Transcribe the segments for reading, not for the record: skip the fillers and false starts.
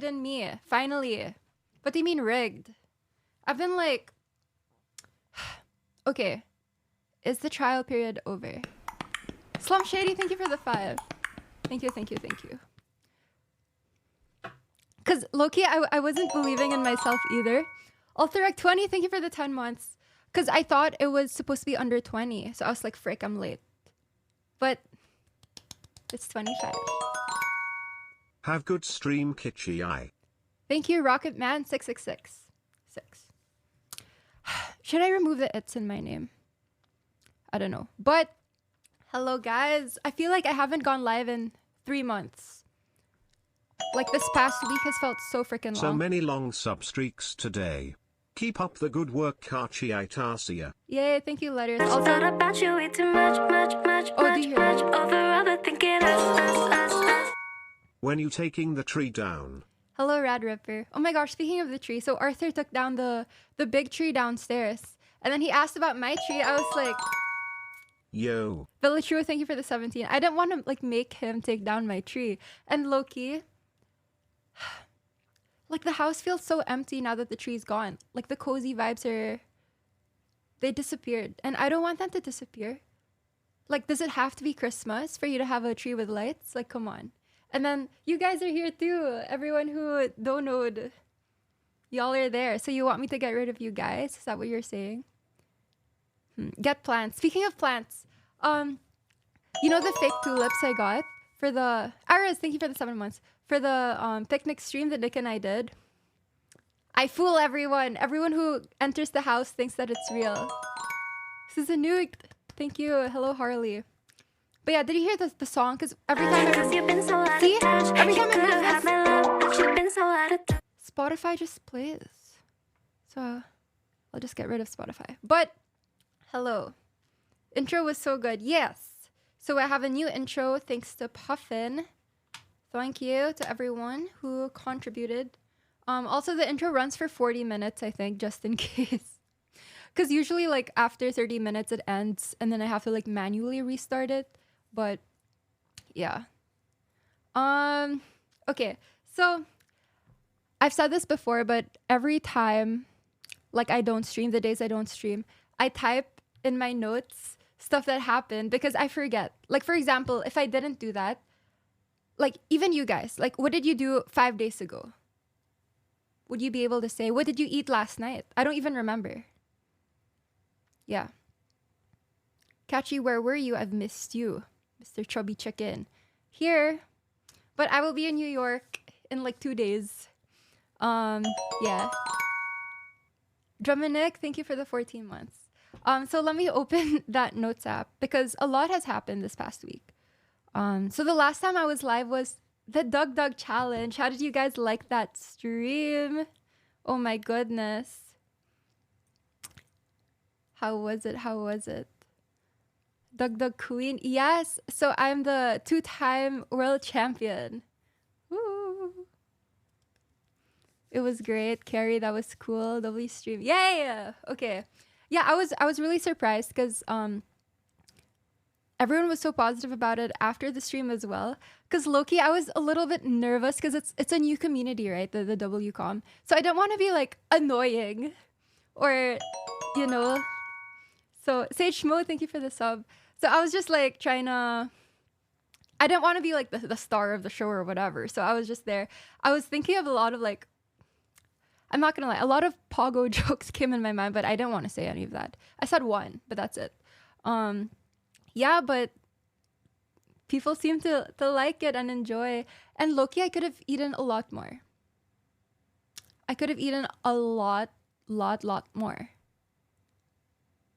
in me, finally. What do you mean rigged? I've been like, okay, is the trial period over? Slum Shady, thank you for the 5. Thank you. Because Loki, I wasn't believing in myself either. Alterac 20, thank you for the 10 months. Because I thought it was supposed to be under 20. So I was like, frick, I'm late. But it's 25. Have good stream, Kitschy Eye. Thank you, Rocket Man 666. 6. Should I remove the it's in my name? I don't know. But hello, guys. I feel like I haven't gone live in 3 months. Like this past week has felt so freaking long. So many long sub streaks today. Keep up the good work, Kachi Itasia. Yay, thank you, letters. I thought about you way too much, do you hear that? over thinking us. When you taking the tree down? Hello, Rad Ripper. Oh my gosh, speaking of the tree, so Arthur took down the big tree downstairs. And then he asked about my tree. I was like, Yo. Villachua, thank you for the 17. I didn't want to like make him take down my tree. And Loki, like the house feels so empty now that the tree's gone. Like the cozy vibes they disappeared. And I don't want them to disappear. Like, does it have to be Christmas for you to have a tree with lights? Like, come on. And then you guys are here too. Everyone who donoed, y'all are there. So you want me to get rid of you guys? Is that what you're saying? Get plants. Speaking of plants, you know the fake tulips I got for the Aras? Thank you for the 7 months for the picnic stream that Nick and I did. I fool everyone. Everyone who enters the house thinks that it's real. This is a nuke. Thank you. Hello, Harley. But yeah, did you hear the song? Because every time Spotify just plays. So I'll just get rid of Spotify. But hello. Intro was so good. Yes. So I have a new intro thanks to Puffin. Thank you to everyone who contributed. Also, the intro runs for 40 minutes, I think, just in case. Because usually, like, after 30 minutes, it ends. And then I have to, like, manually restart it. But, yeah. Okay. So, I've said this before, but every time, like, I don't stream, the days I don't stream, I type in my notes stuff that happened because I forget. Like, for example, if I didn't do that, like, even you guys, like, what did you do 5 days ago? Would you be able to say, what did you eat last night? I don't even remember. Yeah. Catchy, where were you? I've missed you, Mr. Chubby Chicken. Here. But I will be in New York in like 2 days. Yeah. Druminic, thank you for the 14 months. So let me open that notes app because a lot has happened this past week. So the last time I was live was the Doug Challenge. How did you guys like that stream? Oh my goodness. How was it? Doug Queen. Yes. So I'm the 2-time world champion. Woo. It was great. Carrie, that was cool. Lovely stream. Yay. Okay. Yeah, I was really surprised because everyone was so positive about it after the stream as well. Because Loki, I was a little bit nervous because it's a new community, right? The WCOM. So I don't want to be like annoying or, you know. So Sage Schmo, thank you for the sub. So I was just like trying to, I didn't want to be like the star of the show or whatever. So I was just there. I was thinking of a lot of like, I'm not going to lie, a lot of Pogo jokes came in my mind, but I didn't want to say any of that. I said one, but that's it. Yeah, but people seem to like it and enjoy. And Loki, I could have eaten a lot more. I could have eaten a lot more.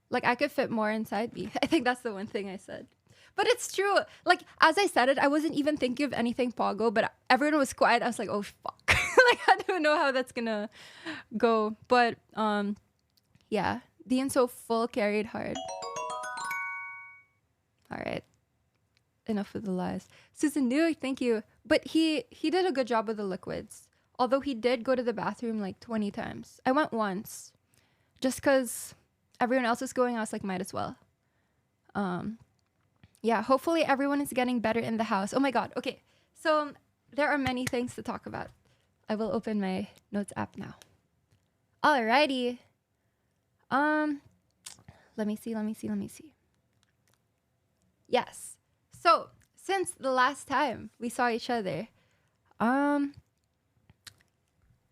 Like, I could fit more inside me. I think that's the one thing I said. But it's true. Like, as I said it, I wasn't even thinking of anything Pogo, but everyone was quiet. I was like, oh, fuck. Like, I don't know how that's gonna go. But, yeah. Being so full carried hard. All right. Enough with the lies. Susan New, thank you. But he did a good job with the liquids. Although he did go to the bathroom like 20 times. I went once. Just because everyone else was going, I was like, might as well. Yeah, hopefully everyone is getting better in the house. Oh my God. Okay. So there are many things to talk about. I will open my notes app now. Alrighty. Let me see. Yes. So, since the last time we saw each other,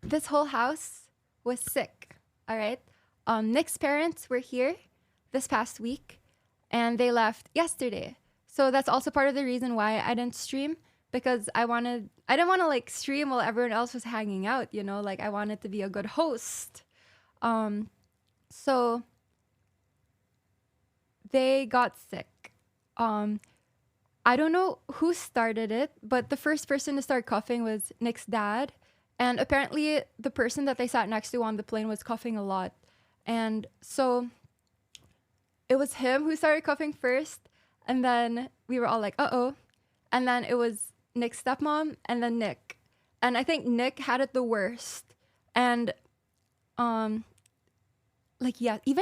this whole house was sick. All right. Nick's parents were here this past week and they left yesterday. So that's also part of the reason why I didn't stream, because I didn't want to like stream while everyone else was hanging out, you know, like I wanted to be a good host. So they got sick. I don't know who started it, but the first person to start coughing was Nick's dad. And apparently the person that they sat next to on the plane was coughing a lot. And so it was him who started coughing first. And then we were all like, uh-oh. And then it was Nick's stepmom and then Nick. And I think Nick had it the worst. And even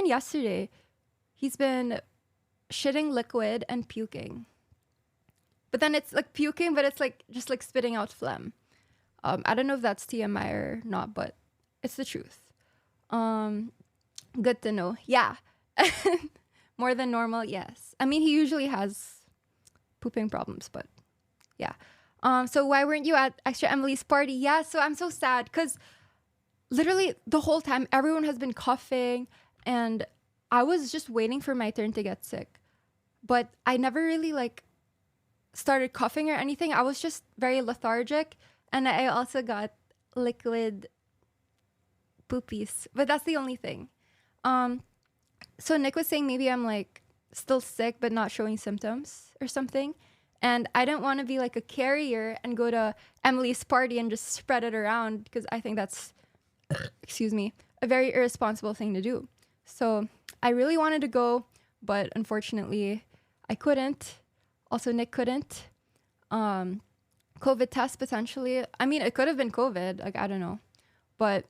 yesterday, he's been shitting liquid and puking. But then it's like puking, but it's like just like spitting out phlegm. I don't know if that's TMI or not, but it's the truth. Good to know. Yeah. More than normal, yes. I mean, he usually has pooping problems, but yeah. So why weren't you at Extra Emily's party? Yeah, so I'm so sad because literally the whole time everyone has been coughing and I was just waiting for my turn to get sick. But I never really like started coughing or anything. I was just very lethargic. And I also got liquid poopies, but that's the only thing. So Nick was saying maybe I'm like still sick, but not showing symptoms or something. And I didn't want to be like a carrier and go to Emily's party and just spread it around because I think that's, excuse me, a very irresponsible thing to do. So I really wanted to go, but unfortunately I couldn't. Also, Nick couldn't. COVID test potentially. I mean, it could have been COVID. Like, I don't know. But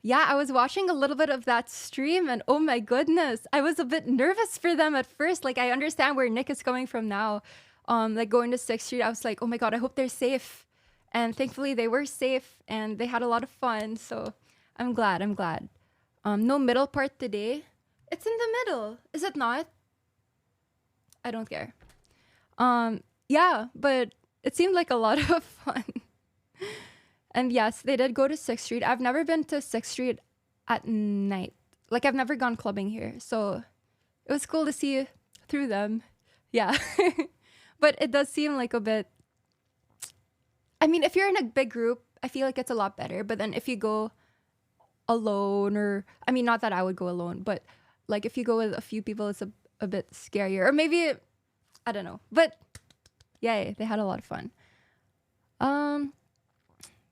yeah, I was watching a little bit of that stream and oh my goodness, I was a bit nervous for them at first. Like, I understand where Nick is coming from now. Like going to 6th Street, I was like, oh my God, I hope they're safe. And thankfully they were safe and they had a lot of fun. So I'm glad. No middle part today. It's in the middle. Is it not? I don't care. Yeah, but it seemed like a lot of fun. And yes, they did go to 6th Street. I've never been to 6th Street at night. Like, I've never gone clubbing here. So it was cool to see through them. Yeah. But it does seem like a bit... I mean, if you're in a big group, I feel like it's a lot better. But then if you go alone or... I mean, not that I would go alone, but like if you go with a few people, it's a bit scarier. Or maybe... I don't know. But... Yay, they had a lot of fun.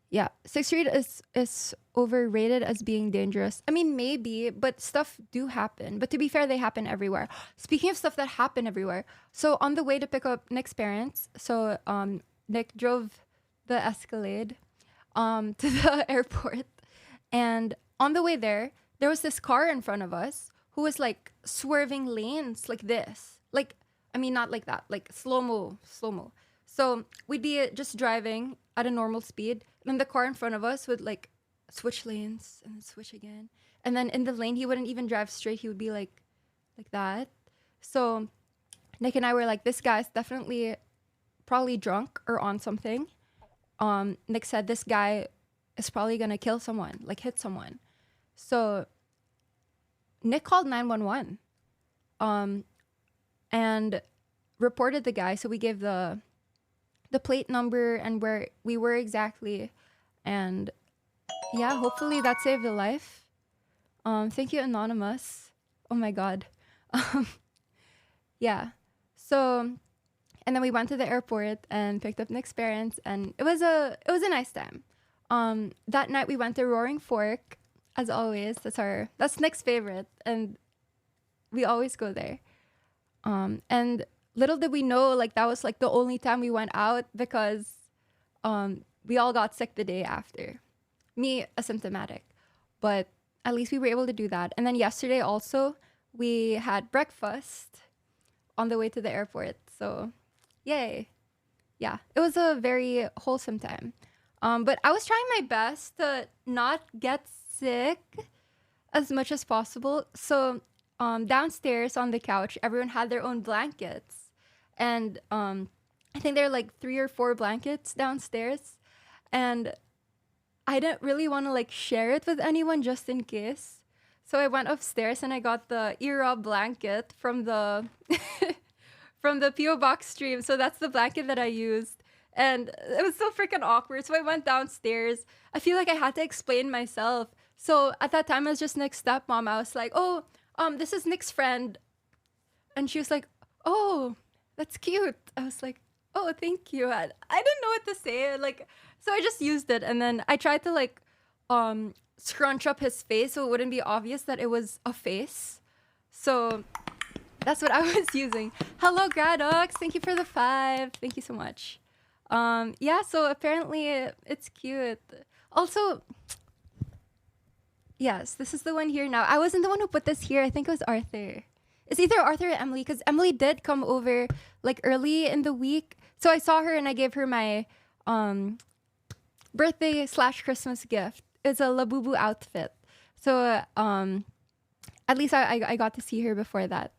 Yeah, 6th Street is overrated as being dangerous. I mean, maybe, but stuff do happen. But to be fair, they happen everywhere. Speaking of stuff that happen everywhere, so on the way to pick up Nick's parents, so Nick drove the Escalade to the airport, and on the way there was this car in front of us who was like swerving lanes like this, like. I mean, not like that, like slow-mo. So we'd be just driving at a normal speed. And then the car in front of us would like switch lanes and then switch again. And then in the lane, he wouldn't even drive straight. He would be like that. So Nick and I were like, this guy's definitely probably drunk or on something. Nick said this guy is probably going to kill someone, like hit someone. So Nick called 911. And reported the guy. So we gave the plate number and where we were exactly. And yeah, hopefully that saved a life. Thank you, Anonymous. Oh my God. Yeah. So, and then we went to the airport and picked up Nick's parents and it was a nice time. That night we went to Roaring Fork, as always. That's Nick's favorite. And we always go there. And little did we know, like, that was like the only time we went out because we all got sick the day after. Me, asymptomatic. But at least we were able to do that. And then yesterday also, we had breakfast on the way to the airport. So, yay. Yeah, it was a very wholesome time. But I was trying my best to not get sick as much as possible. So downstairs on the couch, everyone had their own blankets. And I think there are like 3 or 4 blankets downstairs. And I didn't really want to like share it with anyone just in case. So I went upstairs and I got the Era blanket from the from the PO box stream. So that's the blanket that I used. And it was so freaking awkward. So I went downstairs. I feel like I had to explain myself. So at that time I was just Nick's stepmom. I was like, "Oh, this is Nick's friend." And she was like, "Oh, that's cute." I was like, "Oh, thank you." I didn't know what to say. Like, so I just used it, and then I tried to like scrunch up his face so it wouldn't be obvious that it was a face. So that's what I was using. Hello, Gradox. Thank you for the 5. Thank you so much. Yeah, so apparently it's cute. Also, yes, this is the one here now. I wasn't the one who put this here. I think it was Arthur. It's either Arthur or Emily, because Emily did come over like early in the week. So I saw her and I gave her my birthday/Christmas gift. It's a Labubu outfit. So at least I got to see her before that.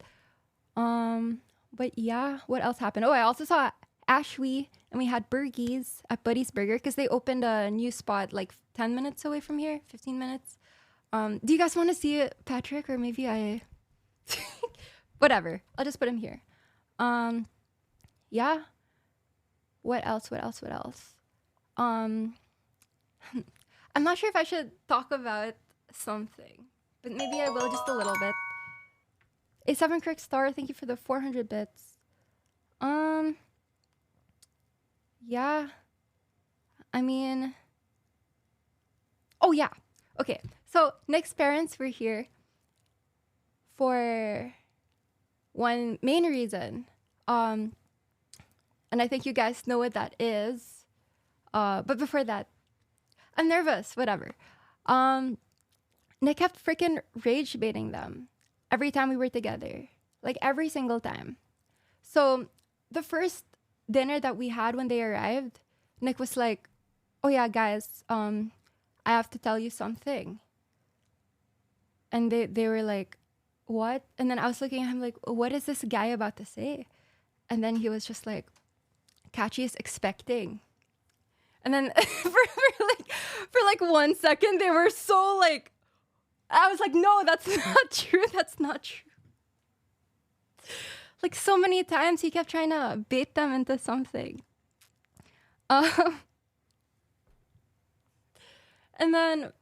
But yeah, what else happened? Oh, I also saw Ashwi and we had Burgies at Buddy's Burger because they opened a new spot like 10 minutes away from here, 15 minutes. Do you guys want to see it, Patrick? Or maybe I... Whatever. I'll just put him here. Yeah. What else? I'm not sure if I should talk about something, but maybe I will just a little bit. A7 Crick Star, thank you for the 400 bits. Yeah. I mean... Oh, yeah. Okay. So, Nick's parents were here for one main reason. And I think you guys know what that is. But before that, I'm nervous, whatever. Nick kept freaking rage baiting them every time we were together. Like every single time. So the first dinner that we had when they arrived, Nick was like, "Oh yeah, guys, I have to tell you something." And they were like, "What?" And then I was looking at him like, "What is this guy about to say?" And then he was just like, "Kachi is expecting." And then for like 1 second, they were so like, I was like, "No, that's not true. That's not true." Like so many times he kept trying to bait them into something. And then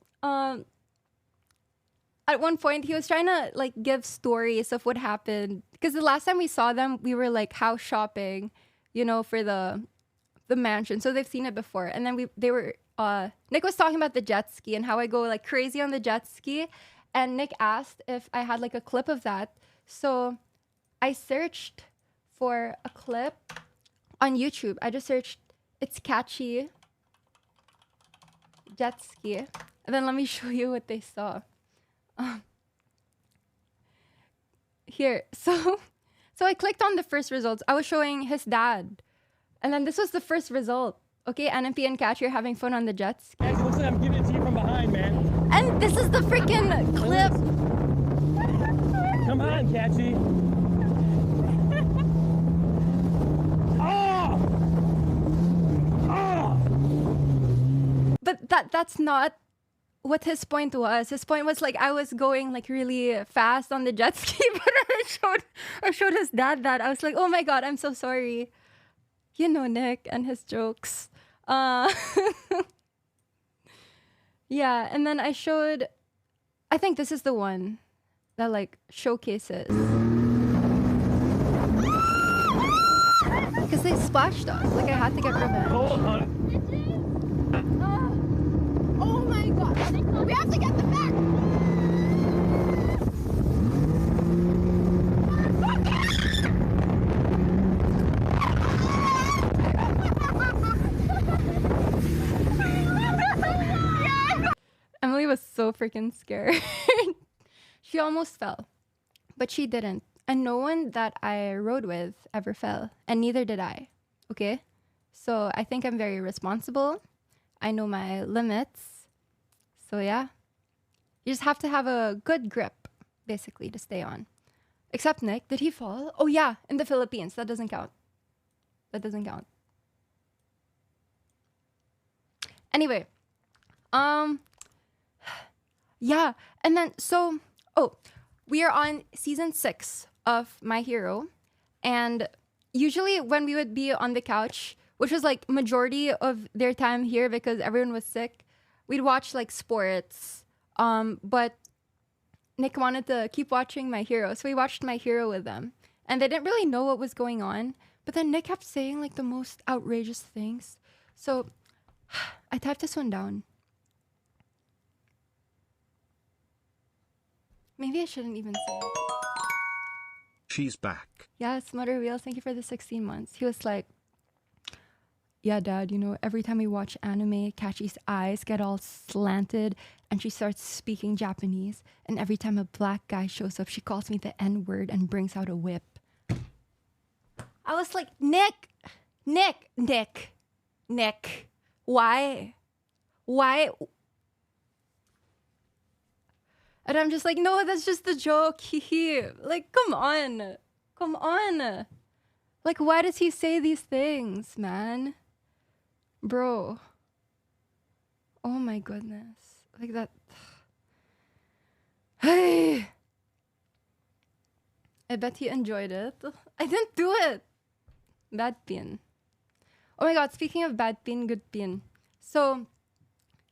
at one point he was trying to like give stories of what happened. Because the last time we saw them, we were like house shopping, you know, for the mansion. So they've seen it before. And then Nick was talking about the jet ski and how I go like crazy on the jet ski. And Nick asked if I had like a clip of that. So I searched for a clip on YouTube. I just searched, "It's catchy jet ski." And then let me show you what they saw. Here. So I clicked on the first results. I was showing his dad. And then this was the first result. Okay, NMP and Catchy are having fun on the jet ski. Guys, listen, I'm giving it to you from behind, man. And this is the freaking clip. Come on, Catchy. Oh! Oh! But that's not what his point was. His point was like I was going like really fast on the jet ski, but I showed his dad that. I was like, "Oh my god, I'm so sorry." You know Nick and his jokes. Yeah, and then I showed, I think this is the one that like showcases. Because they splashed us. Like I had to get revenge. Hold on. Oh my god. We have to get them back. Emily was so freaking scared. She almost fell, but she didn't. And no one that I rode with ever fell, and neither did I. Okay? So I think I'm very responsible. I know my limits. So yeah, you just have to have a good grip, basically, to stay on. Except Nick, did he fall? Oh yeah, in the Philippines. That doesn't count. That doesn't count. Anyway, yeah, and then so we are on season 6 of My Hero, and usually when we would be on the couch, which was like majority of their time here because everyone was sick, we'd watch like sports. But Nick wanted to keep watching My Hero, so we watched My Hero with them, and they didn't really know what was going on. But then Nick kept saying like the most outrageous things, so I typed this one down. Maybe I shouldn't even say it. She's back. Yes, Mother Wheels, thank you for the 16 months. He was like, yeah, Dad, you know, every time we watch anime, Kachi's eyes get all slanted and she starts speaking Japanese. And every time a black guy shows up, she calls me the N-word and brings out a whip. I was like, Nick, why? And I'm just like, no, that's just the joke. Like, come on. Like, why does he say these things, man? Bro. Oh my goodness. Like that. Hey. I bet he enjoyed it. I didn't do it. Bad pin. Oh my god, speaking of bad pin, good pin. So,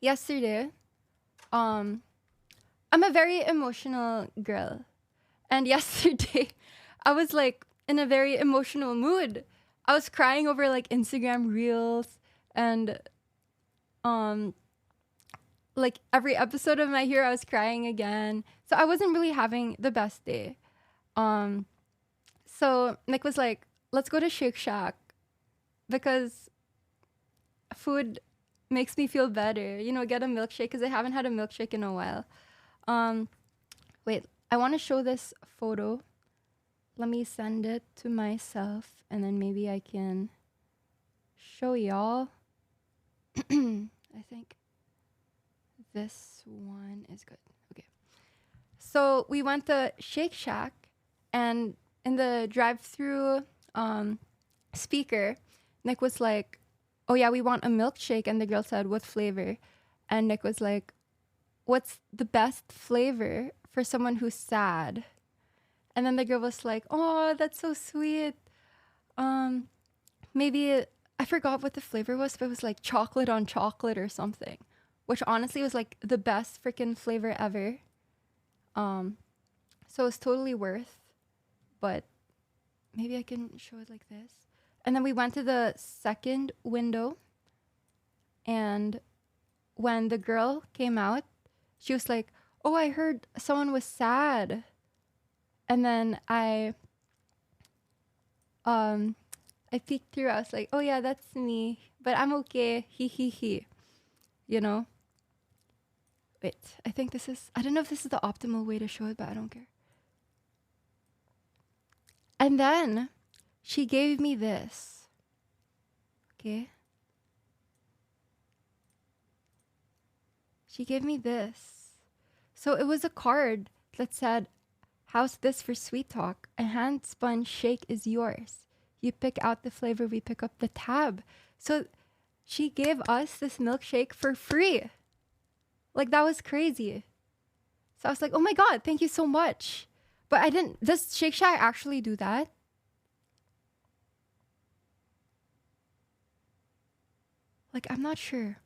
yesterday, I'm a very emotional girl. And yesterday, I was like in a very emotional mood. I was crying over like Instagram reels and like every episode of My Hero I was crying again. So I wasn't really having the best day. So Nick was like, let's go to Shake Shack because food makes me feel better. You know, get a milkshake because I haven't had a milkshake in a while. Wait, I want to show this photo. Let me send it to myself and then maybe I can show y'all. I think this one is good. Okay. So we went to Shake Shack and in the drive-through speaker, Nick was like, oh yeah, we want a milkshake. And the girl said, what flavor? And Nick was like, what's the best flavor for someone who's sad? And then the girl was like, oh, that's so sweet. Maybe, I forgot what the flavor was, but it was like chocolate on chocolate or something, which honestly was like the best freaking flavor ever. So it's totally worth, but maybe I can show it like this. And then we went to the second window, and when the girl came out, she was like, oh, I heard someone was sad. And then I peeked through. I was like, oh yeah, that's me, but I'm okay. He. You know? Wait, I think this is, I don't know if this is the optimal way to show it, but I don't care. And then she gave me this. Okay? She gave me this. So it was a card that said, how's this for sweet talk? A hand spun shake is yours. You pick out the flavor, we pick up the tab. So she gave us this milkshake for free. Like, that was crazy. So I was like, oh my God, thank you so much. But I didn't, does Shake Shack actually do that? Like, I'm not sure.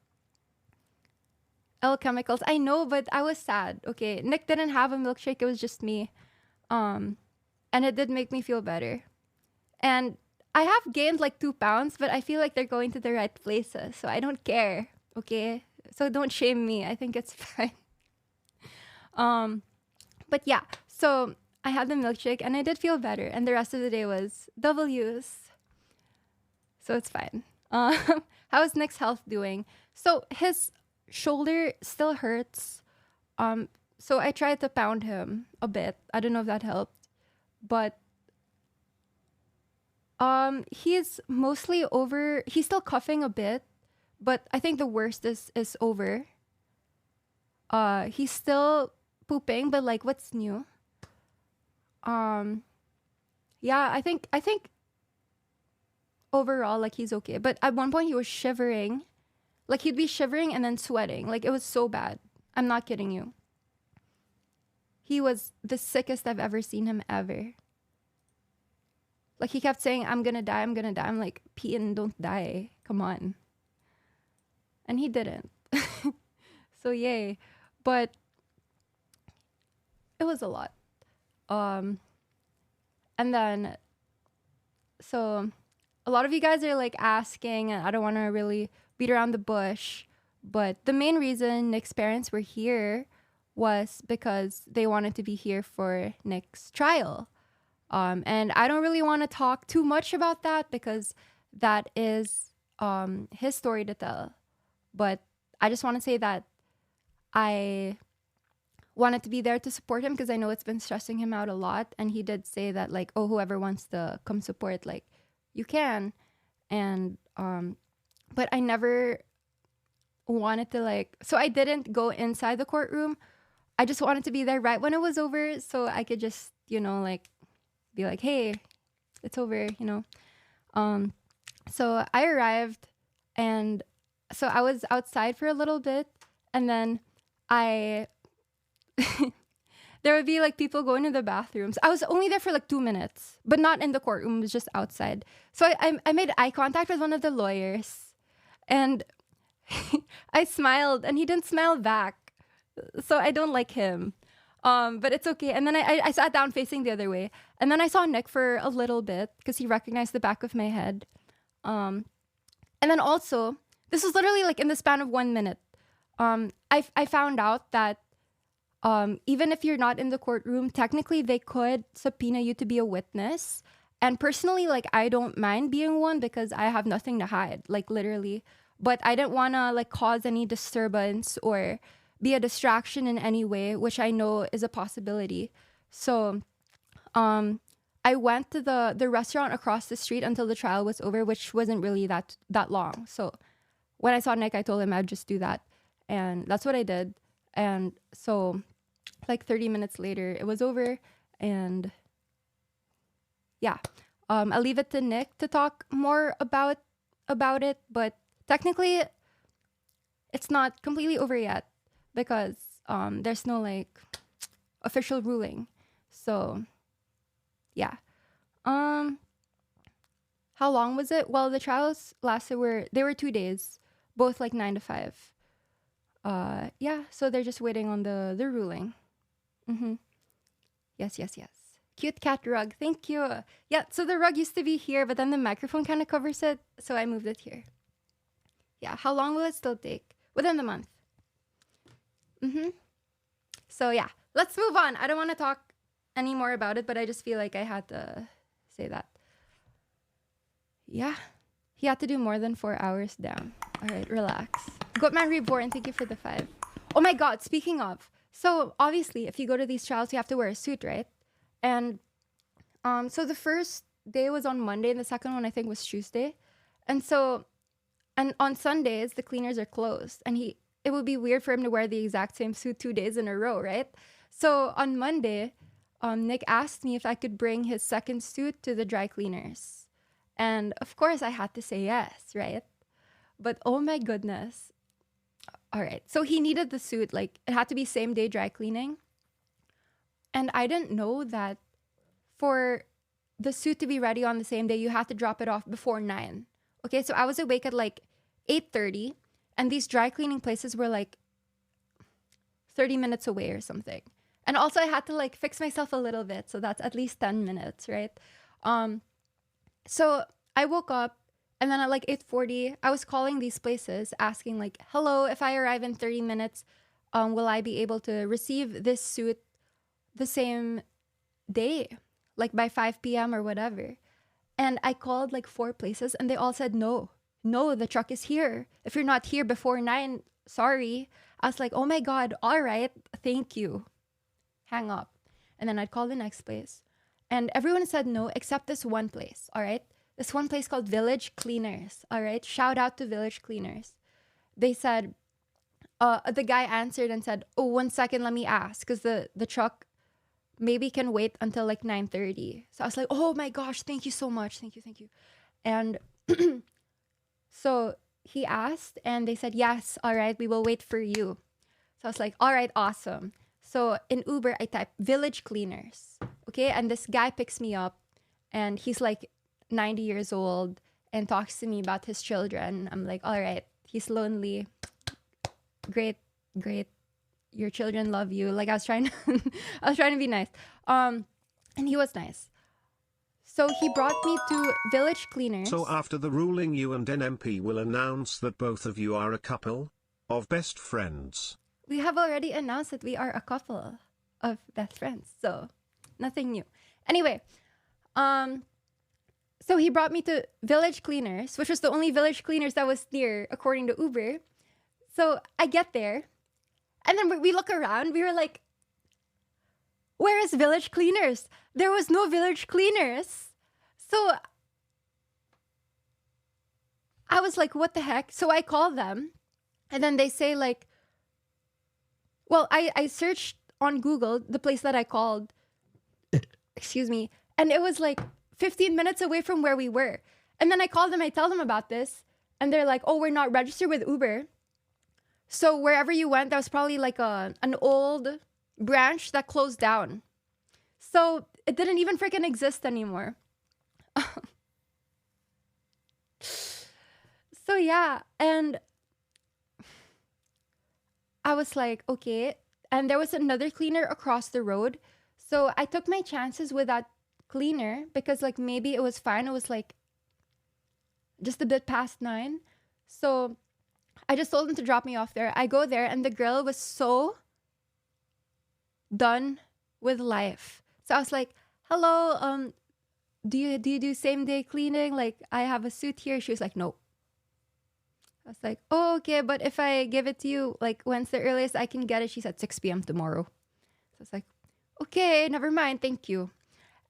L Chemicals, I know, but I was sad. Okay, Nick didn't have a milkshake, it was just me. And it did make me feel better. And I have gained like 2 pounds, but I feel like they're going to the right places, so I don't care. Okay, so don't shame me. I think it's fine. But yeah, so I had the milkshake and I did feel better, and the rest of the day was W's. So it's fine. How is Nick's health doing? So his shoulder still hurts. So I tried to pound him a bit. I don't know if that helped, but he's mostly over. He's still coughing a bit, but I think the worst is over. He's still pooping, but like, what's new? Yeah, I think overall, like, he's okay. But at one point he was shivering. Like, he'd be shivering and then sweating. Like, it was so bad. I'm not kidding you. He was the sickest I've ever seen him ever. Like, he kept saying, I'm gonna die, I'm gonna die. I'm like, Pian, don't die. Come on. And he didn't. So yay. But it was a lot. And then, so a lot of you guys are like asking, and I don't want to really beat around the bush, but the main reason Nick's parents were here was because they wanted to be here for Nick's trial. And I don't really want to talk too much about that because that is his story to tell. But I just want to say that I wanted to be there to support him because I know it's been stressing him out a lot. And he did say that, like, oh, whoever wants to come support, like, you can. And but I never wanted to, like, so I didn't go inside the courtroom. I just wanted to be there right when it was over so I could just, you know, like, be like, hey, it's over, you know. So I arrived, and so I was outside for a little bit, and then there would be like people going to the bathrooms. I was only there for like 2 minutes, but not in the courtroom. It was just outside. So I made eye contact with one of the lawyers, and I smiled, and he didn't smile back. So I don't like him. But it's okay. And then I sat down facing the other way, and then I saw Nick for a little bit because he recognized the back of my head. And then also, this was literally like in the span of 1 minute. I found out that even if you're not in the courtroom, technically they could subpoena you to be a witness. And personally, like, I don't mind being one because I have nothing to hide, like, literally. But I didn't want to like cause any disturbance or be a distraction in any way, which I know is a possibility. So I went to the restaurant across the street until the trial was over, which wasn't really that long. So when I saw Nick, I told him I'd just do that. And that's what I did. And so like 30 minutes later, it was over. And yeah, I'll leave it to Nick to talk more about it. But technically, it's not completely over yet because there's no like official ruling. So yeah. How long was it? Well, the trials lasted they were 2 days, both like 9 to 5. Yeah, so they're just waiting on the ruling. Yes. Cute cat rug, thank you. Yeah, so the rug used to be here, but then the microphone kind of covers it, so I moved it here. Yeah, how long will it still take? Within the month. So yeah, let's move on. I don't want to talk any more about it, but I just feel like I had to say that. Yeah, he had to do more than 4 hours down. All right, relax. Goatman Reborn, thank you for the 5. Oh my God, speaking of. So obviously, if you go to these trials, you have to wear a suit, right? And so the first day was on Monday, and the second one I think was Tuesday. And on Sundays, the cleaners are closed. And it would be weird for him to wear the exact same suit 2 days in a row, right? So on Monday, Nick asked me if I could bring his second suit to the dry cleaners. And of course, I had to say yes, right? But oh my goodness. All right. So he needed the suit. Like, it had to be same day dry cleaning. And I didn't know that for the suit to be ready on the same day, you have to drop it off before 9. Okay, so I was awake at like 8:30, and these dry cleaning places were like 30 minutes away or something. And also I had to like fix myself a little bit, so that's at least 10 minutes, right? So I woke up, and then at like 8:40, I was calling these places asking like, hello, if I arrive in 30 minutes, will I be able to receive this suit the same day, like by 5 p.m. or whatever? And I called like 4 places, and they all said, no, the truck is here. If you're not here before 9, sorry. I was like, oh my God, all right, thank you. Hang up. And then I'd call the next place. And everyone said no, except this one place, all right? This one place called Village Cleaners, all right? Shout out to Village Cleaners. they said, the guy answered and said, "Oh, 1 second, let me ask, because the truck maybe can wait until like 9:30." So I was like, "Oh my gosh, thank you so much, thank you." And so he asked, and they said, "Yes, all right, we will wait for you." So I was like, "All right, awesome." So in Uber, I type village cleaners, okay, and this guy picks me up, and he's like 90 years old and talks to me about his children. I'm like, "All right, he's lonely. Great, great. Your children love you." Like I was trying I was trying to be nice. And he was nice. So he brought me to village cleaners. So after the ruling, you and NMP will announce that both of you are a couple of best friends. We have already announced that we are a couple of best friends. So nothing new. Anyway, so he brought me to village cleaners, which was the only village cleaners that was near according to Uber. So I get there, and then we look around. We were like, "Where is village cleaners?" There was no village cleaners. So I was like, "What the heck?" So I call them, and then they say like, well, I searched on Google the place that I called, excuse me, and it was like 15 minutes away from where we were. And then I called them, I tell them about this, and they're like, "Oh, we're not registered with Uber. So wherever you went, that was probably like an old branch that closed down. So it didn't even freaking exist anymore." So yeah, and I was like, okay. And there was another cleaner across the road. So I took my chances with that cleaner because like maybe it was fine. It was like just a bit past 9. So I just told him to drop me off there. I go there and the girl was so done with life. So I was like, "Hello, do you do same day cleaning? Like I have a suit here." She was like, "No." I was like, "Oh, okay, but if I give it to you, like when's the earliest I can get it?" She said 6 p.m. tomorrow. So I was like, "Okay, never mind, thank you."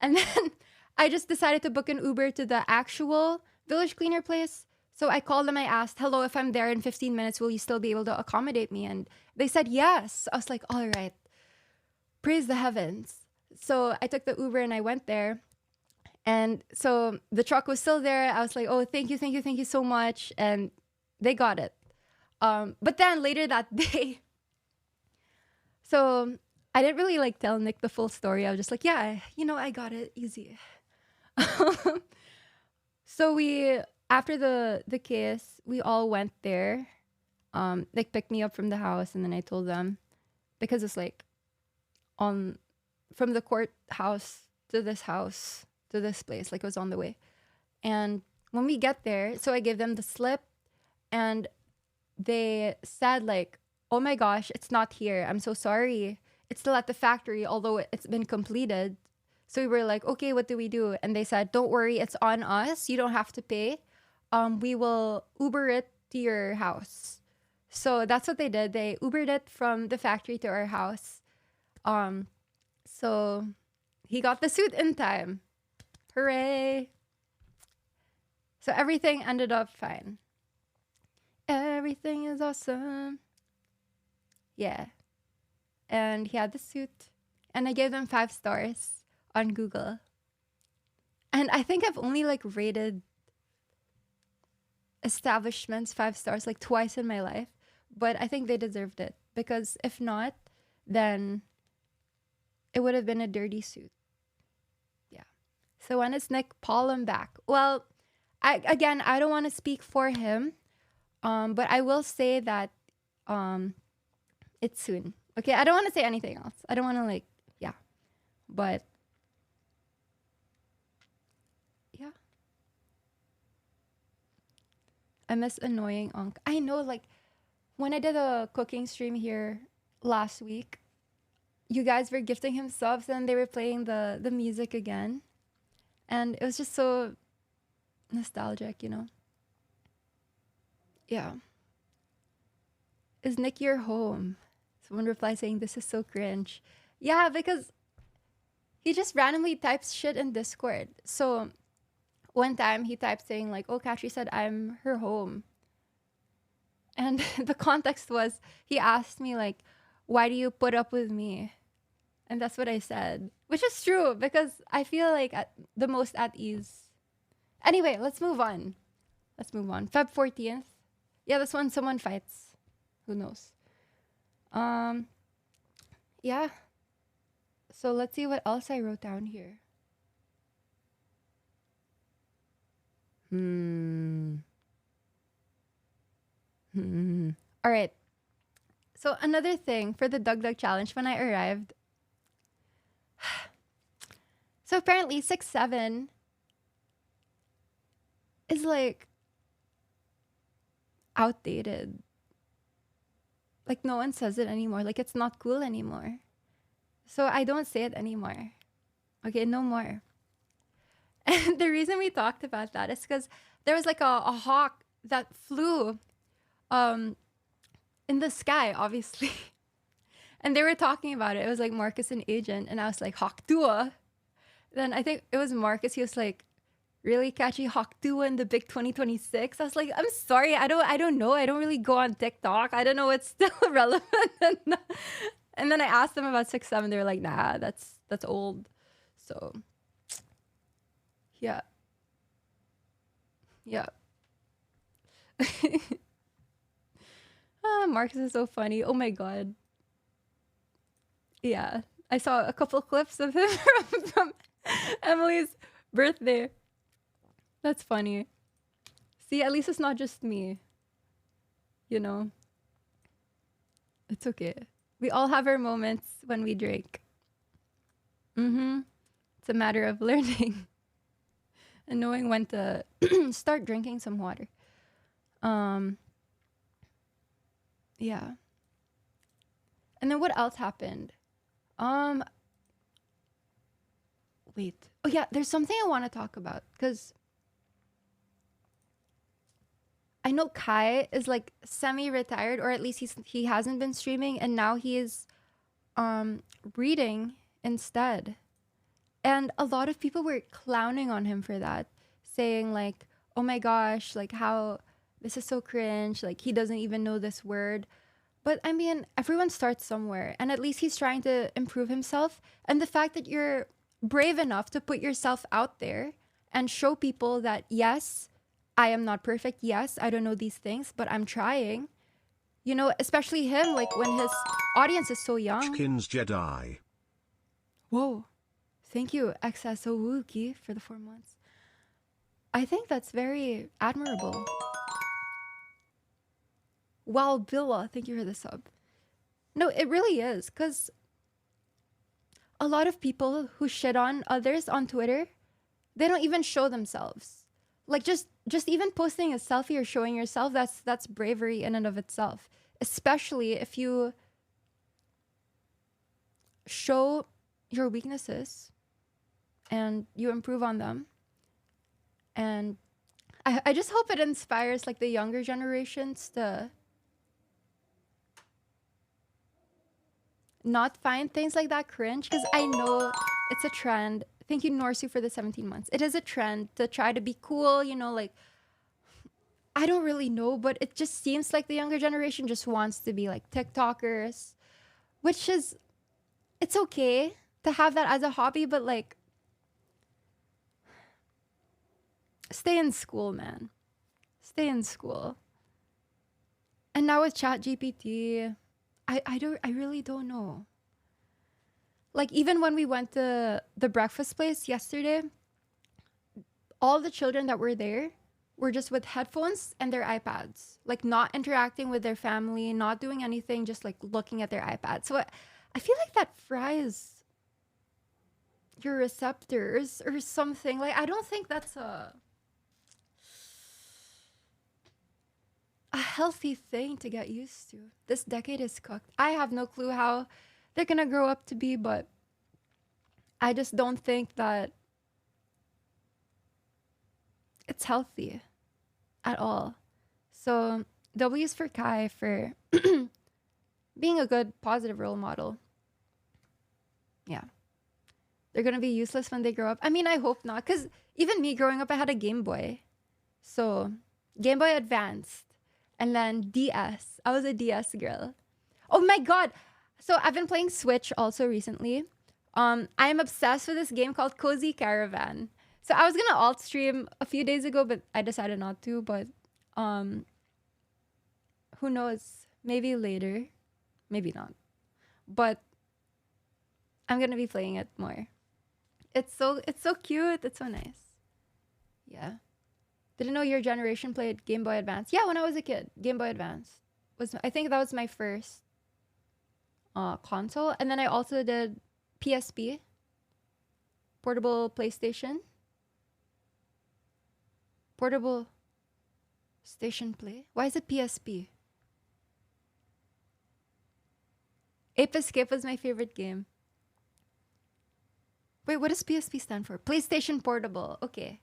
And then I just decided to book an Uber to the actual village cleaner place. So I called them, I asked, "Hello, if I'm there in 15 minutes, will you still be able to accommodate me?" And they said yes. I was like, "All right, praise the heavens." So I took the Uber and I went there. And so the truck was still there. I was like, "Oh, thank you so much." And they got it. But then later that day, so I didn't really like tell Nick the full story. I was just like, "Yeah, I got it easy." So after the case, we all went there. They picked me up from the house, and then I told them, because it's like from the courthouse to this house to this place, like it was on the way. And when we get there, so I gave them the slip, and they said like, "Oh my gosh, it's not here. I'm so sorry. It's still at the factory, although it's been completed." So we were like, "Okay, what do we do?" And they said, "Don't worry, it's on us. You don't have to pay. We will Uber it to your house." So that's what they did. They Ubered it from the factory to our house. So he got the suit in time. Hooray. So everything ended up fine. Everything is awesome. Yeah. And he had the suit. And I gave them 5 stars on Google. And I think I've only like rated establishments 5 stars like twice in my life. But I think they deserved it. Because if not, then it would have been a dirty suit. Yeah. So when is Nick Paulum back? Well, I don't want to speak for him. But I will say that it's soon. Okay, I don't want to say anything else. I don't want to yeah. But yeah. I miss annoying Unc. I know, like, when I did a cooking stream here last week, you guys were gifting him subs and they were playing the music again. And it was just so nostalgic, Yeah. Is Nick your home? Someone replies saying, "This is so cringe." Yeah, because he just randomly types shit in Discord. So one time he typed saying like, "Oh, Katri said I'm her home." And the context was he asked me like, "Why do you put up with me?" And that's what I said, which is true because I feel like the most at ease. Anyway, let's move on. Let's move on. Feb 14th. Yeah, this one someone fights. Who knows? Yeah. So let's see what else I wrote down here. All right. So another thing for the Dug Dug challenge when I arrived. So apparently 6'7" is like outdated. Like no one says it anymore. Like it's not cool anymore. So I don't say it anymore. Okay, no more. And the reason we talked about that is because there was like a hawk that flew in the sky, obviously. And they were talking about it. It was like Marcus and Agent. And I was like, Hawk Tua. Then I think it was Marcus. He was like, really catchy Hawk Tua in the big 2026. I was like, I'm sorry. I don't know. I don't really go on TikTok. I don't know what's still relevant. And then I asked them about 6'7". They were like, nah, that's old. So yeah. Yeah. Marcus is so funny. Oh my god. Yeah. I saw a couple clips of him from Emily's birthday. That's funny. See, at least it's not just me. You know? It's okay. We all have our moments when we drink. It's a matter of learning and knowing when to start drinking some water. Yeah. And then what else happened? Wait. Oh yeah, there's something I want to talk about because I know Kai is like semi-retired, or at least he hasn't been streaming, and now he is reading instead. And a lot of people were clowning on him for that, saying like, "Oh my gosh, like how this is so cringe, like he doesn't even know this word." But I mean, everyone starts somewhere, and at least he's trying to improve himself. And the fact that you're brave enough to put yourself out there and show people that, yes, I am not perfect. Yes, I don't know these things, but I'm trying. You know, especially him, like when his audience is so young. Chkins Jedi. Whoa. Thank you, XSOWuki, for the 4 months. I think that's very admirable. Wow, Billa, thank you for the sub. No, it really is, because a lot of people who shit on others on Twitter, they don't even show themselves. Like just even posting a selfie or showing yourself, that's bravery in and of itself. Especially if you show your weaknesses and you improve on them. And I just hope it inspires like the younger generations to not find things like that cringe, because I know it's a trend. Thank you, Norsu, for the 17 months. It is a trend to try to be cool, you know, like, I don't really know, but it just seems like the younger generation just wants to be like TikTokers, which is, it's okay to have that as a hobby, but like, stay in school, man. Stay in school. And now with ChatGPT, I really don't know. Like even when we went to the breakfast place yesterday, all the children that were there were just with headphones and their iPads, like not interacting with their family, not doing anything, just like looking at their iPad. So I feel like that fries your receptors or something. Like I don't think that's a healthy thing to get used to. This decade is cooked. I have no clue how they're gonna grow up to be, but I just don't think that it's healthy at all. So W's for Kai for being a good, positive role model. Yeah. They're gonna be useless when they grow up. I mean, I hope not, because even me growing up, I had a Game Boy. So Game Boy Advanced. And then DS. I was a DS girl. Oh my god. So I've been playing Switch also recently. I am obsessed with this game called Cozy Caravan. So I was gonna alt stream a few days ago, but I decided not to. But who knows? Maybe later, maybe not. But I'm gonna be playing it more. It's so cute. It's so nice. Yeah. Didn't know your generation played Game Boy Advance. Yeah, when I was a kid, Game Boy Advance I think that was my first console, and then I also did PSP, portable PlayStation, portable station play. Why is it PSP? Ape Escape was my favorite game. Wait, what does PSP stand for? PlayStation Portable. Okay.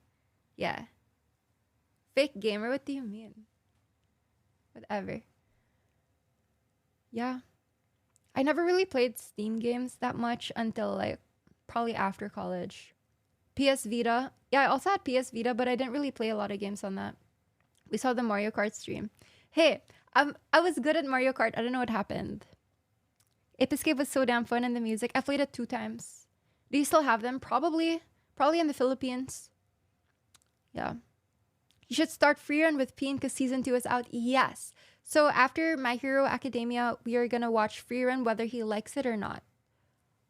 Yeah. Fake gamer? What do you mean? Whatever. Yeah. I never really played Steam games that much until like probably after college. PS Vita. Yeah, I also had PS Vita, but I didn't really play a lot of games on that. We saw the Mario Kart stream. Hey, I was good at Mario Kart. I don't know what happened. Ape Escape was so damn fun, and the music. I played it 2 times. Do you still have them? Probably in the Philippines. Yeah. You should start Freerun with Peen because season 2 is out. Yes. So after My Hero Academia, we are gonna watch Freerun whether he likes it or not.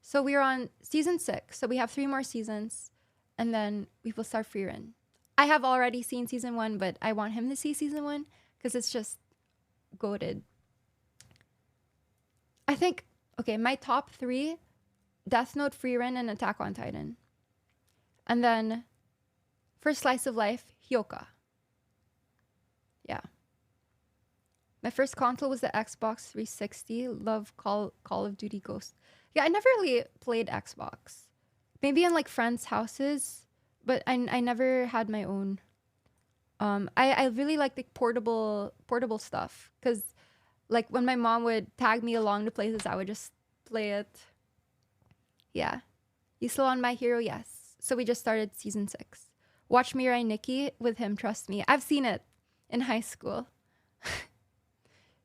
So we're on season 6. So we have 3 more seasons, and then we will start Freerun. I have already seen season 1, but I want him to see season 1 because it's just goated. I think, okay, my top 3, Death Note, Freerun, and Attack on Titan. And then for Slice of Life, Hyoka. Yeah. My first console was the Xbox 360. Love Call of Duty Ghost. Yeah, I never really played Xbox. Maybe in like friends' houses, but I never had my own. I really like the portable stuff because like when my mom would tag me along to places, I would just play it. Yeah. You still on My Hero? Yes. So we just started season 6. Watch Mirai Nikki with him, trust me. I've seen it in high school.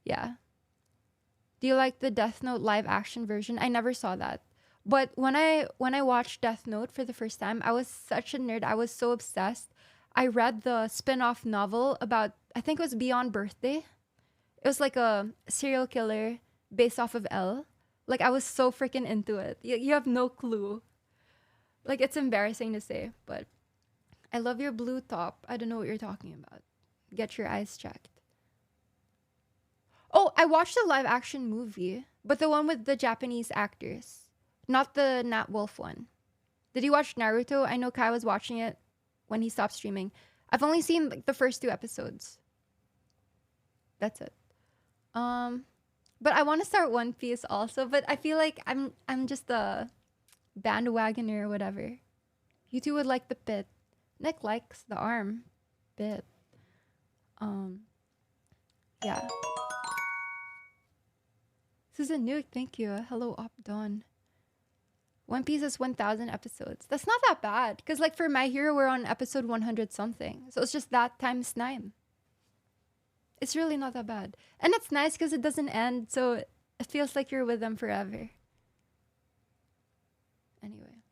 Yeah. Do you like the Death Note live action version? I never saw that. But when I watched Death Note for the first time, I was such a nerd. I was so obsessed. I read the spin-off novel about, I think it was Beyond Birthday. It was like a serial killer based off of L. Like, I was so freaking into it. You have no clue. Like, it's embarrassing to say, but I love your blue top. I don't know what you're talking about. Get your eyes checked. Oh, I watched the live action movie, but the one with the Japanese actors, not the Nat Wolf one. Did you watch Naruto? I know Kai was watching it when he stopped streaming. I've only seen like the first 2 episodes. That's it. But I want to start One Piece also, but I feel like I'm just a bandwagoner or whatever. You two would like the pit. Nick likes the arm bit. Yeah. Susan Nuke, thank you. Hello, Up Dawn. One Piece is 1,000 episodes. That's not that bad. Because like for My Hero, we're on episode 100 something. So it's just that times 9. It's really not that bad. And it's nice because it doesn't end. So it feels like you're with them forever. Anyway.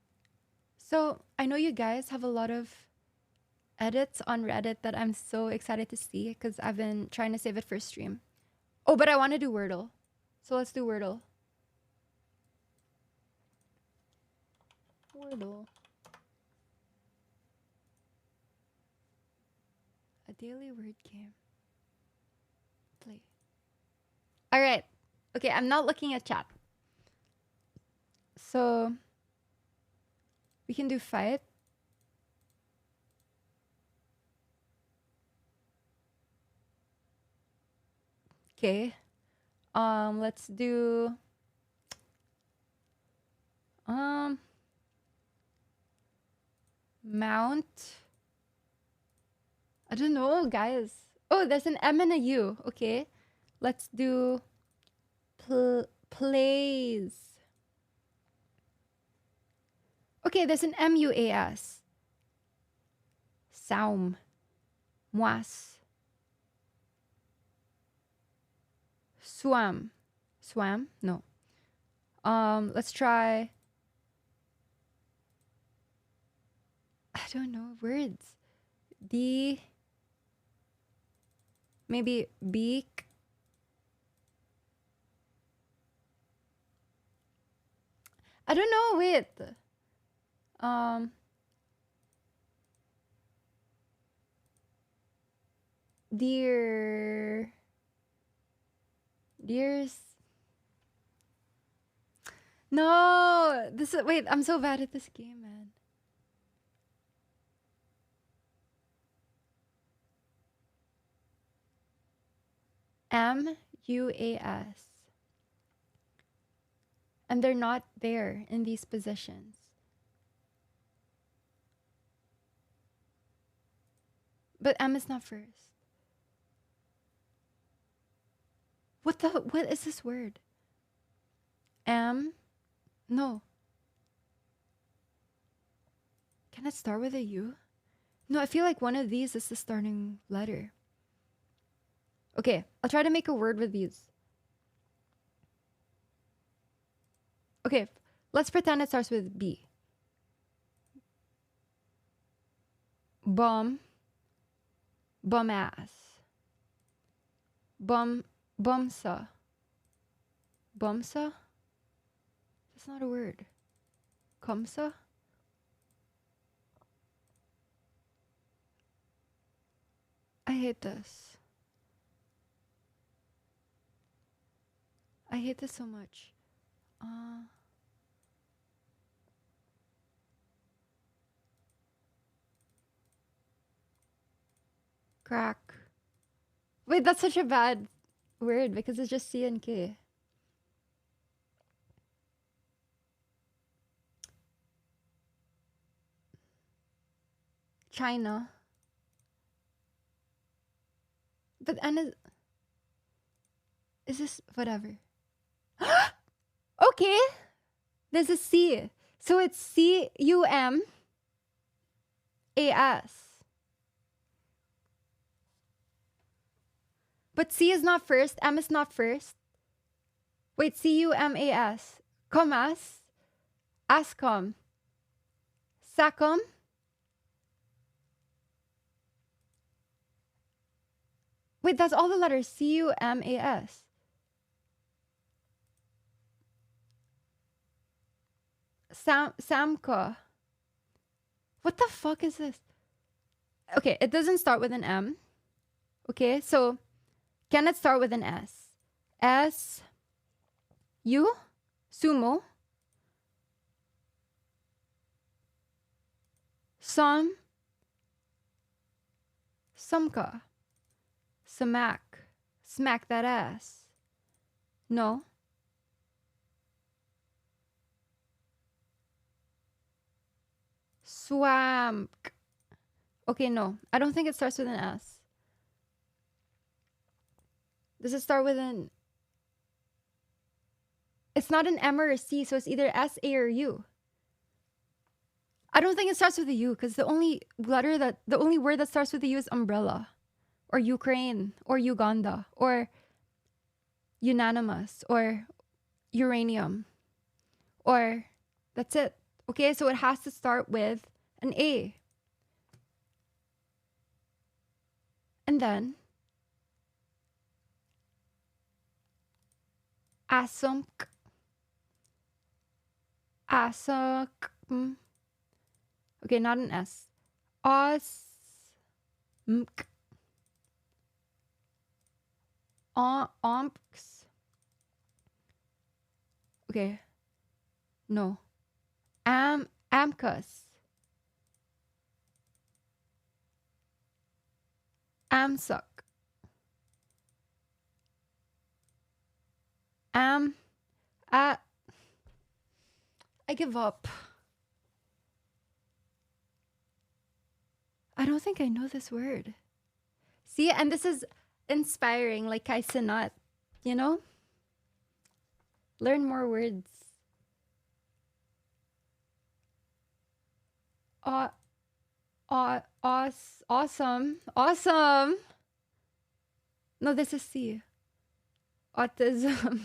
So I know you guys have a lot of edits on Reddit that I'm so excited to see. Because I've been trying to save it for stream. Oh, but I want to do Wordle. So let's do Wordle. Wordle. A daily word game. Play. All right. Okay, I'm not looking at chat. So we can do fight. Okay. Let's do mount. I don't know, guys. Oh, there's an M and a U. Okay. Let's do plays. Okay, there's an MUAS. Saum. Moas. Swam. Swam? No. Let's try. I don't know words. Maybe beak. I don't know. Wait. Deer. Deers. No. This is. Wait. I'm so bad at this game, man. MUAS. And they're not there in these positions. But M is not first. What is this word? M? No. Can it start with a U? No, I feel like one of these is the starting letter. Okay, I'll try to make a word with these. Okay, let's pretend it starts with B. Bum. Bum ass. Bumsa. Bumsa? That's not a word. Kumsa? I hate this. I hate this so much. Crack. Wait, that's such a bad word because it's just C and K. China. But N is this whatever? Okay. There's a C. So it's CUMAS. But C is not first. M is not first. Wait, CUMAS. Comas. Ascom. Sacom. Wait, that's all the letters. CUMAS. Samka. What the fuck is this? Okay, it doesn't start with an M. Okay, so can it start with an S? S. U. Sumo. Sumka. Smack. Smack that ass. No. Swamp. Okay, no. I don't think it starts with an S. Does it start with an... It's not an M or a C, so it's either S, A, or U. I don't think it starts with a U because the only word that starts with a U is umbrella, or Ukraine, or Uganda, or unanimous, or uranium, or that's it. Okay, so it has to start with an A. And then asumk. Okay, not an S. Osmk. Omps. Okay. No. Amcus. Amsuck. I give up. I don't think I know this word. See, and this is inspiring, like Kaisenat, you know? Learn more words. Awesome. No, this is C. Autism.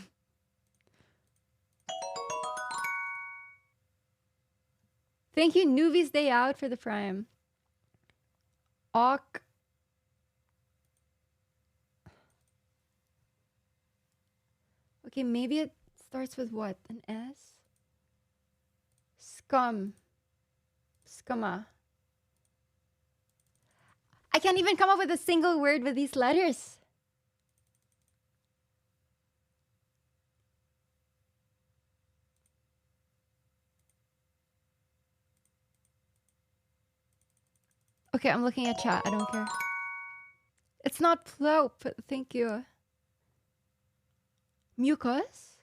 Thank you, Newbie's Day Out, for the prime. Awk. Okay, maybe it starts with what? An S? Scum. Scumma. I can't even come up with a single word with these letters. Okay, I'm looking at chat. I don't care. It's not plope. Thank you. Mucus?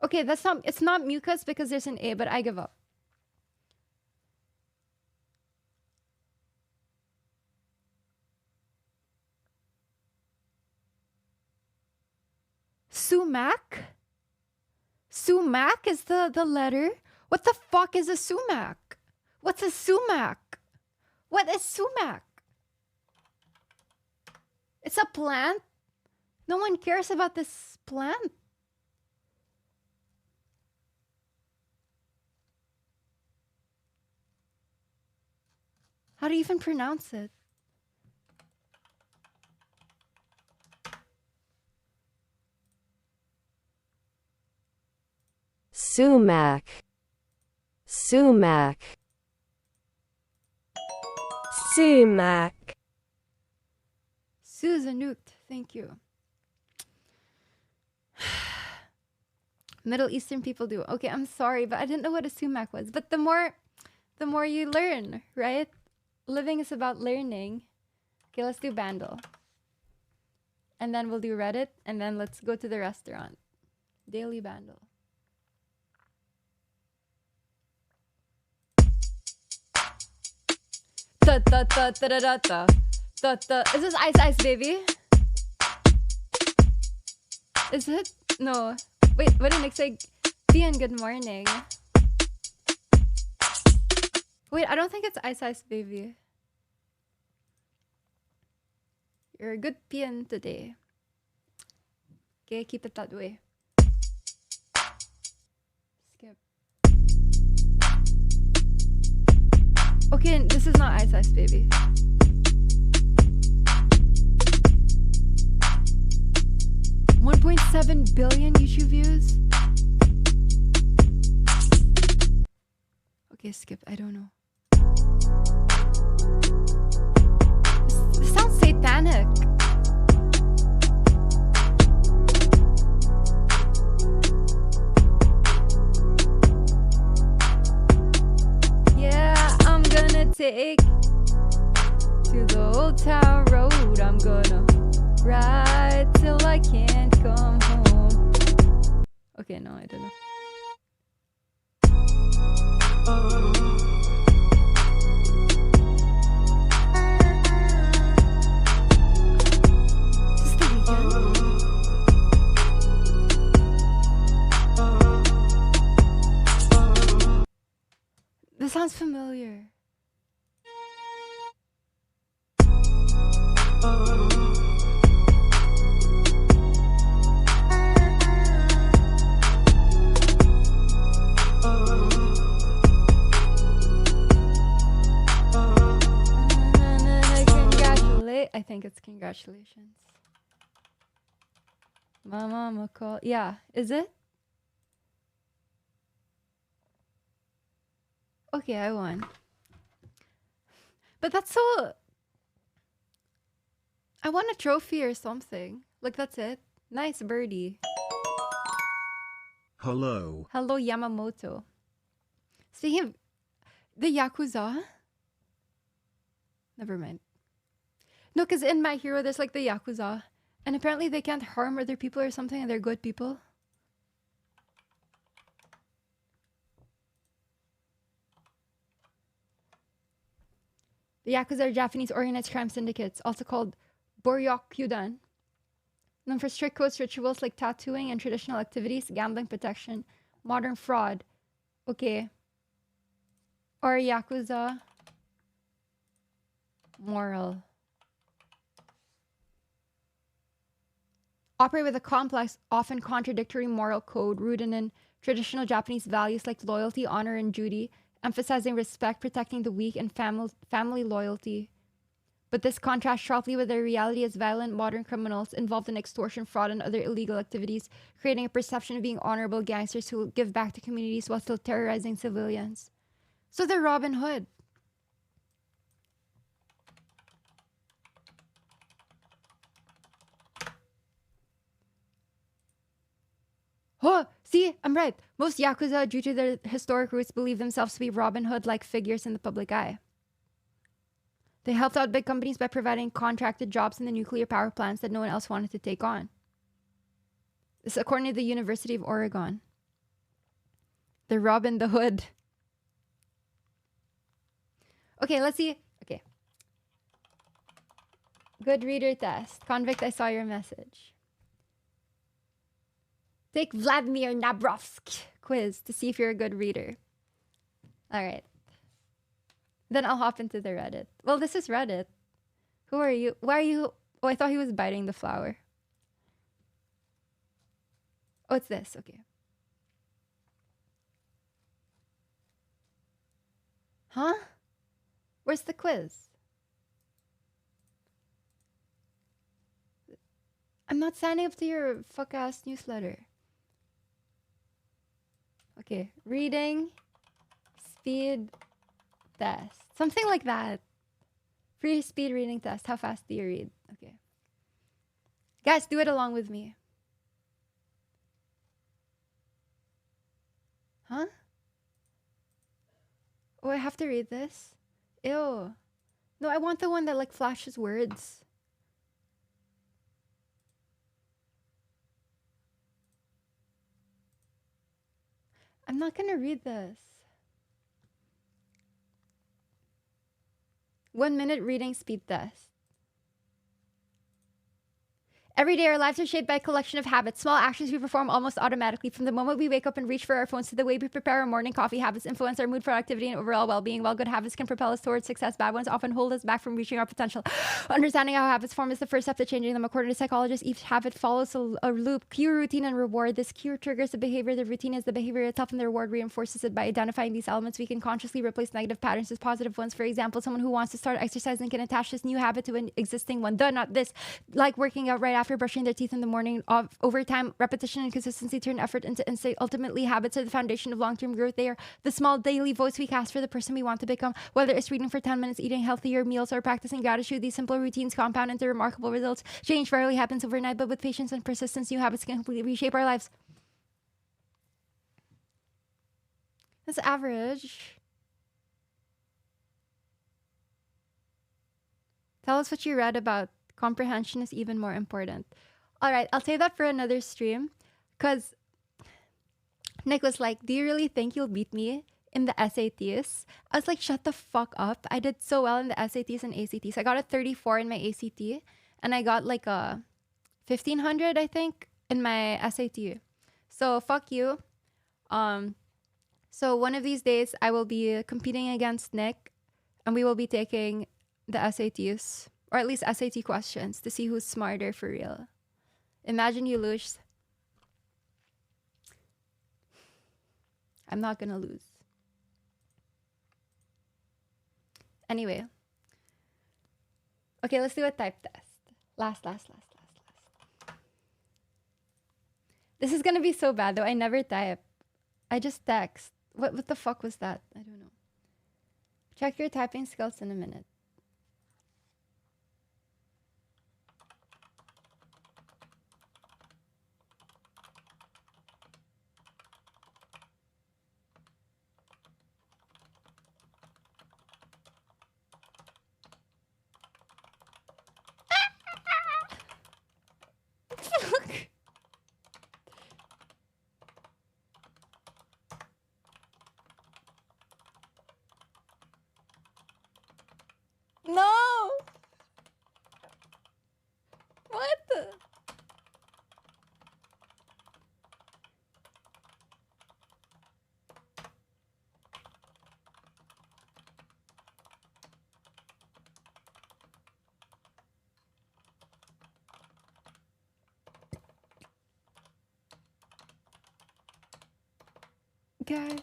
Okay, that's not. It's not mucus because there's an A, but I give up. Sumac? Sumac is the letter? What the fuck is a sumac? What's a sumac? What is sumac? It's a plant? No one cares about this plant. How do you even pronounce it? Sumac. Sumac. Sumac. Susanut, thank you. Middle Eastern people do. Okay, I'm sorry, but I didn't know what a sumac was. But the more you learn, right? Living is about learning. Okay, let's do Bandle. And then we'll do Reddit, and then let's go to the restaurant. Daily Bandle. Da da da da da da da. Da, da. Is this Ice Ice Baby? Is it? No. Wait, what did Nick say? Ian, good morning. Wait, I don't think it's Ice Ice Baby. You're a good Pian today. Okay, keep it that way. Skip. Okay, this is not Ice Ice Baby. $1.7 billion YouTube views? Okay, skip. I don't know. This sounds satanic. Yeah, I'm gonna take to the Old Town Road. I'm gonna ride till I can't come home. Okay, no, I don't know. Is this the weekend? This sounds familiar. I think it's congratulations. My mama called. Yeah, is it? Okay, I won. But that's so... I won a trophy or something. Like, that's it. Nice birdie. Hello. Hello, Yamamoto. Speaking of the Yakuza... Never mind. No, because in My Hero, there's like the Yakuza. And apparently they can't harm other people or something, and they're good people. The Yakuza are Japanese organized crime syndicates, also called Boryokyudan, known for strict codes, rituals like tattooing and traditional activities, gambling, protection, modern fraud. Okay. Or Yakuza moral. operate with a complex, often contradictory moral code rooted in traditional Japanese values like loyalty, honor, and duty, emphasizing respect, protecting the weak, and family loyalty. But this contrasts sharply with the reality as violent modern criminals involved in extortion, fraud, and other illegal activities, creating a perception of being honorable gangsters who give back to communities while still terrorizing civilians. So they're Robin Hood. Oh, see, I'm right. Most Yakuza, due to their historic roots, believe themselves to be Robin Hood-like figures in the public eye. They helped out big companies by providing contracted jobs in the nuclear power plants that no one else wanted to take on. This according to the University of Oregon. The Robin the Hood. Okay, let's see. Okay. Good reader test. Convict, I saw your message. Take Vladimir Nabrovsk quiz to see if you're a good reader. All right. Then I'll hop into the Reddit. Well, this is Reddit. Who are you? Why are you? Oh, I thought he was biting the flower. Oh, it's this. Okay. Huh? Where's the quiz? I'm not signing up to your fuck-ass newsletter. Okay. Reading. Speed. Test. Something like that. Free speed reading test. How fast do you read? Okay. Guys, do it along with me. Huh? Oh, I have to read this? Ew. No, I want the one that like flashes words. I'm not gonna read this. 1 minute reading speed test. Every day, our lives are shaped by a collection of habits, small actions we perform almost automatically. From the moment we wake up and reach for our phones to the way we prepare our morning coffee, habits influence our mood, productivity, and overall well-being. While good habits can propel us towards success, bad ones often hold us back from reaching our potential. Understanding how habits form is the first step to changing them. According to psychologists, each habit follows a loop: cue, routine, and reward. This cue triggers the behavior. The routine is the behavior itself, and the reward reinforces it. By identifying these elements, we can consciously replace negative patterns with positive ones. For example, someone who wants to start exercising can attach this new habit to an existing one. Not this. Like working out right after brushing their teeth in the morning. Over time, repetition and consistency turn effort into instinct. Ultimately, habits are the foundation of long-term growth. They are the small daily voice we cast for the person we want to become. Whether it's reading for 10 minutes, eating healthier meals, or practicing gratitude, these simple routines compound into remarkable results. Change rarely happens overnight, but with patience and persistence, new habits can completely reshape our lives. That's average. Tell us what you read about comprehension is even more important. All right, I'll save that for another stream, because Nick was like, do you really think you'll beat me in the SATs? I was like, shut the fuck up. I did so well in the SATs and ACTs. I got a 34 in my ACT, and I got like a 1500, I think, in my SAT. So fuck you. So one of these days, I will be competing against Nick, and we will be taking the SATs, or at least SAT questions, to see who's smarter for real. Imagine you lose. I'm not gonna lose. Anyway. Okay, let's do a type test. Last. This is gonna be so bad though. I never type. I just text. What the fuck was that? I don't know. Check your typing skills in a minute. guys.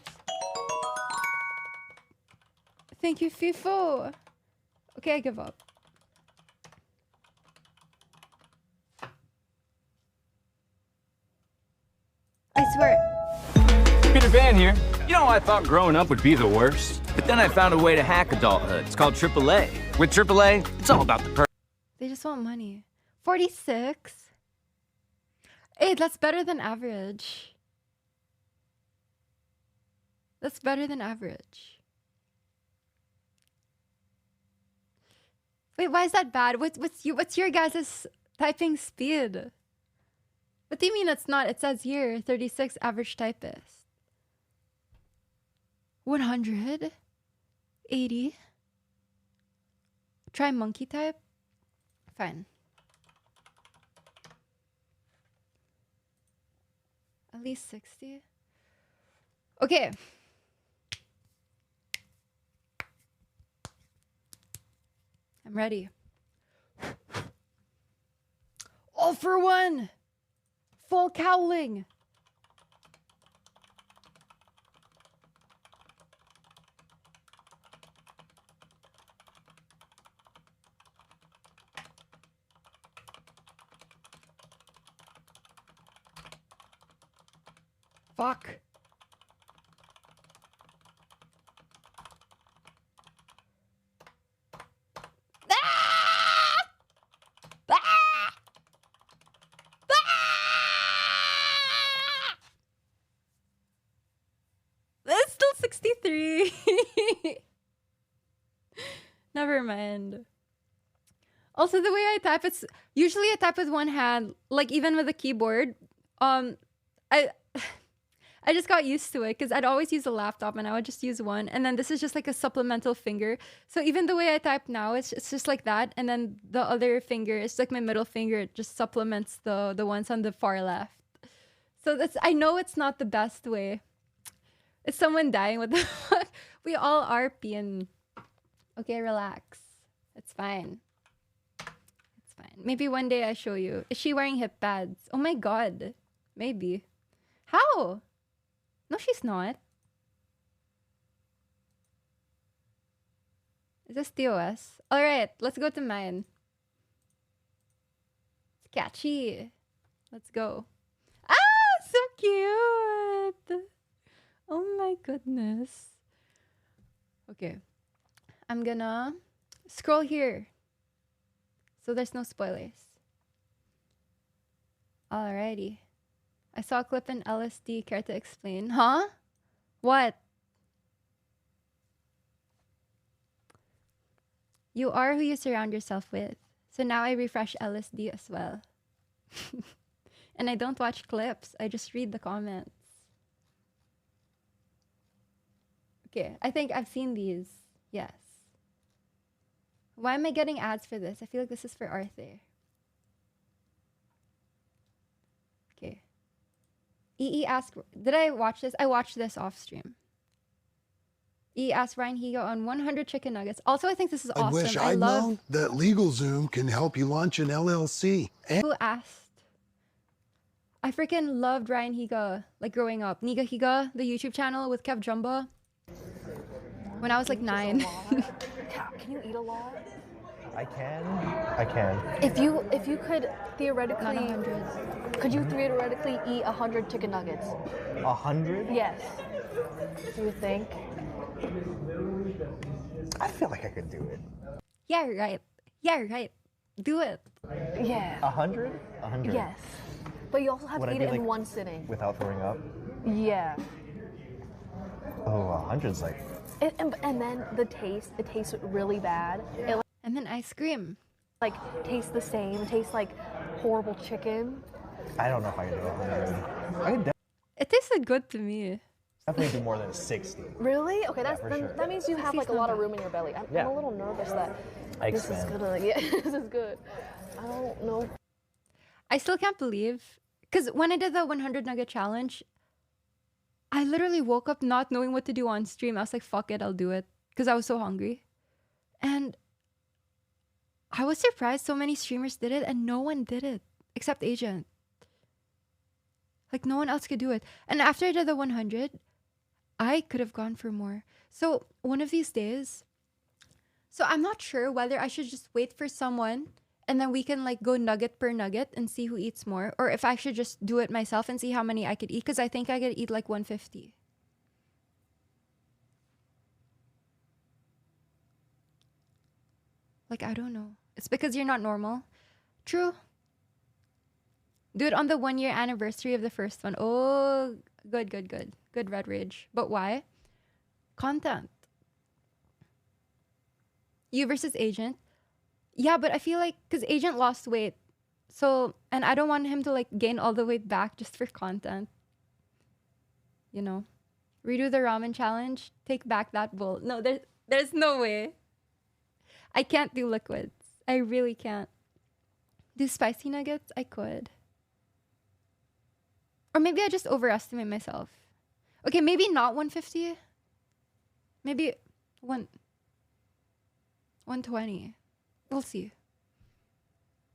Thank you, FIFO. Okay, I give up. I swear. Peter Van here. You know, I thought growing up would be the worst. But then I found a way to hack adulthood. It's called AAA. With AAA, it's all about the They just want money. 46? Hey, that's better than average. That's better than average. Wait, why is that bad? What's your guys' typing speed? What do you mean it's not? It says here 36 average typist. 100? 80? Try monkey type? Fine. At least 60? Okay. I'm ready. All for one! Full cowling! Fuck. Ah! Ah! Ah! That's still 63. Never mind. Also, the way I type, it's usually I type with one hand, like even with a keyboard. I just got used to it because I'd always use a laptop and I would just use one. And then this is just like a supplemental finger. So even the way I type now, it's just like that. And then the other finger, it's like my middle finger. It just supplements the ones on the far left. So that's, I know it's not the best way. It's someone dying. What the fuck? We all are peeing. Okay, relax. It's fine. It's fine. Maybe one day I show you. Is she wearing hip pads? Oh my god. Maybe. How? No, she's not. Is this TOS? Alright, let's go to mine. It's catchy. Let's go. Ah, so cute. Oh my goodness. Okay. I'm gonna scroll here. So there's no spoilers. Alrighty. I saw a clip in LSD. Care to explain? Huh? What? You are who you surround yourself with. So now I refresh LSD as well. And I don't watch clips. I just read the comments. Okay, I think I've seen these. Yes. Why am I getting ads for this? I feel like this is for Arthur. Okay. EE asked, did I watch this? I watched this off stream. EE asked Ryan Higa on 100 chicken nuggets. Also, I think this is awesome. I wish I'd known that LegalZoom can help you launch an LLC. Who asked? I freaking loved Ryan Higa, like growing up. Niga Higa, the YouTube channel with Kev Jumba. When I was like 9. Can you eat a lot? I can. If you could Not theoretically, 100. could you theoretically eat 100 chicken nuggets? 100? Yes. Do you think? I feel like I could do it. Yeah, right. Yeah, right. Do it. Yeah. 100? 100. Yes. But you also have Would to I eat be, it in like- one sitting. Without throwing up? Yeah. Oh, 100's like... And then the taste, it tastes really bad. It And then ice cream. like tastes the same. It tastes like horrible chicken. I don't know if I can do 100. I could It tasted good to me. definitely do more than 60. Really? Okay, that's for then, sure. that means you have like a lot of room in your belly. I'm Yeah. a little nervous that I this is expand. gonna. Yeah, this is good. I don't know. I still can't believe, because when I did the 100 nugget challenge, I literally woke up not knowing what to do on stream. I was like, fuck it, I'll do it. Because I was so hungry. And I was surprised so many streamers did it and no one did it except Agent. Like no one else could do it. And after I did the 100, I could have gone for more. So one of these days, so I'm not sure whether I should just wait for someone and then we can like go nugget per nugget and see who eats more, or if I should just do it myself and see how many I could eat, because I think I could eat like 150. Like, I don't know. It's because you're not normal. True. Do it on the 1 year anniversary of the first one. Oh, good, good, good. Good, Red Rage. But why? Content. You versus Agent. Yeah, but I feel like, because Agent lost weight. So, and I don't want him to like gain all the weight back just for content. You know? Redo the ramen challenge. Take back that bowl. No, there's no way. I can't do liquids. I really can't. Do spicy nuggets? I could. Or maybe I just overestimate myself. Okay, maybe not 150. Maybe 120. We'll see.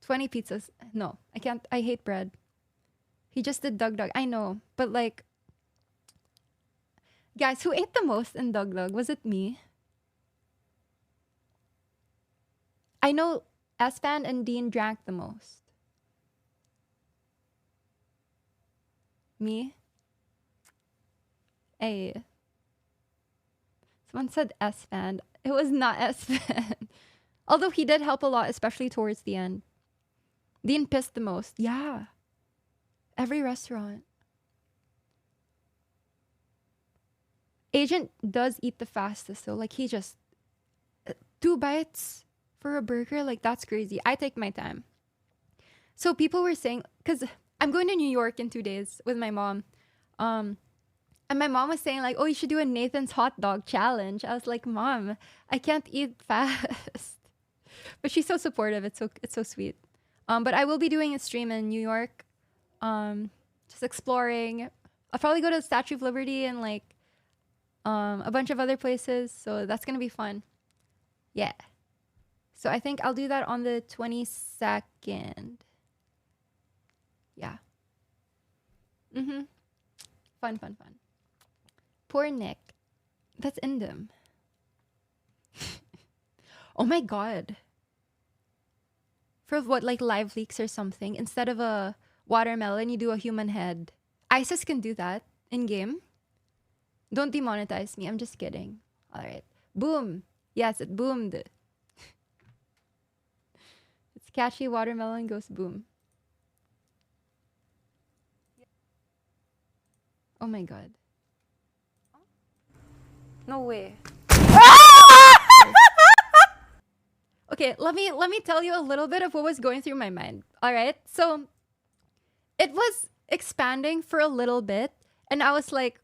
20 pizzas. No, I can't. I hate bread. He just did Dug Dug. I know. But like, guys, who ate the most in Dug Dug? Was it me? I know Espan and Dean drank the most. Me? Hey. Someone said Espan. It was not Espan. Although he did help a lot, especially towards the end. Dean pissed the most. Yeah. Every restaurant. Agent does eat the fastest though. Like he just 2 bites for a burger, like that's crazy. I take my time. So people were saying, because I'm going to New York in 2 days with my mom. And my mom was saying like, oh, you should do a Nathan's hot dog challenge. I was like, Mom, I can't eat fast. But she's so supportive. It's so sweet. But I will be doing a stream in New York. Just exploring. I'll probably go to the Statue of Liberty and like a bunch of other places. So that's gonna be fun. Yeah. So I think I'll do that on the 22nd. Yeah. Fun. Poor Nick. That's Indom. Oh my god. For what, like live leaks or something, instead of a watermelon, you do a human head. ISIS can do that in game. Don't demonetize me. I'm just kidding. All right. Boom. Yes, it boomed. It's catchy. Watermelon goes boom. Oh my god. No way. Okay, let me tell you a little bit of what was going through my mind. All right? So it was expanding for a little bit and I was like,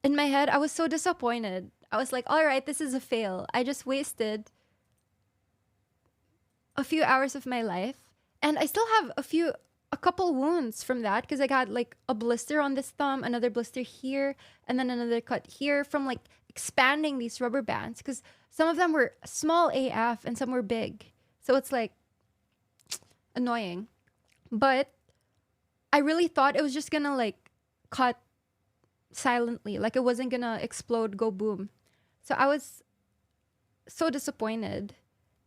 in my head, I was so disappointed. I was like, all right, this is a fail. I just wasted a few hours of my life. And I still have a couple wounds from that because I got like a blister on this thumb, another blister here, and then another cut here from like expanding these rubber bands because some of them were small AF and some were big. So it's like annoying. But I really thought it was just gonna like cut silently, like it wasn't gonna explode, go boom. So I was so disappointed.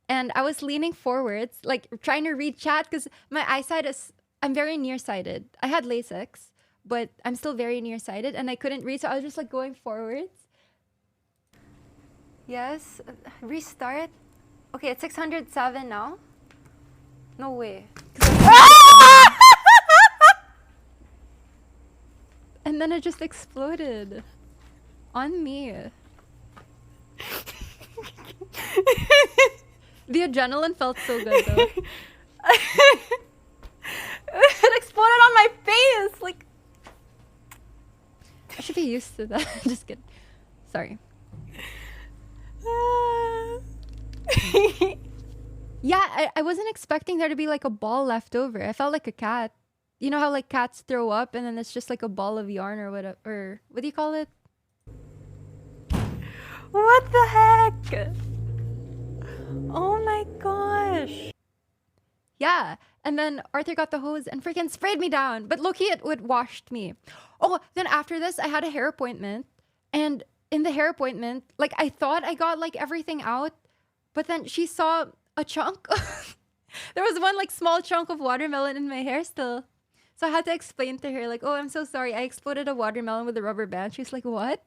And I was leaning forwards, like trying to read chat because my eyesight I'm very nearsighted. I had LASIK, but I'm still very nearsighted and I couldn't read. So I was just like going forwards. Yes, restart. Okay, it's 607 now. No way. And then it just exploded on me. The adrenaline felt so good though. It exploded on my face. Like, I should be used to that. Just kidding. Sorry. Yeah, I wasn't expecting there to be like a ball left over. I felt like a cat. You know how like cats throw up and then it's just like a ball of yarn or whatever. Or what do you call it? What the heck? Oh my gosh. Yeah. And then Arthur got the hose and freaking sprayed me down. But low-key, it washed me. Oh, then after this, I had a hair appointment. And in the hair appointment, like I thought I got like everything out, but then she saw a chunk. There was one like small chunk of watermelon in my hair still. So I had to explain to her like, oh, I'm so sorry. I exploded a watermelon with a rubber band. She's like, what?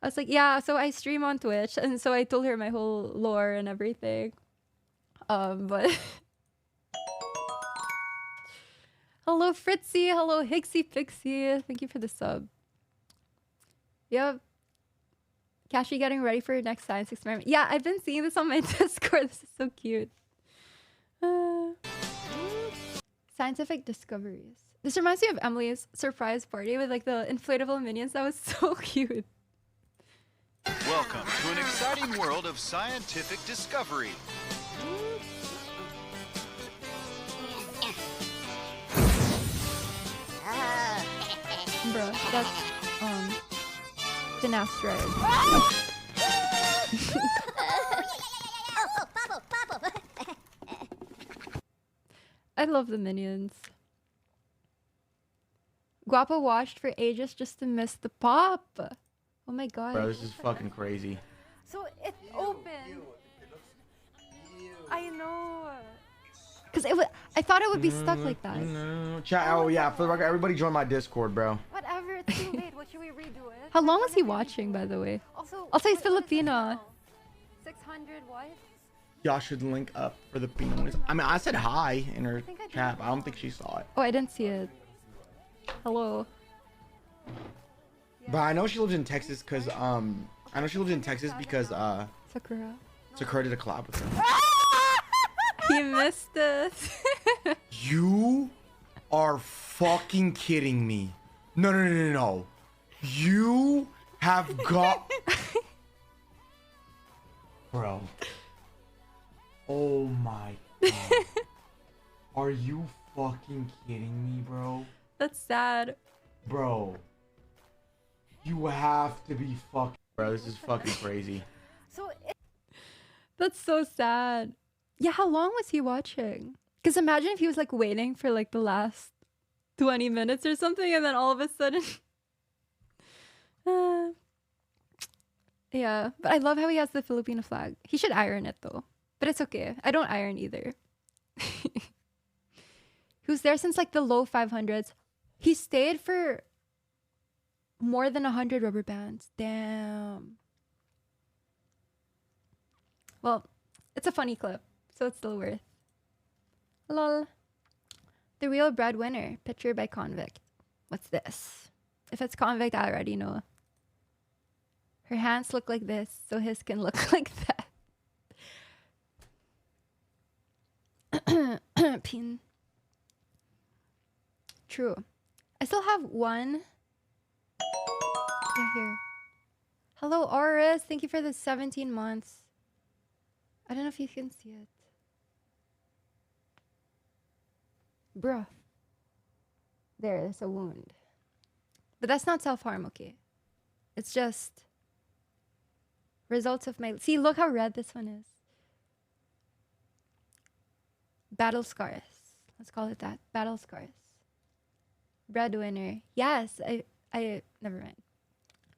I was like, yeah, so I stream on Twitch. And so I told her my whole lore and everything. But hello, Fritzy. Hello, Higsy Pixie. Thank you for the sub. Yep. Kashi getting ready for your next science experiment. Yeah, I've been seeing this on my Discord. This is so cute. Scientific discoveries. This reminds me of Emily's surprise party with like the inflatable minions. That was so cute. Welcome to an exciting world of scientific discovery. Bruh, that's finasteride. I love the minions. Guapo watched for ages just to miss the pop. Oh my god. Bro, this is fucking crazy. So it's open. I know. Cause I thought it would be stuck like that. Chat. Oh yeah, for the record, everybody join my Discord, bro. Whatever, it's too late. What should we redo it? How long was he watching, by the way? Also he's Filipino. 600 what? Y'all should link up for the Pinoys. I mean, I said hi in her chat, but I don't think she saw it. Oh, I didn't see it. Hello. But I know she lives in Texas because Sakura did a collab with her. He missed it. You are fucking kidding me. No. You have got... Bro. Oh my god. Are you fucking kidding me, bro? That's sad. Bro. You have to be fucking... Bro, this is fucking crazy. That's so sad. Yeah, how long was he watching? Because imagine if he was like waiting for like the last 20 minutes or something, and then all of a sudden... Yeah, but I love how he has the Filipino flag. He should iron it though. But it's okay. I don't iron either. He was there since like the low 500s. He stayed for more than 100 rubber bands. Damn. Well, it's a funny clip, so it's still worth. Lol. The real breadwinner, picture by Convict. What's this? If it's Convict, I already know. Her hands look like this, so his can look like that. Pin. True. I still have one. Yeah, here. Hello, Oris. Thank you for the 17 months. I don't know if you can see it. Bruh. There's a wound. But that's not self-harm, okay? It's just results of my... See, look how red this one is. Battle scars. Let's call it that. Battle scars. Breadwinner. Yes, I never mind.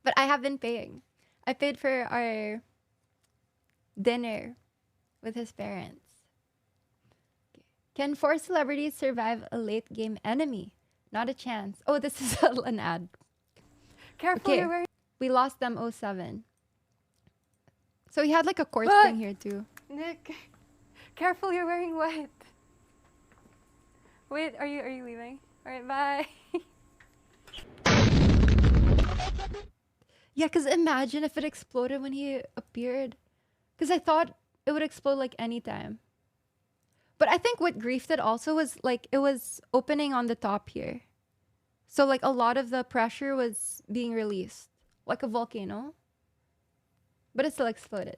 But I have been paying. I paid for our dinner with his parents. Okay. Can 4 celebrities survive a late game enemy? Not a chance. Oh, this is an ad. Careful, okay. You're wearing... We lost them 07. So he had like a court thing here too. Nick, careful, you're wearing white. Wait, are you leaving? All right, bye. Yeah, because imagine if it exploded when he appeared. Because I thought it would explode like anytime. But I think what griefed it also was like it was opening on the top here. So like a lot of the pressure was being released. Like a volcano. But it still exploded.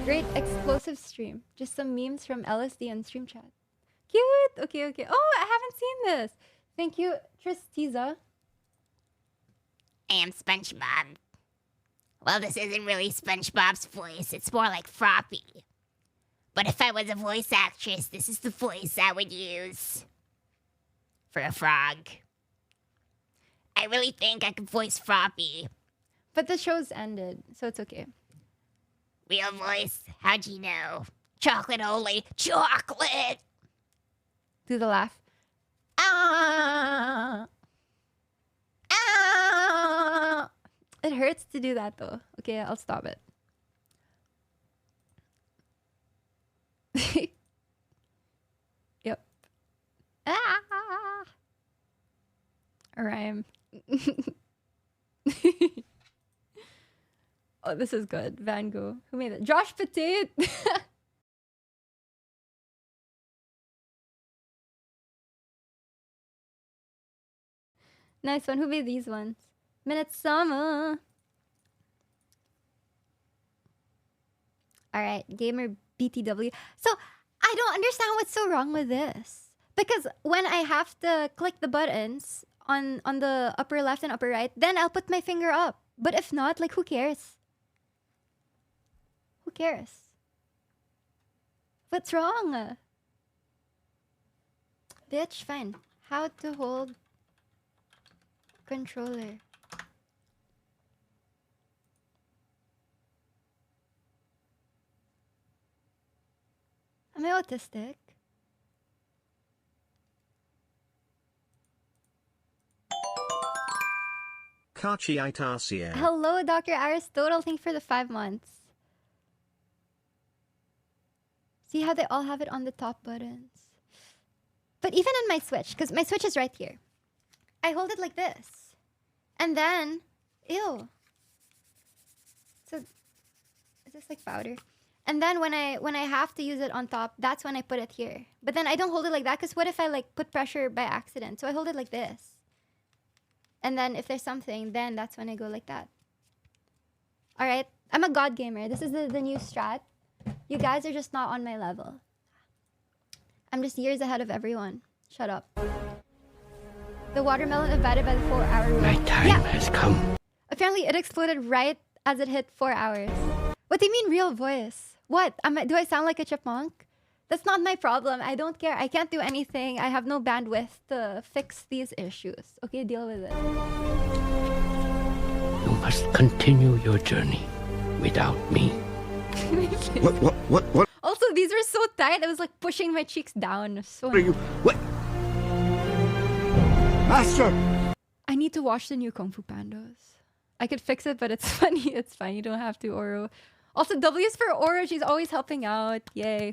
Great explosive stream. Just some memes from LSD and stream chat. Cute. Okay. Oh, I haven't seen this. Thank you, Tristiza. I am SpongeBob. Well, this isn't really SpongeBob's voice. It's more like Froppy. But if I was a voice actress, this is the voice I would use. For a frog. I really think I could voice Froppy. But the show's ended, so it's okay. Real voice? How'd you know? Chocolate only. Chocolate! Do the laugh. Ah! Ah! It hurts to do that though. Okay, I'll stop it. Yep. Ah! A rhyme. Oh, this is good. Van Gogh. Who made it? Josh Petit! Nice one. Who made these ones? Minute Summer. Alright, Gamer BTW. So, I don't understand what's so wrong with this. Because when I have to click the buttons on the upper left and upper right, then I'll put my finger up. But if not, like, who cares? Who cares? What's wrong? Bitch, fine. How to hold controller. Am I autistic? Kachi Itasia. Hello, Dr. Aristotle. Thank you for the 5 months. See how they all have it on the top buttons? But even in my Switch, because my Switch is right here, I hold it like this. And then, ew. So, is this like powder? And then when I have to use it on top, that's when I put it here. But then I don't hold it like that, because what if I like put pressure by accident? So I hold it like this. And then if there's something, then that's when I go like that. Alright, I'm a god gamer. This is the new strat. You guys are just not on my level. I'm just years ahead of everyone. Shut up. The watermelon abided by the 4-hour rule. My time has come. Apparently it exploded right as it hit 4 hours. What do you mean real voice? What? Do I sound like a chipmunk? That's not my problem. I don't care. I can't do anything. I have no bandwidth to fix these issues. Okay, deal with it. You must continue your journey without me. What? Also, these were so tight. I was like pushing my cheeks down. So What are you? What? Master! I need to watch the new Kung Fu Pandas. I could fix it, but it's funny. It's fine. You don't have to, Oro. Also, W is for Oro. She's always helping out. Yay.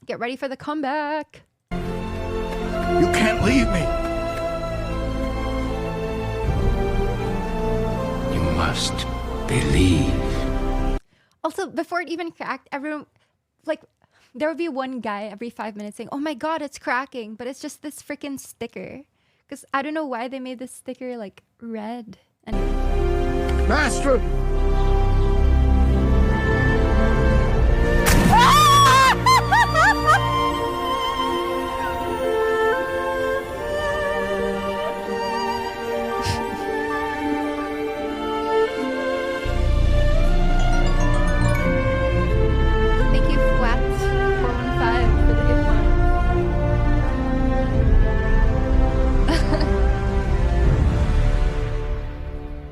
Get ready for the comeback. You can't leave me! You must believe. Also, before it even cracked, everyone, like, there would be one guy every 5 minutes saying, oh my god, it's cracking. But it's just this freaking sticker. Because I don't know why they made this sticker, like, red. Anyway. Master! Thank you, Flat415, for the good one.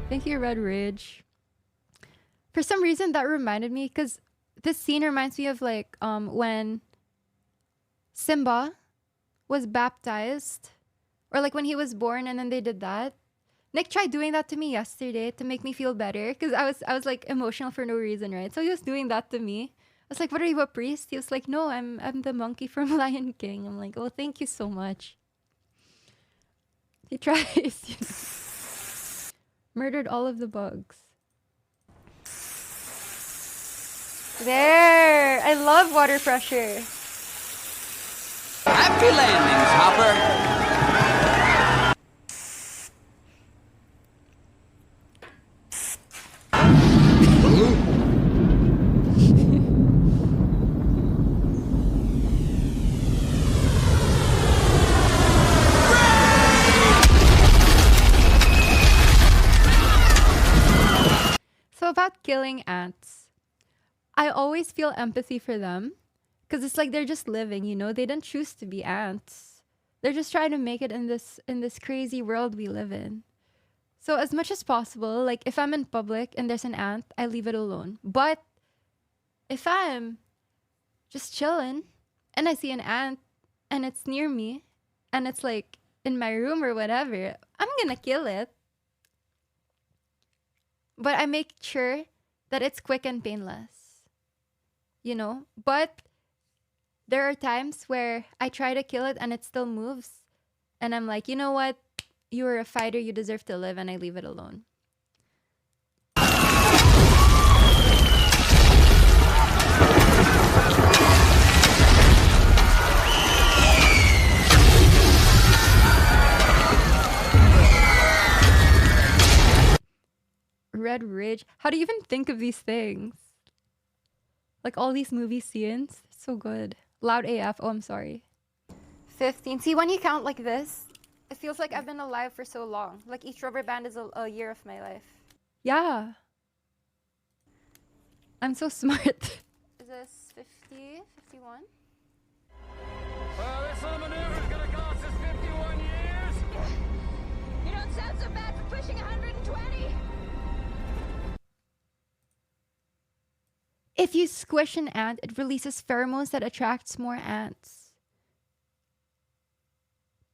Thank you, Red Ridge. For some reason, that reminded me, because this scene reminds me of, like, when Simba was baptized. Or, like, when he was born and then they did that. Nick tried doing that to me yesterday to make me feel better. Because I was, like, emotional for no reason, right? So he was doing that to me. I was like, what are you, a priest? He was like, no, I'm the monkey from Lion King. I'm like, oh, thank you so much. He tries. Murdered all of the bugs. There! I love water pressure. Happy landings, Hopper. So about killing ants. I always feel empathy for them. Because it's like they're just living, you know? They didn't choose to be ants. They're just trying to make it in this crazy world we live in. So as much as possible, like if I'm in public and there's an ant, I leave it alone. But if I'm just chilling and I see an ant and it's near me and it's like in my room or whatever, I'm gonna kill it. But I make sure that it's quick and painless, you know? But there are times where I try to kill it and it still moves. And I'm like, you know what? You're a fighter, you deserve to live, and I leave it alone. Red Ridge. How do you even think of these things? Like all these movie scenes. So good. Loud AF. Oh, I'm sorry. 15. See, when you count like this, it feels like I've been alive for so long. Like each rubber band is a year of my life. Yeah. I'm so smart. Is this 50? 51? Well, this little maneuver is gonna cost us 51 years. You don't sound so bad for pushing 120. If you squish an ant, it releases pheromones that attracts more ants.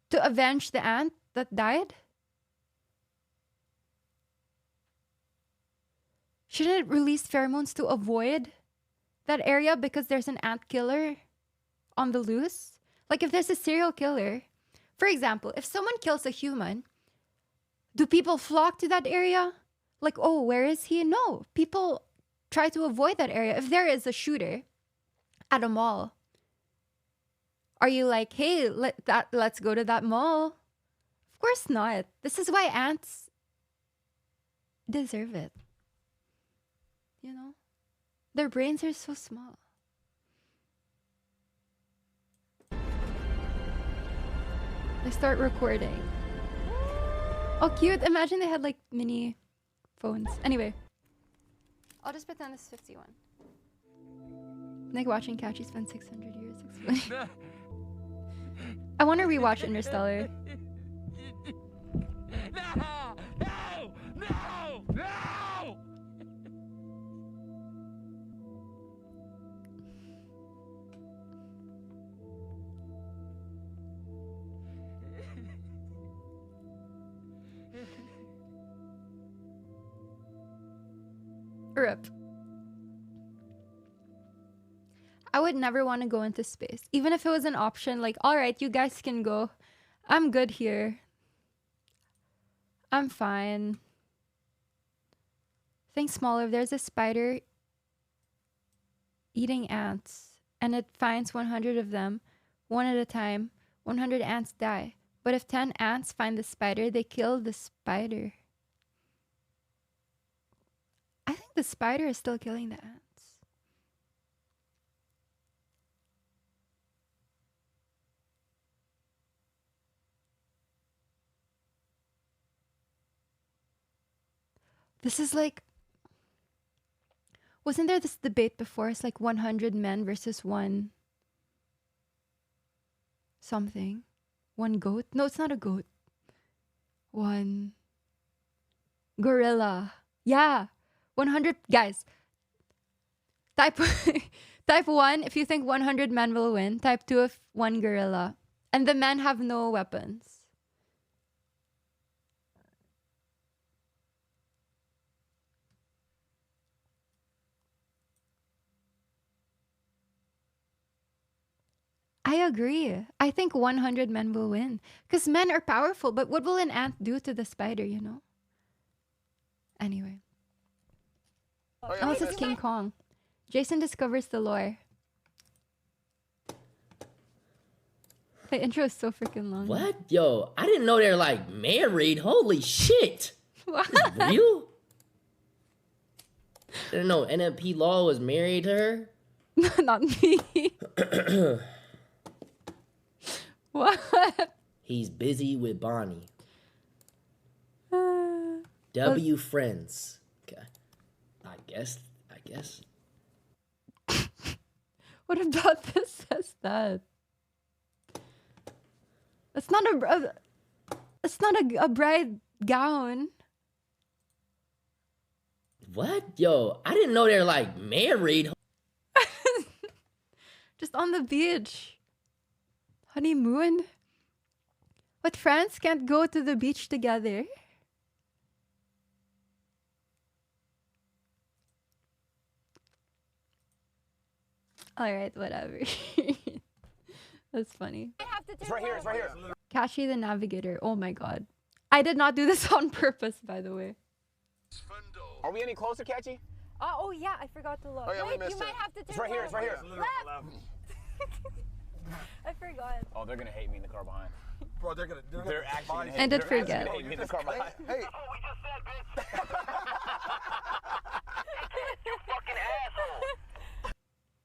To avenge the ant that died? Shouldn't it release pheromones to avoid that area because there's an ant killer on the loose? Like if there's a serial killer, for example, if someone kills a human, do people flock to that area? Like, oh, where is he? No, people try to avoid that area. If there is a shooter at a mall, are you like, hey, let's go to that mall? Of course not. This is why ants deserve it. You know? Their brains are so small. They start recording. Oh, cute. Imagine they had like mini phones. Anyway. I'll just pretend this is 51. Like watching Kachi spend 600 years explaining. I want to rewatch Interstellar. No! No! No! No! RIP. I would never want to go into space. Even if it was an option, like, alright, you guys can go. I'm good here. I'm fine. Think smaller. If there's a spider eating ants and it finds 100 of them, one at a time, 100 ants die. But if 10 ants find the spider, they kill the spider. I think the spider is still killing the ants. This is like, wasn't there this debate before? It's like 100 men versus one something. One goat? No, it's not a goat. One gorilla. Yeah. 100 guys. Type 1 if you think 100 men will win. Type 2 if one gorilla. And the men have no weapons. I agree. I think 100 men will win. Because men are powerful, but what will an ant do to the spider, you know? Anyway. Oh, this is King Kong. Jason discovers the lore. The intro is so freaking long. What? Yo, I didn't know they're like married. Holy shit. What? This is real? I didn't know NMP Law was married to her. Not me. What? He's busy with Bonnie. W friends. Okay. I guess. What about this says that? It's not a bride gown. What? Yo, I didn't know they're like married. Just on the beach. Honeymoon? But friends can't go to the beach together? Alright, whatever. That's funny. It's right here. It's right here. Kashi the Navigator. Oh my god. I did not do this on purpose, by the way. Are we any closer, Catchy? Oh yeah, I forgot to look. Oh, yeah, we Wait, missed you it. might have to turn It's right here. It's right here. left. I forgot. Oh, they're gonna hate me in the car behind. Bro, they're actually gonna I did forget. hate me in the car behind. Hey,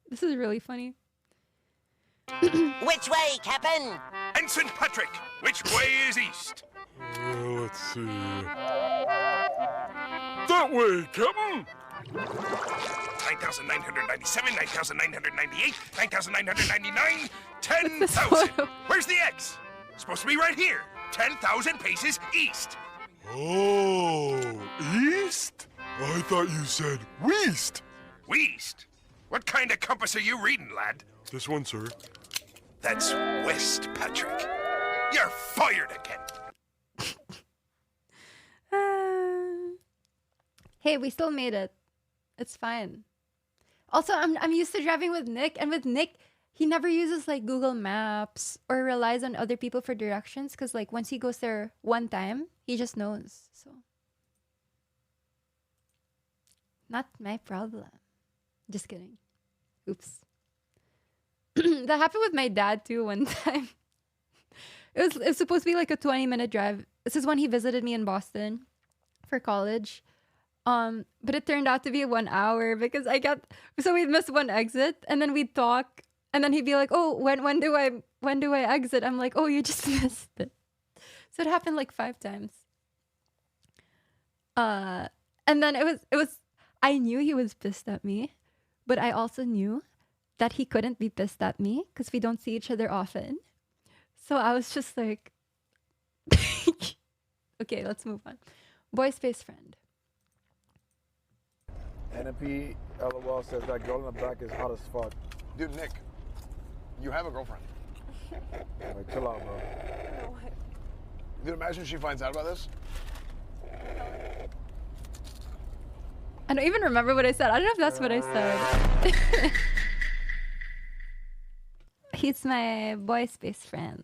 This is really funny. Which way, Captain? Ensign Patrick, which way is east? Let's see. That way, Captain! 9,997, 9,998, 9,999, This 10,000. photo. Where's the X? Supposed to be right here. 10,000 paces east. Oh, east? I thought you said west. West? What kind of compass are you reading, lad? This one, sir. That's west, Patrick. You're fired again. Hey, we still made it. It's fine. Also, I'm used to driving with Nick, and with Nick, he never uses like Google Maps or relies on other people for directions because like once he goes there one time, he just knows. So not my problem. Just kidding. Oops. That happened with my dad too one time. It was supposed to be like a 20-minute drive. This is when he visited me in Boston for college. But it turned out to be 1 hour because so we'd miss one exit and then we'd talk and then he'd be like, "Oh, when do I exit?" I'm like, "Oh, you just missed it." So it happened like 5 times. And then it was I knew he was pissed at me, but I also knew that he couldn't be pissed at me because we don't see each other often. So I was just like, okay, let's move on. Boy Space Friend. NMP LOL says that girl in the back is hot as fuck. Dude, Nick, you have a girlfriend. Like, chill out, bro. Dude, imagine she finds out about this. I don't even remember what I said. I don't know if that's what I said. He's my boy space friend.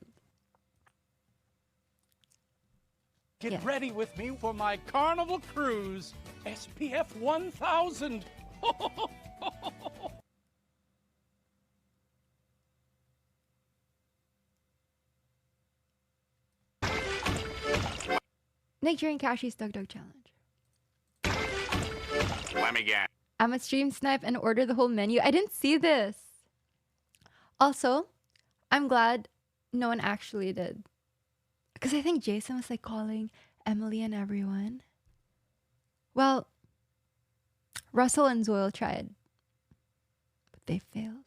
Get ready with me for my Carnival Cruise SPF 1000. Nick during Kashi's Dug Dug Challenge. Let me guess. I'm a stream snipe and order the whole menu. I didn't see this. Also, I'm glad no one actually did. Because I think Jason was like calling Emily and everyone. Well, Russell and Zoil tried. But they failed.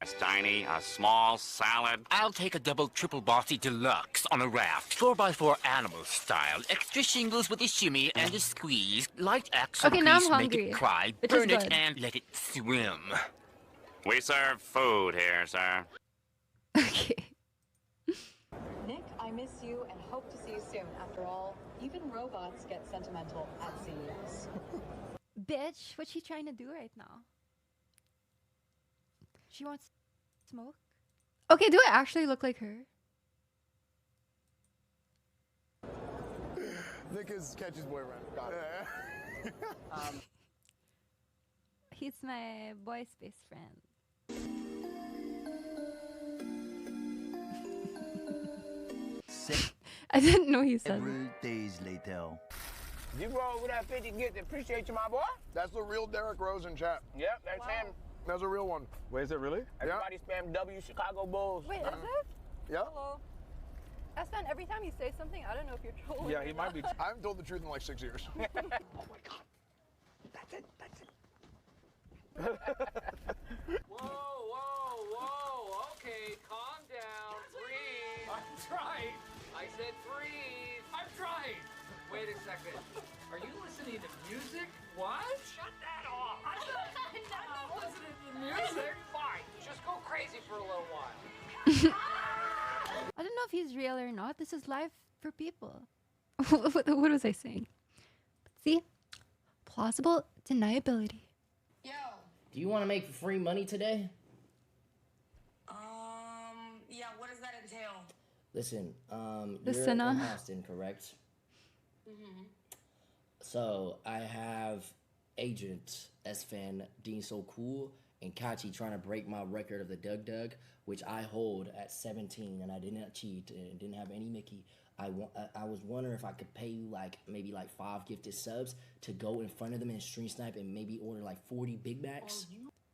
A tiny, a small salad. I'll take a double triple bossy deluxe on a raft, 4x4 animal style, extra shingles with a shimmy and a squeeze, light action Okay, now I'm grease, make hungry, it cry, which is burn it good. and let it swim. We serve food here, sir. Okay. Nick, I miss you and hope to see you soon. After all, even robots get sentimental at CES. Bitch, what's she trying to do right now? She wants smoke? Okay, do I actually look like her? Nick is Catchy's boyfriend. Got it. He's my boy space friend. I didn't know he said that. Days later. You roll with that 50 get to appreciate you, my boy. That's the real Derek Rose in chat. Yep, that's him. That's a real one. Wait, is it really? Everybody spam W Chicago Bulls. Wait, is it? Yeah. Hello. Espen, every time you say something, I don't know if you're trolling. Yeah, or he might not. be. I haven't told the truth in like 6 years. Oh my God. That's it. That's it. Whoa. Okay, calm down. Breathe. I'm trying. I said breathe. I'm trying. Wait. Wait a second. Are you listening to music? What? Shut that off. I'm not listening to music. Fine. Just go crazy for a little while. I don't know if he's real or not. This is live for people. what was I saying? See? Plausible deniability. Do you want to make free money today? Yeah, what does that entail? Listen, The you're Senna. in Austin, correct? Mm-hmm. So I have Agent S-Fan, Dean So Cool, and Kachi trying to break my record of the Doug Doug, which I hold at 17, and I did not cheat and didn't have any Mickey. I was wondering if I could pay you maybe 5 gifted subs to go in front of them and stream snipe and maybe order 40 Big Macs.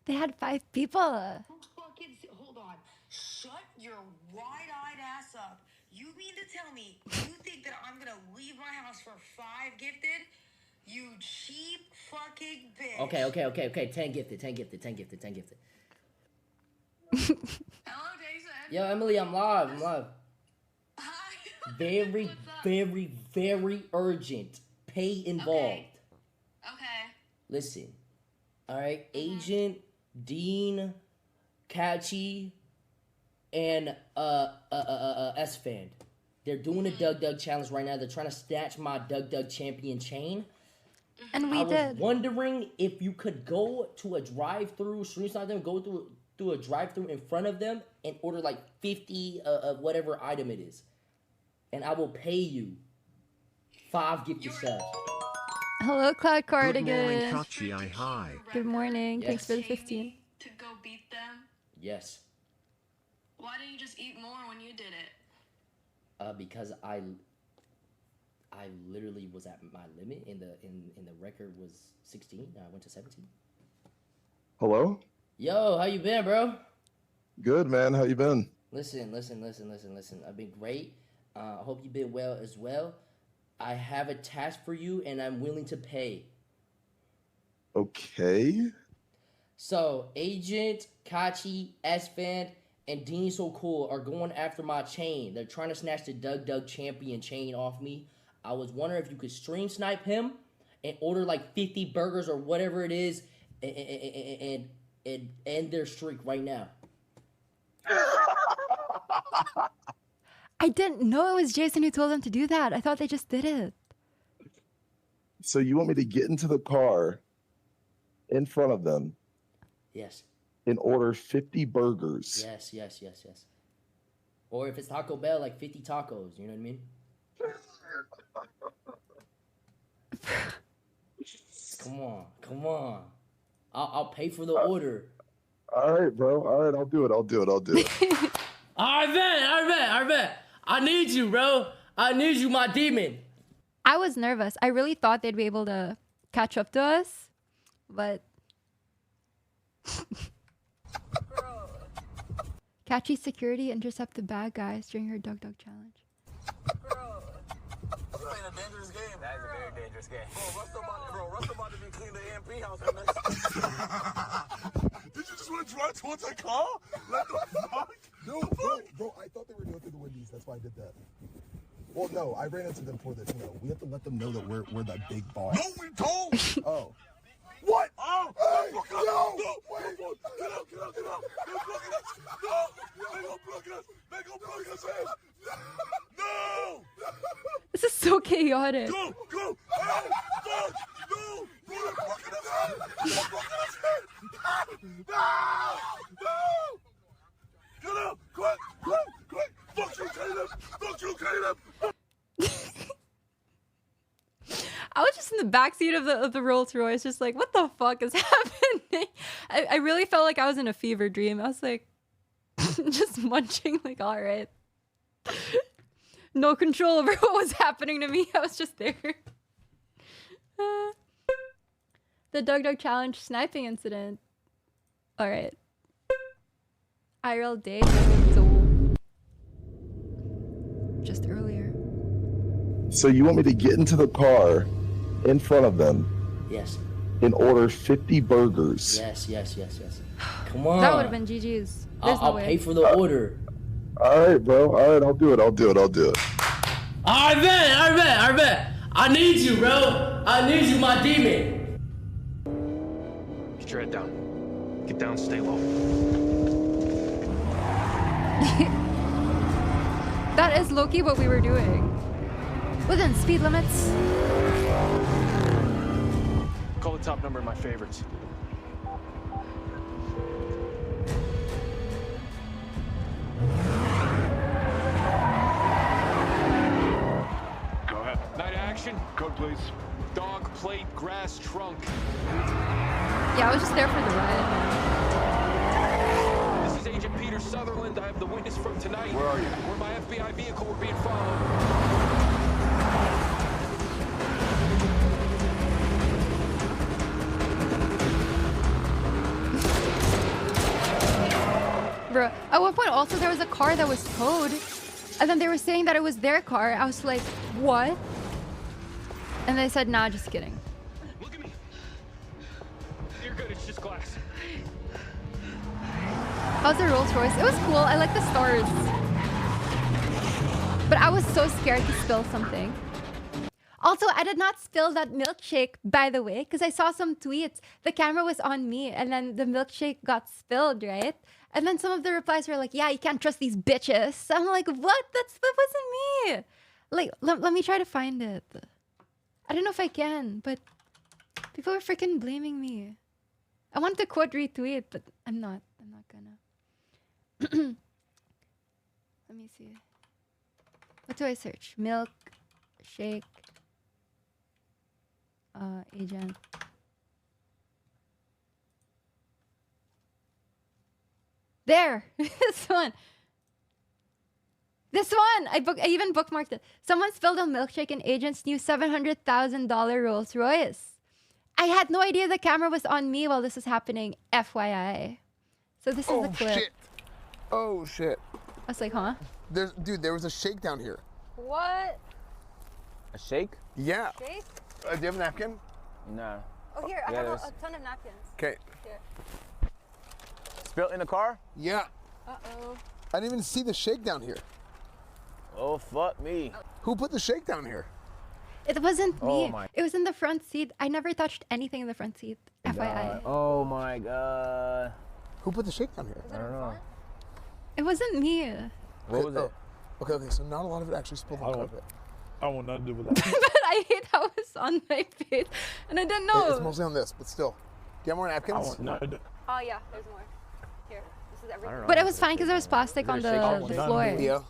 They had 5 people. Hold on. Shut your wide-eyed ass up. You mean to tell me you think that I'm gonna leave my house for 5 gifted? You cheap fucking bitch. Okay. 10 gifted. Hello, Jason. Yo, Emily, I'm live. Very, very, very urgent. Pay involved. Okay. Listen. Alright, Agent, Dean, Kachi, and S-Fan. They're doing a Doug Doug challenge right now. They're trying to snatch my Doug Doug champion chain. And we I did. was wondering if you could go to a drive-through, stream snipe them, go through a drive-through in front of them and order 50 of whatever item it is. And I will pay you 5 gifted subs. Hello, Cloud Cardigan. Good morning, Kachi. Hi. Good morning. Yes. Thanks for the 15. To go beat them? Yes. Why didn't you just eat more when you did it? Because I literally was at my limit, and the record was 16. And I went to 17. Hello? Yo, how you been, bro? Good, man. How you been? Listen. I've been great. I hope you've been well as well. I have a task for you, and I'm willing to pay. Okay. So, Agent, Kachi, S-Fan, and Dean So Cool are going after my chain. They're trying to snatch the Doug Doug champion chain off me. I was wondering if you could stream snipe him and order 50 burgers or whatever it is and end their streak right now. I didn't know it was Jason who told them to do that. I thought they just did it. So you want me to get into the car in front of them Yes. and order 50 burgers? Yes. Or if it's Taco Bell, 50 tacos. You know what I mean? Come on. I'll pay for the order. All right, bro. All right, I'll do it. All right, bet. I need you, bro. I need you, my demon. I was nervous. I really thought they'd be able to catch up to us, but Catchy security intercept the bad guys during her Doug Doug challenge. You're playing a dangerous game. That is a very dangerous game. Russ about to be cleaning the AMP house next. Did you just want to drive towards that car? What the fuck? No, bro, I thought they were going through the Wendy's. That's why I did that. Well, no, I ran into them for this. No, we have to let them know that we're the big boss. No, we don't. Oh. What? Oh, Hey, no! wait. Get out! They're blocking us! No! They gonna block us in! No! This is so chaotic. Go! Hey, fuck! No! Bro, they're blocking us in! No! Get up! Quick! Fuck you, Caleb! I was just in the backseat of the Rolls Royce, just like, what the fuck is happening? I really felt like I was in a fever dream. I was like, just munching, like, all right. No control over what was happening to me. I was just there. The Doug Doug Challenge sniping incident. All right. IRL day. So just earlier. So you want me to get into the car in front of them? Yes. And order 50 burgers? Yes. Come on. That would have been GG's. There's no I'll way. pay for the order. All right, bro. All right, I'll do it. All right, bet. I I need you, bro. I need you, my demon. Get your head down. Get down, stay low. That is low-key what we were doing. Within speed limits. Call the top number in my favorites. Go ahead. Night action. Code, please. Dog plate grass trunk. Yeah, I was just there for the ride. This is Agent Peter Sutherland. I have the witness from tonight. Where are you? Where my FBI vehicle were being followed. Bro, at one point also there was a car that was towed. And then they were saying that it was their car. I was like, what? And they said, nah, just kidding. Look at me. You're good, it's just glass. How's the Rolls Royce? It was cool. I like the stars. But I was so scared to spill something. Also, I did not spill that milkshake, by the way, because I saw some tweets. The camera was on me, and then the milkshake got spilled, right? And then some of the replies were like, yeah, you can't trust these bitches. So I'm like, what? That wasn't me. Like, let me try to find it. I don't know if I can, but people were freaking blaming me. I wanted to quote retweet, but I'm not gonna. Let me see. What do I search? Milk shake agent. There. This one. This one. I even bookmarked it. Someone spilled a milkshake in agent's new $700,000 Rolls Royce. I had no idea the camera was on me while this was happening, FYI. So this is the clip. Shit. Oh shit. I was like, huh? Dude, there was a shake down here. What? A shake? Yeah. Shake? Do you have a napkin? No. Oh, here, I have a ton of napkins. Okay. Here. Spilt in the car? Yeah. Uh-oh. I didn't even see the shake down here. Oh, fuck me. Who put the shake down here? It wasn't Oh me. my- It was in the front seat. I never touched anything in the front seat, FYI. Oh my god. Who put the shake down here? I don't know. It wasn't me. What was it? Okay, so not a lot of it actually spilled on the carpet. I want nothing to do with that. But I hate how it was on my face. And I didn't know. It's mostly on this, but still. Do you have more napkins? I want nothing. Oh, yeah, there's more. Here, this is everything. But it was fine because there was plastic on the floor. Yeah.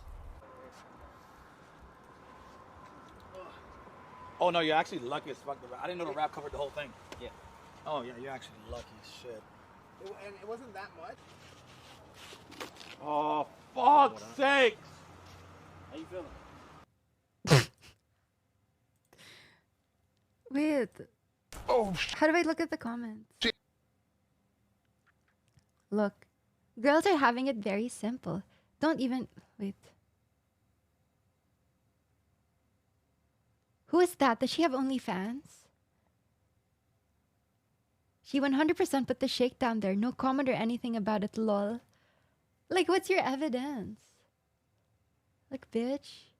Oh no, you're actually lucky as fuck. I didn't know the wrap covered the whole thing. Yeah. Oh yeah, you're actually lucky as shit. And it wasn't that much? Oh, fuck's sakes! How you feeling? Wait. Oh. How do I look at the comments? Look. Girls are having it very simple. Don't even... Wait. Who is that? Does she have OnlyFans? She 100% put the shake down there. No comment or anything about it, lol. Like, what's your evidence? Like, bitch.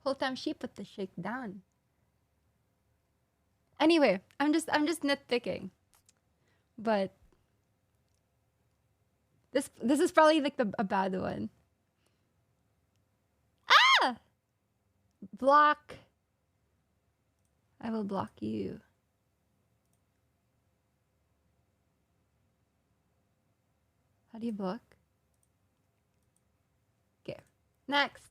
Whole time she put the shake down. Anyway, I'm just nitpicking. But this is probably like a bad one. Ah! Block. I will block you. How do you block? Okay. Next.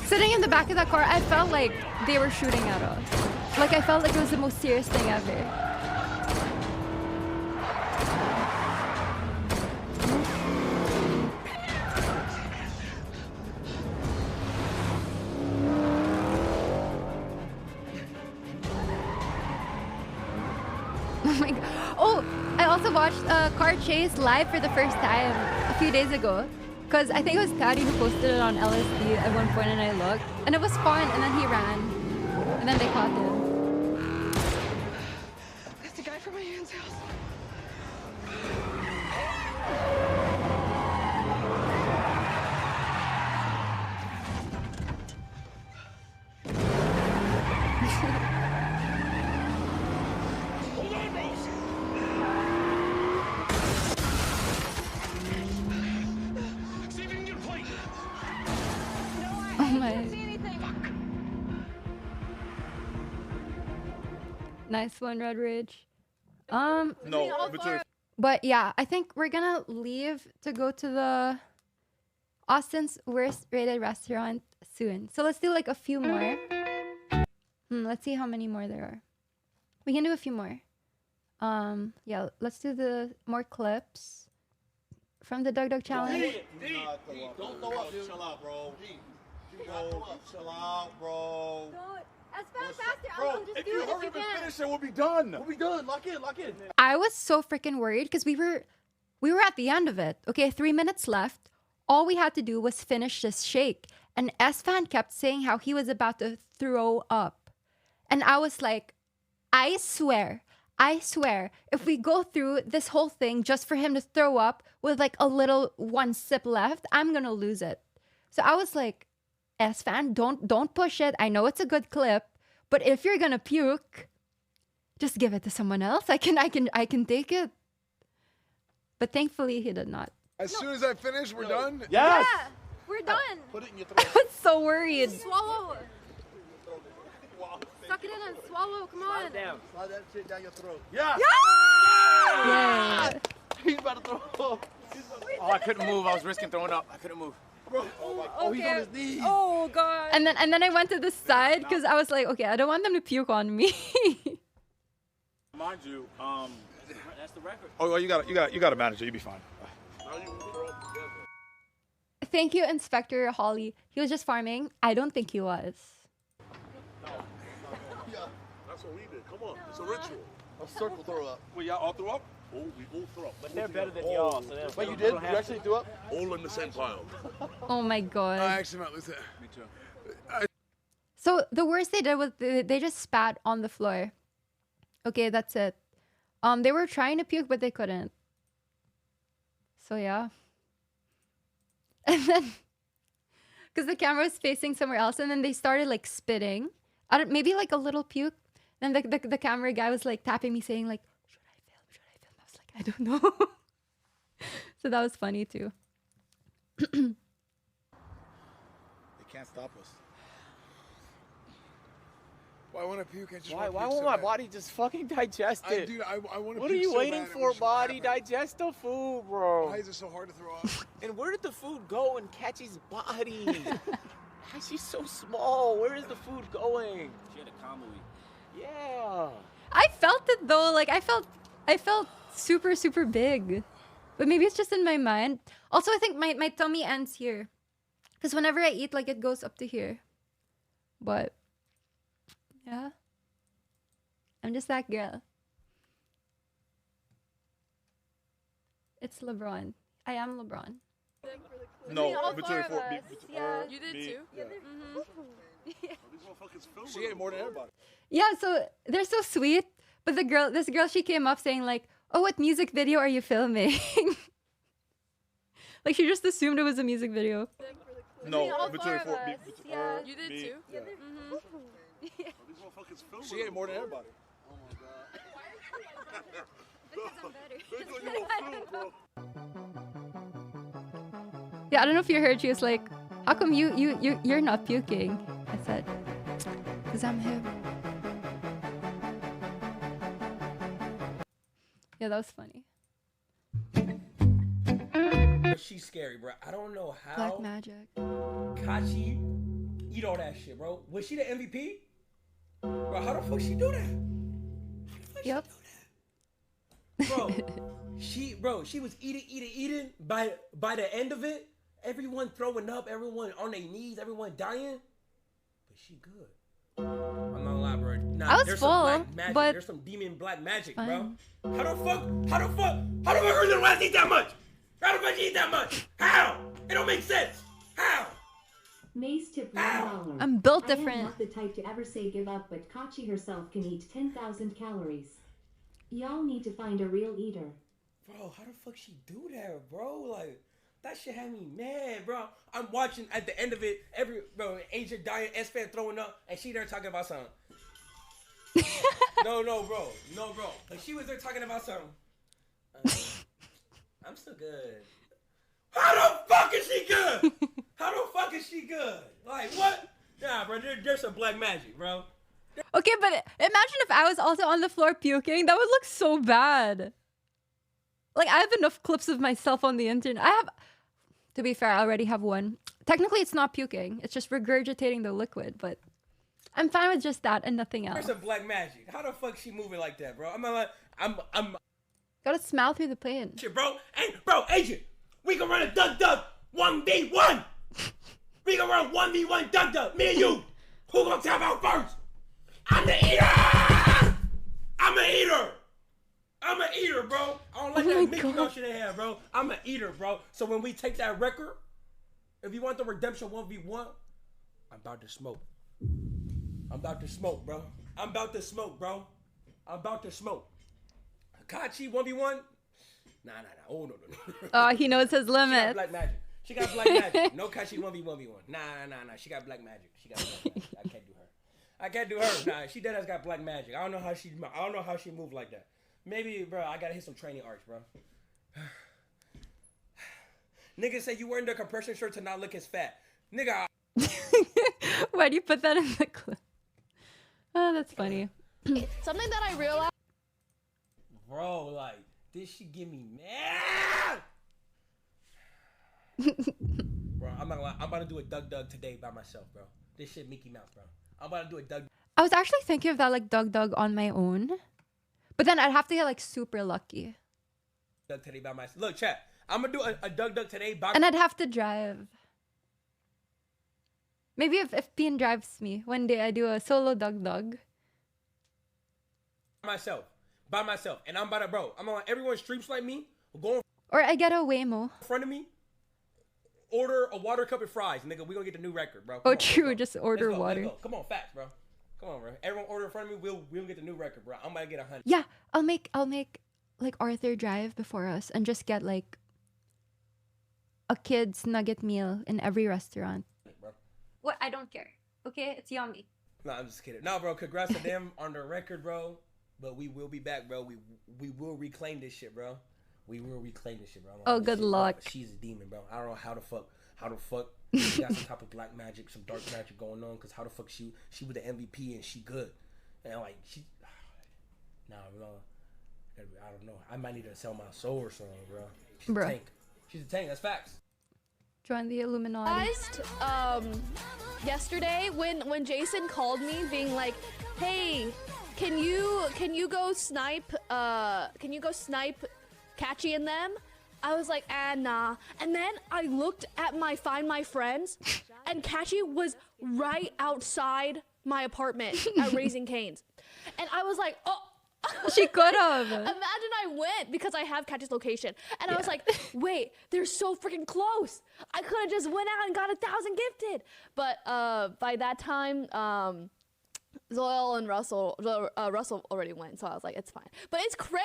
Sitting in the back of that car, I felt like they were shooting at us. Like, I felt like it was the most serious thing ever. Oh my god. Oh, I also watched Car Chase live for the first time a few days ago. Because I think it was Patty who posted it on LSD at one point, and I looked, and it was fun, and then he ran, and then they caught him. That's the guy from my aunt's house. Oh my. Nice one, Red Ridge. No, between But yeah, I think we're gonna leave to go to the Austin's worst rated restaurant soon. So let's do like a few more. Let's see how many more there are. We can do a few more. Yeah, let's do the more clips from the Doug Doug challenge. Don't throw up, dude. Chill out, bro. Chill out, bro. As faster. Bro, Just if do you it hurry if up you and can. finish it, we'll be done. We'll be done. Lock in, lock in. I was so freaking worried because we were at the end of it. Okay, 3 minutes left. All we had to do was finish this shake. And S-Fan kept saying how he was about to throw up. And I was like, I swear, if we go through this whole thing just for him to throw up with like a little one sip left, I'm gonna lose it. So I was like, S-Fan, don't push it. I know it's a good clip, but if you're gonna puke, just give it to someone else. I can take it. But thankfully he did not. As soon as I finish, we're done? Yeah, we're done. Put it in your I throat. was so worried. Swallow. Suck it in and swallow. Come on. Slide that shit down your throat. Yeah! Yeah. He's about to throw up. Oh, I couldn't move. I was risking throwing up. I couldn't move. Bro, oh, he's on his knees. Oh god. And then I went to the side because I was like, okay, I don't want them to puke on me. Mind you, that's the record. Oh, you got a manager. You'll be fine. Thank you, Inspector Holly. He was just farming. I don't think he was. That's what we did. Come on, it's a ritual. A circle throw up. Well, y'all all threw up? Oh, we all threw up. But they're better than y'all. So Wait, you did? You actually threw up? All in the same pile. Oh my god. I accidentally said. Me too. So the worst they did was they just spat on the floor. Okay, that's it. They were trying to puke, but they couldn't. So yeah. And then, because the camera was facing somewhere else, and then they started like spitting. Maybe like a little puke. Then the camera guy was like tapping me, saying like, "Should I film? Should I film?" I was like, I don't know. So that was funny too. They can't stop us. Why want to puke? I just Why wanna puke won't so my bad. body just fucking digest it? Dude, I want to puke What are you so waiting bad, for, I'm just body? mad about it. Digest the food, bro. Why is it so hard to throw up? And where did the food go in Catchy's body? Why is she so small? Where is the food going? She had a comedy. Yeah. I felt it though. Like I felt super, super big. But maybe it's just in my mind. Also, I think my tummy ends here. Because whenever I eat, like it goes up to here. But yeah. I'm just that girl. It's LeBron. I am LeBron. No, between four. Yeah, you did me, too. yeah. She ate more than everybody. Yeah, so they're so sweet. But this girl, she came up saying like, "Oh, what music video are you filming?" Like she just assumed it was a music video. No, between four. Yeah, you did me, too. Yeah. She ate more than everybody. Oh my god. Yeah, I don't know if you heard. She was like, "How come you're not puking?" I said, "Cause I'm him." Yeah, that was funny. She's scary, bro. I don't know how. Black magic. Kachi eat all that shit, bro. Was she the MVP? Bro, how the fuck she do that? Yep. Bro, she was eating. By the end of it, everyone throwing up, everyone on their knees, everyone dying. But she good. I'm not gonna lie, bro. Nah, I was there's full, some black magic. but There's some demon black magic, fine. bro. How the fuck her little ass eat that much? How the fuck you eat that much? How? It don't make sense. How? Mace tip $1. I'm built I am different. not the type to ever say give up, but Kachi herself can eat 10,000 calories. Y'all need to find a real eater. Bro, how the fuck she do that, bro? Like, that shit had me mad, bro. I'm watching at the end of it, Agent dying, S-Fan throwing up, and she there talking about something. No, bro. Like, she was there talking about something. I'm still good. How the fuck is she good? How the fuck is she good? Like, what? Nah, bro, there's some black magic, bro. Okay, but imagine if I was also on the floor puking. That would look so bad. Like, I have enough clips of myself on the internet. To be fair, I already have one. Technically, it's not puking. It's just regurgitating the liquid, but I'm fine with just that and nothing else. There's some black magic. How the fuck she moving like that, bro? I'm Gotta smile through the pain. shit, bro. Hey, bro, Agent, we can run a Dug 1v1. We can run 1v1 Dug. Me and you. Who gonna tap out first? I'm the eater. I'm an eater, bro. I don't like that Mickey Mouse shit they have, bro. I'm an eater, bro. So when we take that record, if you want the redemption 1v1, I'm about to smoke. Bro. I'm about to smoke. Kachi 1v1? Nah. Oh, no. Oh, he knows his She got limits. black magic. No Kachi 1v1. Nah. She got black magic. I can't do her. Nah, she dead has got black magic. I don't know how she moved like that. Maybe, bro, I gotta hit some training arts, bro. Niggas say you wearing the compression shirt to not look as fat. Nigga. Why do you put that in the clip? Oh, that's funny. Something that I realized. Bro, like, this shit give me mad. Bro, I'm not gonna lie. I'm about to do a Dug today by myself, bro. This shit Mickey Mouse, bro. I'm about to do a Dug. I was actually thinking of that, like, Dug on my own. But then I'd have to get, like, super lucky. Dug today by myself. Look, chat. I'm gonna do a Dug today by And I'd have to drive. Maybe if Pien drives me, one day I do a solo Dug. by myself. And I'm about to, bro, I'm on everyone streams like me. Go Or I get a Waymo. in front of me. Order a water cup and fries, nigga. We gonna get the new record, bro. Oh, true. Just order Let's go, water. let's go. Come on, facts, bro. Come on, bro. Everyone order in front of me. We'll get the new record, bro. I'm about to get 100. Yeah, I'll make like Arthur drive before us and just get like a kid's nugget meal in every restaurant. Bro. What? I don't care. Okay, it's yummy. No, I'm just kidding. No, bro. Congrats to them on the record, bro. But we will be back, bro. We will reclaim this shit, bro. We will reclaim this shit, bro. Oh, good luck. Bro. She's a demon, bro. I don't know how the fuck she got some type of black magic, some dark magic going on. Cause how the fuck she was the MVP and she good, and like she, nah, bro. I don't know. I might need to sell my soul or something, bro. She's a tank. She's a tank. That's facts. Join the Illuminati. Yesterday when Jason called me being like, hey, can you go snipe Catchy and them? I was like, nah. And then I looked at my Find My Friends, and Catchy was right outside my apartment at Raising Cane's. And I was like, oh. She could have. Imagine I went because I have Catchy's location. And I was like, wait, they're so freaking close. I could have just went out and got 1,000 gifted. But by that time, Zoil and Russell already went, so I was like, it's fine. But it's crazy.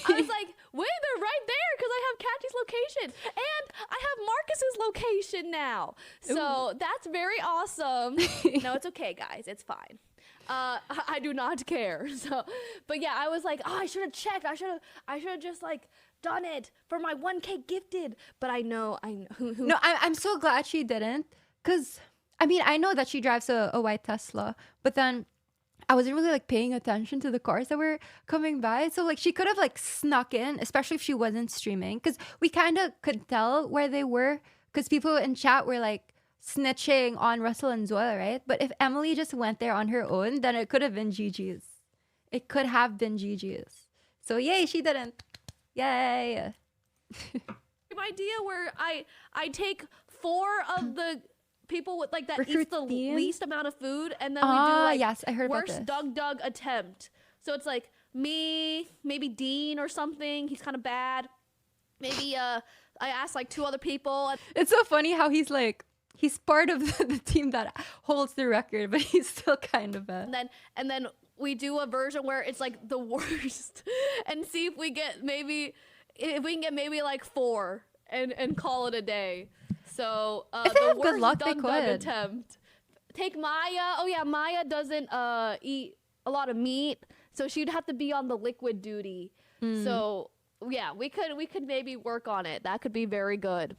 I was like, wait, they're right there because I have Catchy's location and I have Marcus's location now. So that's very awesome. No, it's okay, guys. It's fine. I do not care. So, but yeah, I was like, oh, I should have checked. I should have just like done it for my 1K gifted. But I know. Who No, I'm so glad she didn't, cause I mean, I know that she drives a white Tesla, but then I wasn't really like paying attention to the cars that were coming by. So like she could have like snuck in, especially if she wasn't streaming, because we kind of could tell where they were, because people in chat were like snitching on Russell and Zoya, right? But if Emily just went there on her own, then it could have been GG's. It could have been GG's. So yay, she didn't. Yay. idea where I take 4 of the people with like that Recruit eats the Dean? least amount of food, and then we do like yes, I heard about worst this. Doug attempt. So it's like me, maybe Dean or something. He's kind of bad. Maybe I asked like 2 other people. It's so funny how he's like, he's part of the team that holds the record, but he's still kind of bad. And then we do a version where it's like the worst, and see if we get maybe like 4 and call it a day. So If they the have good worst luck, they Doug could. attempt. Take Maya. Oh yeah, Maya doesn't eat a lot of meat, so she'd have to be on the liquid duty. So yeah, we could maybe work on it. That could be very good.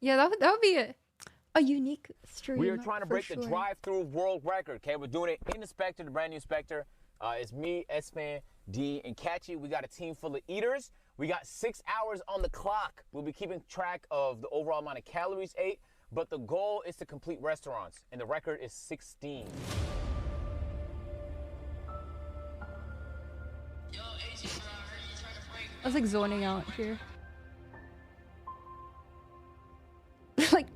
Yeah, that would be a unique stream. We are trying to for break sure. the drive-through world record. Okay, we're doing it in the Spectre, the brand new Spectre. It's me, S-Fan, D, and Catchy. We got a team full of eaters. We got 6 hours on the clock. We'll be keeping track of the overall amount of calories ate, but the goal is to complete restaurants, and the record is 16. I was like zoning out here. Like.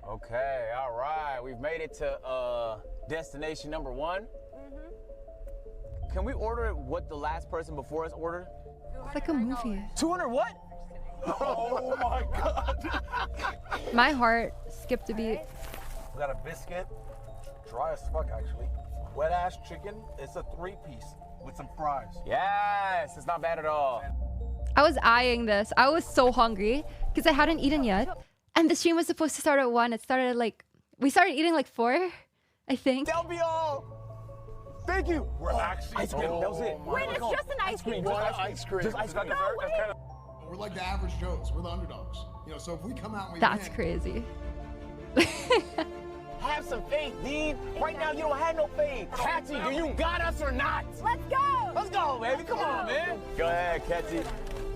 Okay, all right. We've made it to destination number 1. Can we order what the last person before us ordered? It's like a movie. 200 what? Oh my God. My heart skipped a beat. We got a biscuit, dry as fuck actually. Wet ass chicken. It's a 3-piece with some fries. Yes, it's not bad at all. I was eyeing this. I was so hungry because I hadn't eaten yet. And the stream was supposed to start at 1. It started at like, we started eating like 4, I think. That'll be all. Thank you. We're actually ice cream. That was it. Wait, it's just an ice cream. Just ice cream. Just ice cream. No way. We're like the average Joes. We're the underdogs. You know, so if we come out and we That's win, crazy. Have some faith, Dean. Right now, you don't have no faith. Catchy, do you got us or not? Let's go. Let's go, baby. Come on, man. Go ahead, Catchy.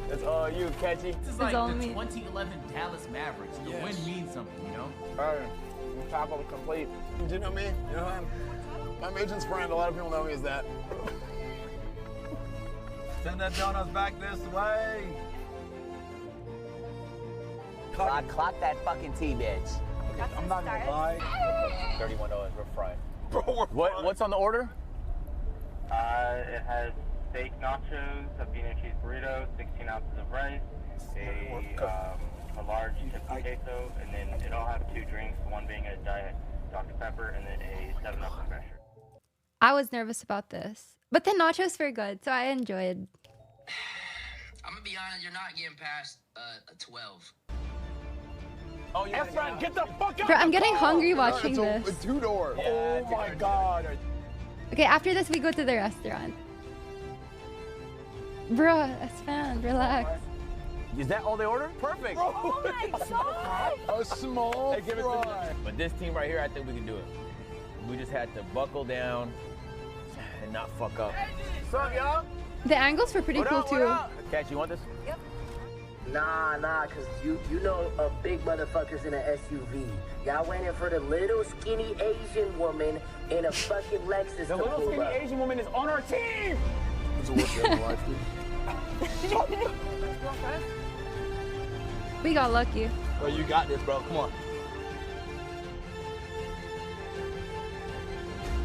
It's all you, Catchy. This is like the 2011 Dallas Mavericks. The win means something, you know? Alright, top of the complete. Do you know me? You know him? I'm Agent's friend. A lot of people know me as that. Send that donuts back this way. Clock that fucking T, bitch. I'm not gonna lie. $31. We're fried. Bro, What's on the order? It has steak nachos, a bean and cheese burrito, 16 ounces of rice, a large chips queso, and then it'll have 2 drinks, one being a Diet Dr. Pepper and then a 7-Up refresher. I was nervous about this. But the nachos were good, so I enjoyed. I'm gonna be honest, you're not getting past a 12. Oh, Efron, get the fuck out! Bro, I'm getting hungry watching It's a this. 2-door. Yeah, oh my God. Okay, after this, we go to the restaurant. Bro, S-Fan, relax. Is that all they ordered? Perfect. Oh my God. A small Hey, give it to fry. me. But this team right here, I think we can do it. We just had to buckle down and not fuck up. What's up, y'all? The angles were pretty cool too. Catch, you want this? Yep. Nah, cause you know a big motherfucker's in an SUV. Y'all waiting for the little skinny Asian woman in a fucking Lexus The to little pull skinny up. Asian woman is on our team! It's the worst day of my life, dude. We got lucky. Bro, you got this, bro. Come on.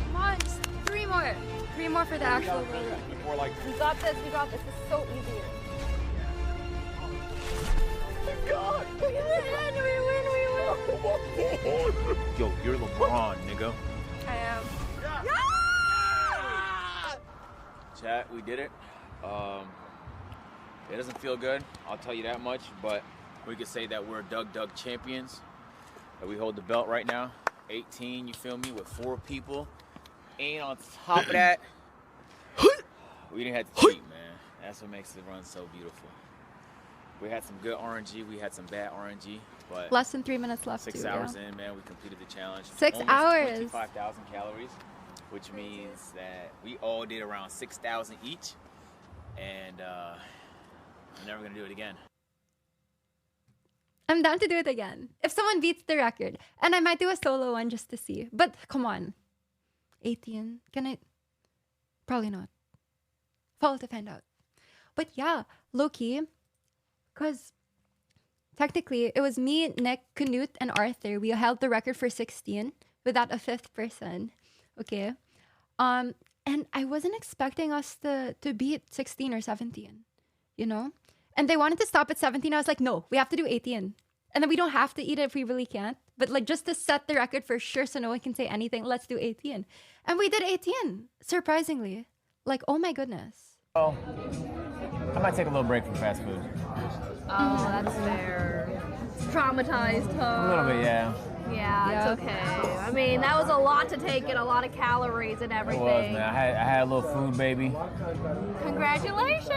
Come on, just 3 more. 3 more for the actual road. Before like. We got this. We got this. This is so easy. God! We win. Yo, you're LeBron, nigga. I am. Chat, we did it. It doesn't feel good, I'll tell you that much, but we could say that we're Doug champions. That we hold the belt right now. 18, you feel me, with 4 people. And on top of that, we didn't have to cheat, man. That's what makes the run so beautiful. We had some good RNG, we had some bad RNG, but Less than 3 minutes left. 6 too, hours yeah. in, man, we completed the challenge. 6 Almost hours. 25,000 calories, which means that we all did around 6,000 each, and I'm never gonna do it again. I'm down to do it again. If someone beats the record. And I might do a solo one just to see. But come on. 18. Can I? Probably not. Follow to find out. But yeah, low-key. Because technically, it was me, Nick, Knut, and Arthur. We held the record for 16 without a 5th person. Okay. And I wasn't expecting us to be at 16 or 17, you know? And they wanted to stop at 17. I was like, no, we have to do 18. And then we don't have to eat it if we really can't. But like just to set the record for sure so no one can say anything, let's do 18. And we did 18, surprisingly. Like, oh my goodness. Oh, I might take a little break from fast food. Oh, that's fair. Traumatized her. A little bit, yeah. Yeah, it's okay. I mean, that was a lot to take in, a lot of calories and It everything. was, man. I had a little food baby. Congratulations!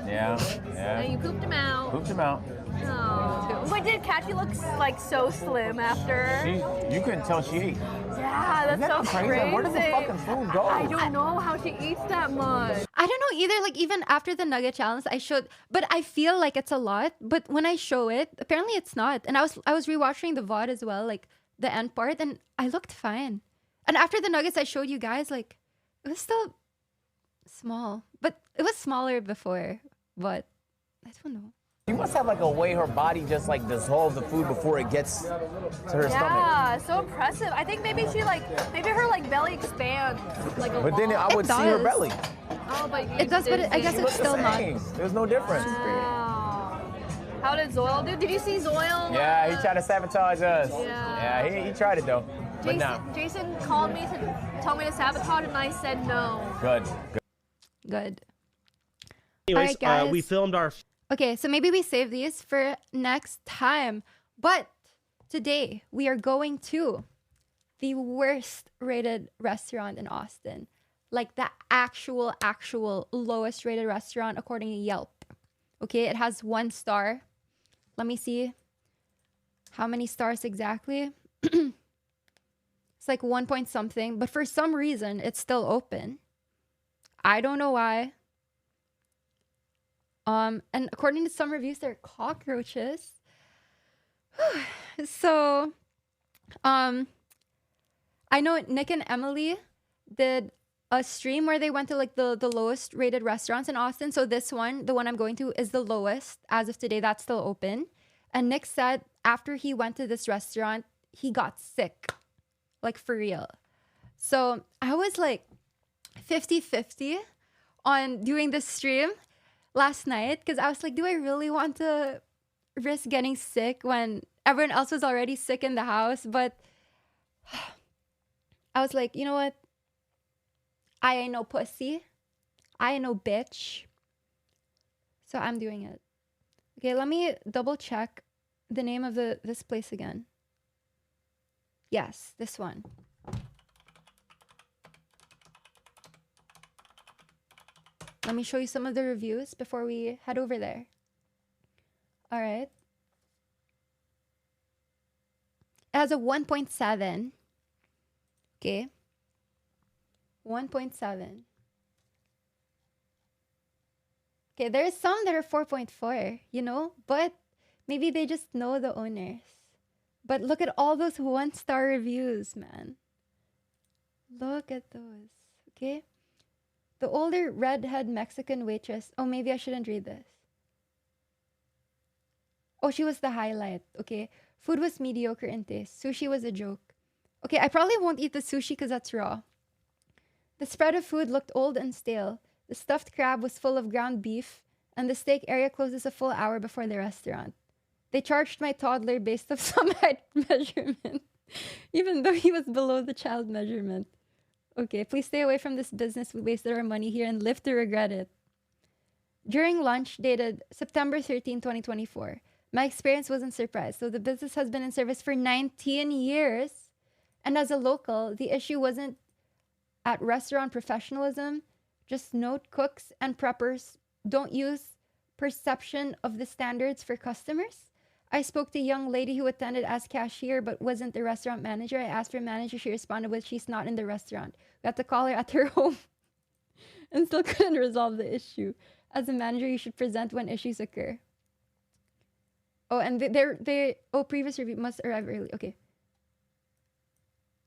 Yeah, yeah. And you pooped him out. Pooped him out. Oh. But did Kachi look like so slim after? You couldn't tell she ate. Yeah, that's Isn't so that crazy? crazy. Where does the fucking food go? I don't know how she eats that much. I don't know either. Like even after the nugget challenge, I showed, but I feel like it's a lot. But when I show it, apparently it's not. And I was rewatching the VOD as well, like the end part, and I looked fine. And after the nuggets, I showed you guys, like it was still small, but it was smaller before. But I don't know. You must have like a way her body just like dissolves the food before it gets to her stomach. Yeah, so impressive. I think maybe she maybe her like belly expands like a But then I would see her belly. Oh, but It does, but I guess She it's looked still the not. same. There's no difference. Wow. How did Zoil do? Did you see Zoil? Yeah, he tried to sabotage us. Yeah. Yeah, he tried it though. But nah. Jason called me to tell me to sabotage, and I said no. Good. Good. Anyways, Alright, guys. we filmed our. Okay, so maybe we save these for next time. But today we are going to the worst rated restaurant in Austin. Like the actual lowest rated restaurant according to Yelp. Okay, it has 1 star. Let me see how many stars exactly. It's like 1 point something, but for some reason it's still open. I don't know why. And according to some reviews, there are cockroaches. So, I know Nick and Emily did a stream where they went to like the lowest rated restaurants in Austin. So this one, the one I'm going to, is the lowest as of today. That's still open. And Nick said after he went to this restaurant, he got sick, like for real. So I was like 50-50 on doing this stream last night because I was like, do I really want to risk getting sick when everyone else was already sick in the house? But I was like, you know what? I ain't no pussy. I ain't no bitch. So I'm doing it. Okay, let me double check the name of this place again. Yes, this one. Let me show you some of the reviews before we head over there. All right. It has a 1.7. Okay. 1.7. Okay, there's some that are 4.4, you know? But maybe they just know the owners. But look at all those 1-star reviews, man. Look at those, okay? The older redhead Mexican waitress. Oh, maybe I shouldn't read this. Oh, she was the highlight. Okay. Food was mediocre in taste. Sushi was a joke. Okay, I probably won't eat the sushi because that's raw. The spread of food looked old and stale. The stuffed crab was full of ground beef, and the steak area closes a full hour before the restaurant. They charged my toddler based off some height measurement, even though he was below the child measurement. Okay, please stay away from this business. We wasted our money here and live to regret it. During lunch, dated September 13, 2024, my experience wasn't surprised. So the business has been in service for 19 years. And as a local, the issue wasn't at restaurant professionalism. Just note cooks and preppers don't use perception of the standards for customers. I spoke to a young lady who attended as cashier but wasn't the restaurant manager. I asked for a manager. She responded with, she's not in the restaurant. We had to call her at her home and still couldn't resolve the issue. As a manager, you should present when issues occur. Oh, and previous review must arrive early. Okay.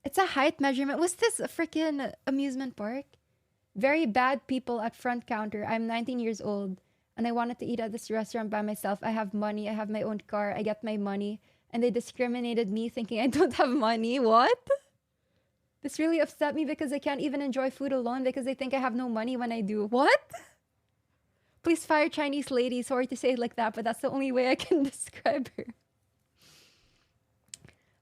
It's a height measurement. Was this a freaking amusement park? Very bad people at front counter. I'm 19 years old. And I wanted to eat at this restaurant by myself. I have money. I have my own car. I get my money. And they discriminated me thinking I don't have money. What? This really upset me because I can't even enjoy food alone because they think I have no money when I do. What? Please fire Chinese lady. Sorry to say it like that, but that's the only way I can describe her.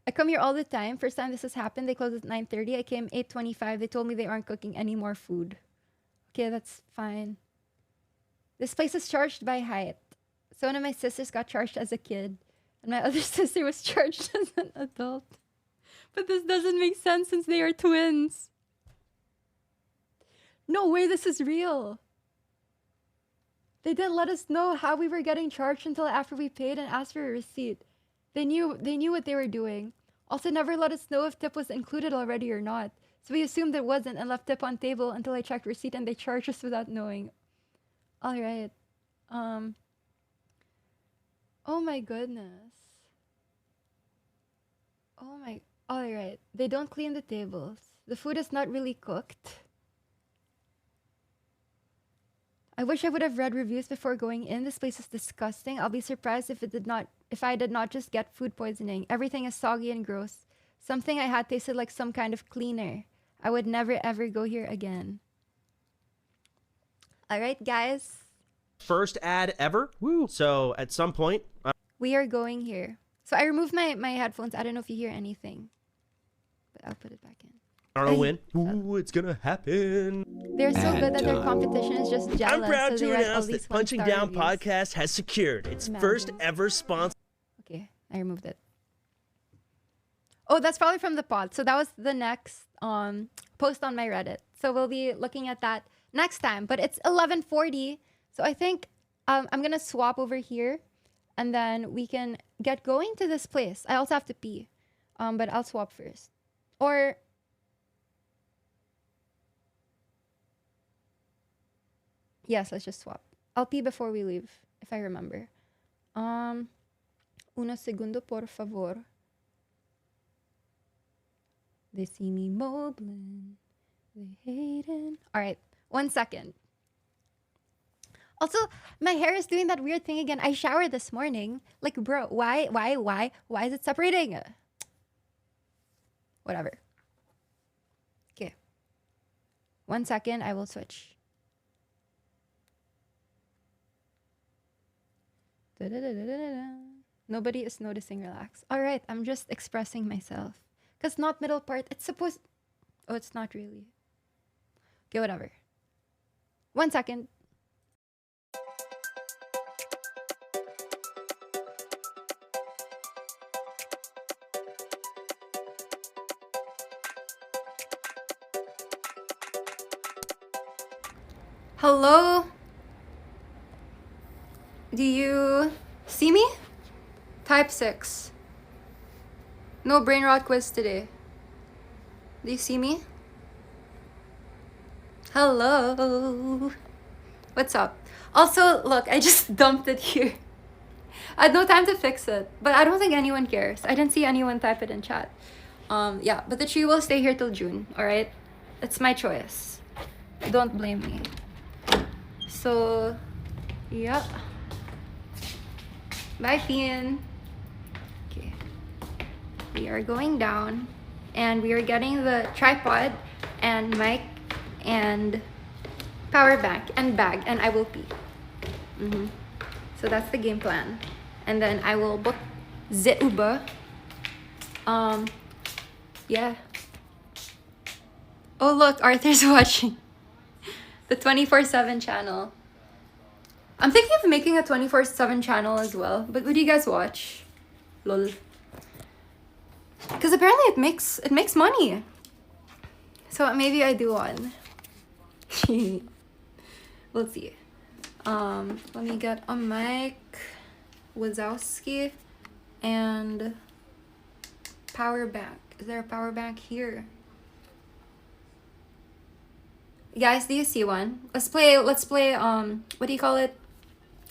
I come here all the time. First time this has happened, they closed at 9:30. I came 8:25. They told me they aren't cooking any more food. Okay, that's fine. This place is charged by height. So one of my sisters got charged as a kid, and my other sister was charged as an adult. But this doesn't make sense since they are twins. No way this is real. They didn't let us know how we were getting charged until after we paid and asked for a receipt. They knew what they were doing. Also never let us know if tip was included already or not. So we assumed it wasn't and left tip on table until I checked receipt and they charged us without knowing. Alright. Oh my goodness. Alright. They don't clean the tables. The food is not really cooked. I wish I would have read reviews before going in. This place is disgusting. I'll be surprised if I did not just get food poisoning. Everything is soggy and gross. Something I had tasted like some kind of cleaner. I would never ever go here again. Alright guys. First ad ever. Woo. So at some point We are going here. So I removed my headphones. I don't know if you hear anything. But I'll put it back in. Arnold win. Ooh, it's gonna happen. They're so good that their competition is just jealous. I'm proud so to they write announce all these that Punching one-star Down reviews. Podcast has secured its first ever sponsor. Okay, I removed it. Oh, that's probably from the pod. So that was the next post on my Reddit. So we'll be looking at that next time. But it's 11:40, so I think I'm gonna swap over here, and then we can get going to this place. I also have to pee, but I'll swap first. Or yes, let's just swap. I'll pee before we leave, if I remember. Uno segundo, por favor. They see me moblin. They hating. All right, 1 second. Also, my hair is doing that weird thing again. I showered this morning. Like, bro, why is it separating? Whatever. Okay. 1 second, I will switch. Nobody is noticing, relax. All right, I'm just expressing myself. Because not middle part, it's supposed... Oh, it's not really. Okay, whatever. 1 second. Hello? Do you see me? Type 6. No brain rot quiz today. Do you see me? Hello? What's up? Also, look, I just dumped it here. I had no time to fix it, but I don't think anyone cares. I didn't see anyone type it in chat. Yeah, but the tree will stay here till June, alright? It's my choice. Don't blame me. So, yeah. Bye, Fian. Okay. We are going down, and we are getting the tripod and mic and power bank and bag, and I will pee. So that's the game plan. And then I will book the Uber. Yeah. Oh look, Arthur's watching the 24/7 channel. I'm thinking of making a 24/7 channel as well, but would you guys watch? Lol. Because apparently it makes money. So maybe I do one. We'll see. Let me get a mic, Wazowski, and power bank. Is there a power bank here? Guys, do you see one? Let's play what do you call it?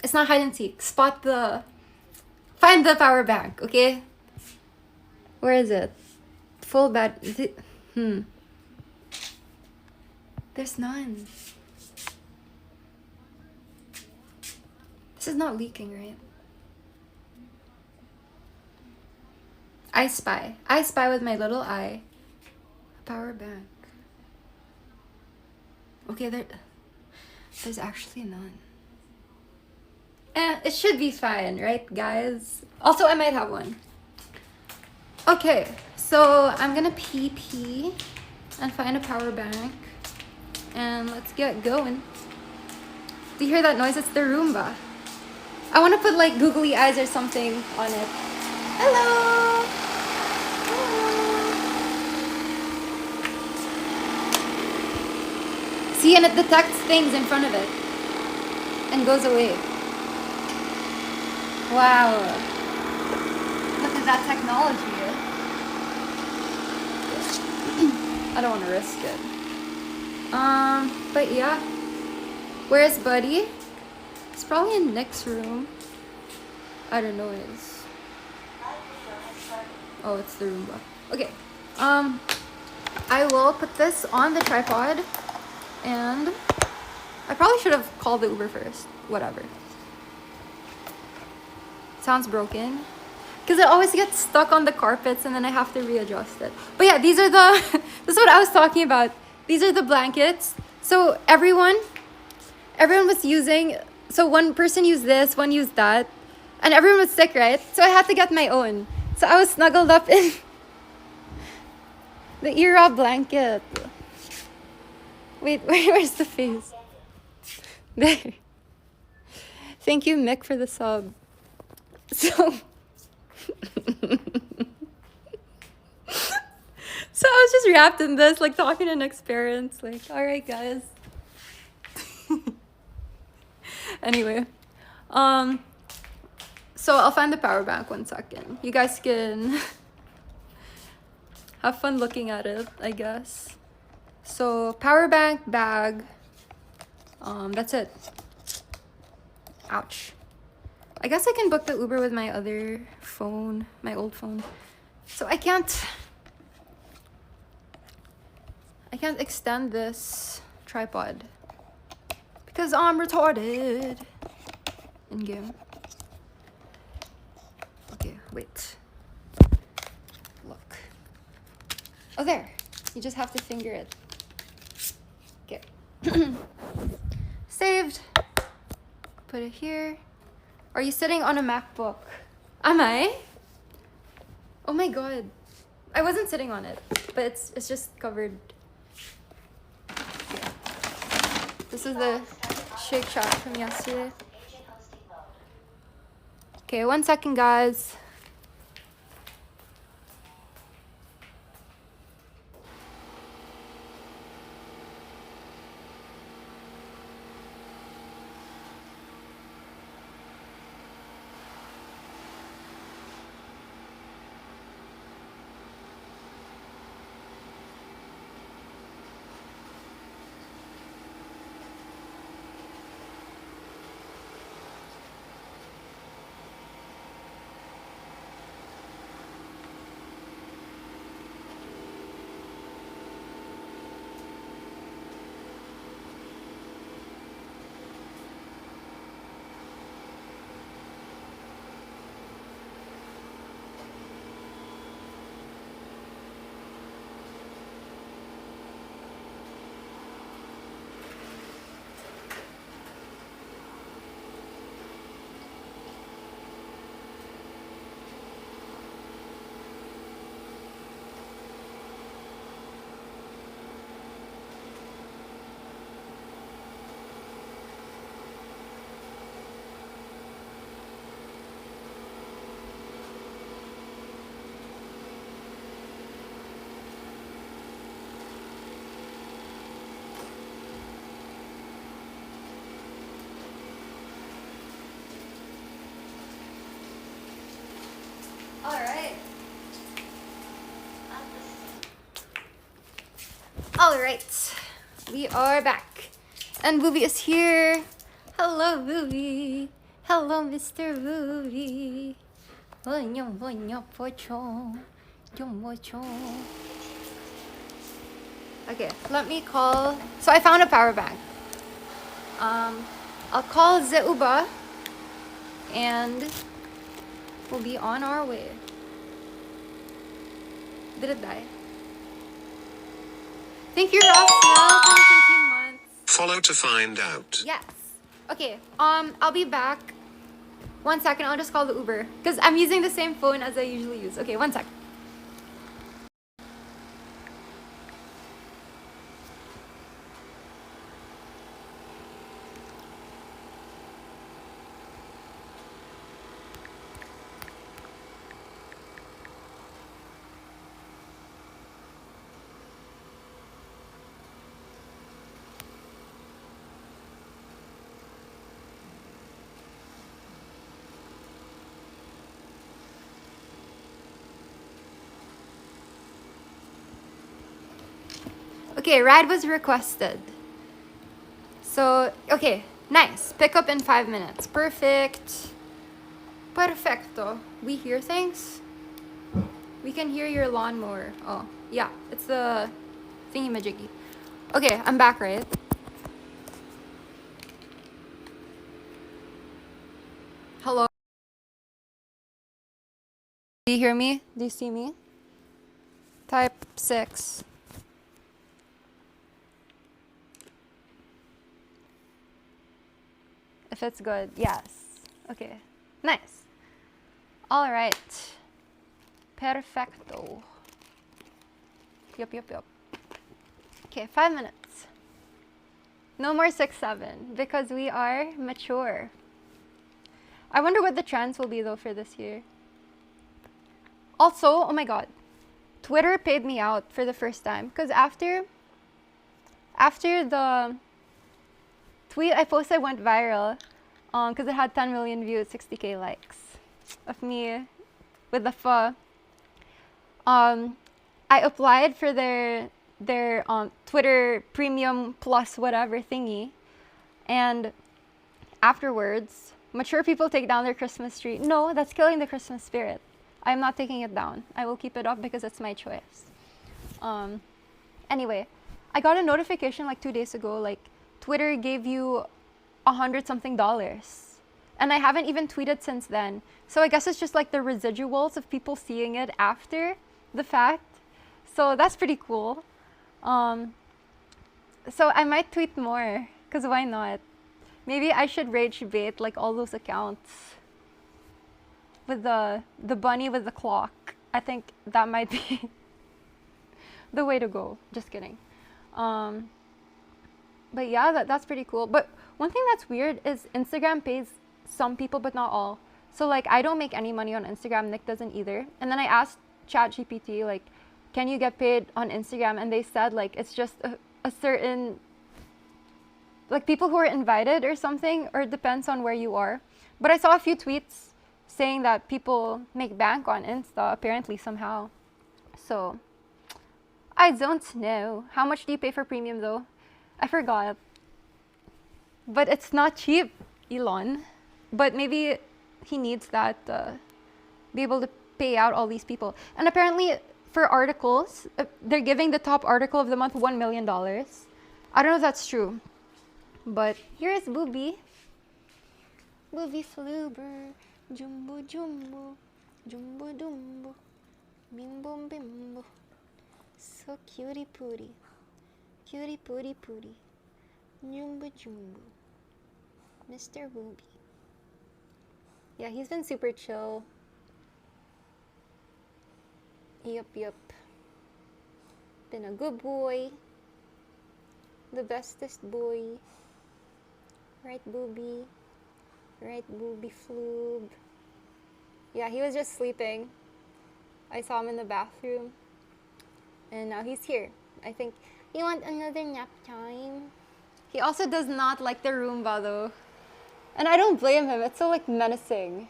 It's not hide and seek. Find the power bank, okay? Where is it? Full bat. There's none. This is not leaking, right? I spy with my little eye. power bank. Okay, there's actually none. It should be fine, right, guys? Also, I might have one. Okay, so I'm gonna pee and find a power bank. And let's get going. Do you hear that noise? It's the Roomba. I want to put like googly eyes or something on it. Hello! See, and it detects things in front of it and goes away. Wow. Look at that technology. I don't want to risk it. But yeah. Where's Buddy? It's probably in Nick's room. I don't know it is. Oh, it's the Roomba. Okay. I will put this on the tripod. And I probably should have called the Uber first. Whatever. Sounds broken. Because it always gets stuck on the carpets and then I have to readjust it. But yeah, these are the... this is what I was talking about. These are the blankets. So everyone was using... So one person used this, one used that. And everyone was sick, right? So I had to get my own. So I was snuggled up in the Era blanket. Wait, where's the face? There. Thank you, Mick, for the sub. So... so I was just wrapped in this, like talking to Nick's parents. Like, alright, guys. Anyway. So I'll find the power bank 1 second. You guys can have fun looking at it, I guess. So power bank, bag. That's it. Ouch. I guess I can book the Uber with my other phone, my old phone. So I can't extend this tripod because I'm retarded in game. Okay, wait. Look. Oh, there. You just have to finger it. Okay. Saved. Put it here. Are you sitting on a MacBook? Am I? Oh my god. I wasn't sitting on it, but it's just covered. Yeah. This is the Shake Shack from yesterday. Okay, 1 second, guys. Alright, we are back. And Booby is here. Hello, Booby. Hello, Mr. Booby. Okay, let me call. So I found a power bank. I'll call Zeuba and we'll be on our way. Did it die? Thank you, Ross Mel, for 13 months. Follow to find out. Yes. Okay. I'll be back. 1 second. I'll just call the Uber because I'm using the same phone as I usually use. Okay, 1 sec. Okay, ride was requested. So, okay, nice. Pick up in 5 minutes. Perfect. Perfecto. We hear things? We can hear your lawnmower. Oh, yeah, it's the thingy-majiggy. Okay, I'm back, right? Hello? Do you hear me? Do you see me? Type 6. If it's good, yes. Okay, nice. All right. Perfecto. Yup. Okay, 5 minutes. No more 6, 7 because we are mature. I wonder what the trends will be though for this year. Also, oh my god, Twitter paid me out for the first time because after the tweet I posted went viral because it had 10 million views, 60k likes of me with the pho. I applied for their Twitter Premium Plus whatever thingy, and afterwards, mature people take down their Christmas tree. No, that's killing the Christmas spirit. I'm not taking it down. I will keep it up because it's my choice. Anyway, I got a notification like 2 days ago, like Twitter gave you $100-something, and I haven't even tweeted since then. So I guess it's just like the residuals of people seeing it after the fact. So that's pretty cool. So I might tweet more, because why not? Maybe I should rage bait like all those accounts with the bunny with the clock. I think that might be the way to go. Just kidding. But yeah, that's pretty cool. But one thing that's weird is Instagram pays some people but not all. So like I don't make any money on Instagram, Nick doesn't either. And then I asked ChatGPT like, can you get paid on Instagram? And they said like it's just a certain, like people who are invited or something, or it depends on where you are. But I saw a few tweets saying that people make bank on Insta apparently somehow. So I don't know. How much do you pay for premium though? I forgot. But it's not cheap, Elon. But maybe he needs that be able to pay out all these people. And apparently for articles, they're giving the top article of the month $1 million. I don't know if that's true. But here's Booby. Booby Fluber. Jumbo Jumbo. Jumbo Dumbo. Bimbo Bimbo. So cutie pooty. Cutie pooty pooty. Jumbo Jumbo. Mr. Booby. Yeah, he's been super chill. Yup. Been a good boy. The bestest boy. Right, Booby? Right, Booby Floob? Yeah, he was just sleeping. I saw him in the bathroom. And now he's here. I think, you want another nap time? He also does not like the Roomba though. And I don't blame him. It's so like menacing.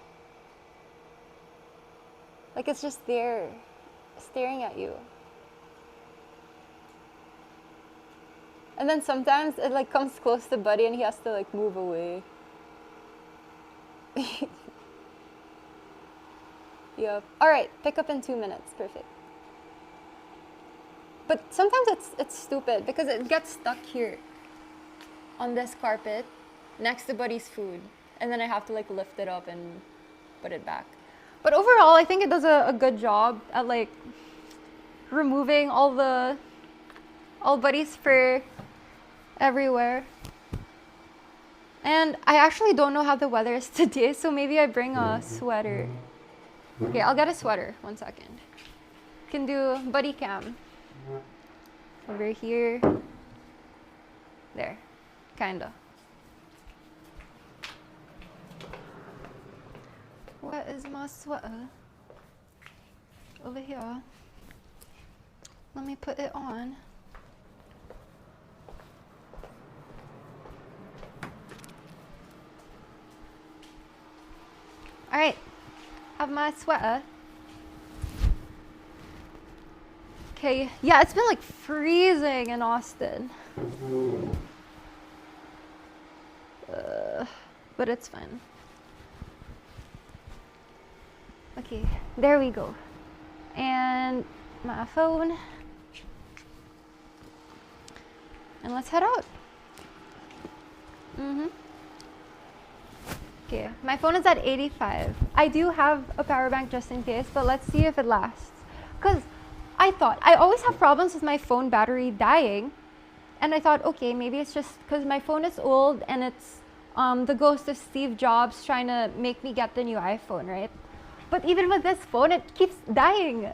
Like it's just there, staring at you. And then sometimes it like comes close to Buddy and he has to like move away. Yep. Alright, pick up in 2 minutes. Perfect. But sometimes it's stupid because it gets stuck here on this carpet next to Buddy's food. And then I have to like lift it up and put it back. But overall, I think it does a good job at like removing all the All buddies for everywhere. And I actually don't know how the weather is today, so maybe I bring a sweater. Okay, I'll get a sweater. 1 second. Can do buddy cam. Over here. There. Kinda. What is my sweater? Over here. Let me put it on. Alright, have my sweater. Okay, yeah, it's been like freezing in Austin. But it's fine. Okay, there we go. And my phone. And let's head out. Okay, my phone is at 85. I do have a power bank just in case, but let's see if it lasts. Because I always have problems with my phone battery dying. And I thought, okay, maybe it's just because my phone is old and it's the ghost of Steve Jobs trying to make me get the new iPhone, right? But even with this phone, it keeps dying.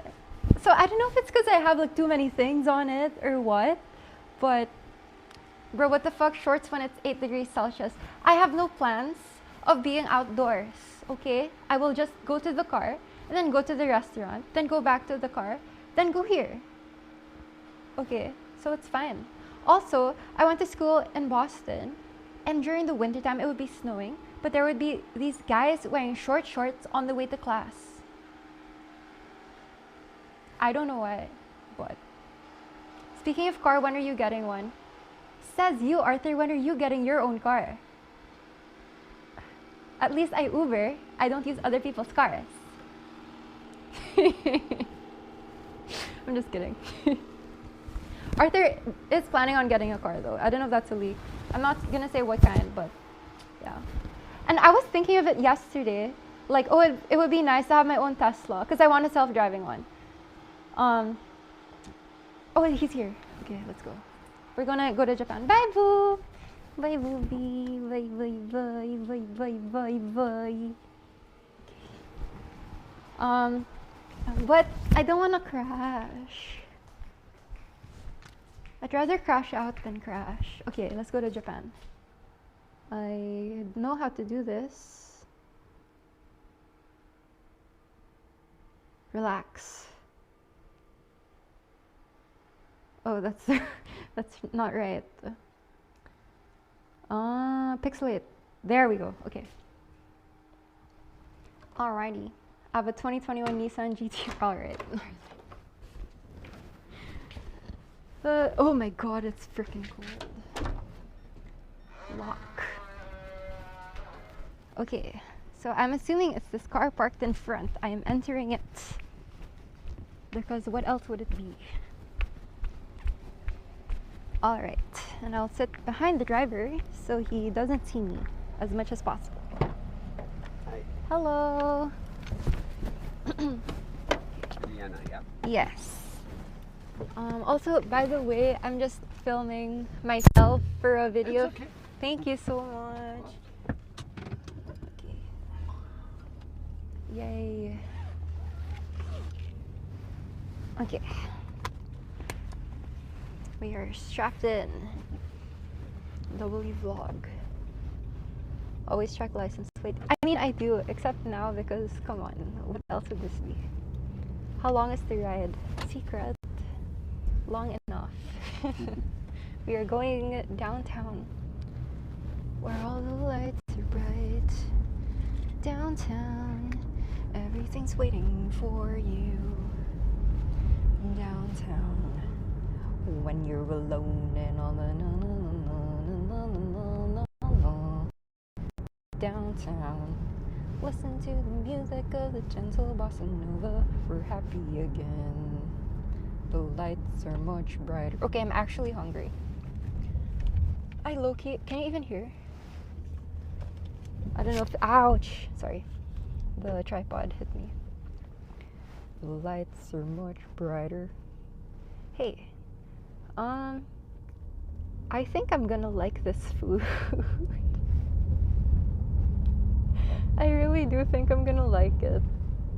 So I don't know if it's because I have like too many things on it or what, but bro, what the fuck, shorts when it's 8 degrees Celsius. I have no plans of being outdoors, okay? I will just go to the car and then go to the restaurant, then go back to the car, then go here. Okay, so it's fine. Also, I went to school in Boston, and during the wintertime it would be snowing, but there would be these guys wearing short shorts on the way to class. I don't know why, but speaking of car, when are you getting one? Says you, Arthur, when are you getting your own car? At least I Uber. I don't use other people's cars. I'm just kidding. Arthur is planning on getting a car though. I don't know if that's a leak. I'm not gonna say what kind, but yeah. And I was thinking of it yesterday. Like, oh, it would be nice to have my own Tesla because I want a self-driving one. Oh, he's here. Okay, let's go. We're gonna go to Japan. Bye, boo. Bye, booby. Bye, bye, bye, bye, bye, bye, bye. But I don't want to crash. I'd rather crash out than crash. Okay, let's go to Japan. I know how to do this. Relax. Oh, that's that's not right. Pixelate. There we go. Okay. Alrighty. I have a 2021 Nissan GT. Alright. Oh my god, it's freaking cold. Lock. Okay, so I'm assuming it's this car parked in front. I am entering it. Because what else would it be? Alright, and I'll sit behind the driver so he doesn't see me as much as possible. Hi. Hello. Diana, yeah. Yes. Also, by the way, I'm just filming myself for a video. It's okay. Thank you so much. Okay. Yay. Okay. We are strapped in. W vlog. Always check license plate. I mean, I do, except now because, come on, what else would this be? How long is the ride? Secret. Long enough. We are going downtown, where all the lights are bright. Downtown, everything's waiting for you. Downtown, when you're alone and all the downtown. Listen to the music of the gentle bossa nova. We're happy again. The lights are much brighter. Okay, I'm actually hungry. I low-key, can you even hear? I don't know if, ouch, sorry. The tripod hit me. The lights are much brighter. Hey, I think I'm gonna like this food. I really do think I'm gonna like it.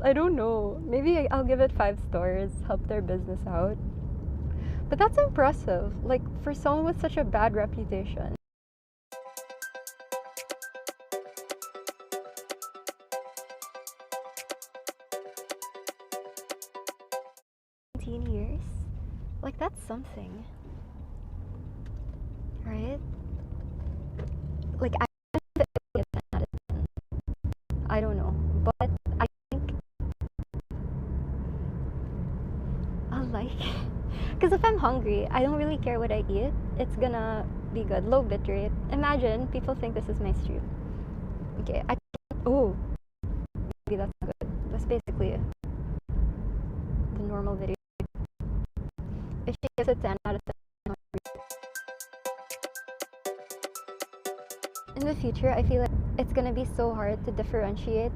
I don't know. Maybe I'll give it 5 stars, help their business out. But that's impressive. Like, for someone with such a bad reputation. Years? Like, that's something. Right? Like, I don't know. But I think I'll like it. Because if I'm hungry, I don't really care what I eat. It's gonna be good. Low bit rate. Imagine people think this is my stream. Okay, oh, maybe that's not good. That's basically the normal video. If she gives it 10 out of 10. In the future, I feel like it's gonna be so hard to differentiate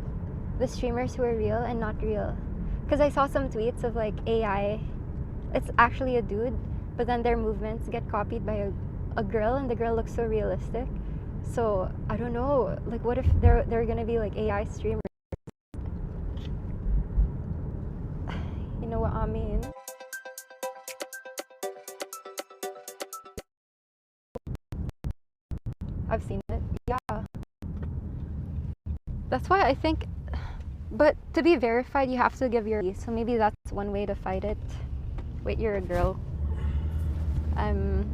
the streamers who are real and not real. Because I saw some tweets of like AI, it's actually a dude, but then their movements get copied by a girl, and the girl looks so realistic. So I don't know, like what if they're gonna be like AI streamers? You know what I mean? I've seen it. Yeah. That's why I think, but to be verified, you have to give your, so maybe that's one way to fight it. Wait, you're a girl. I'm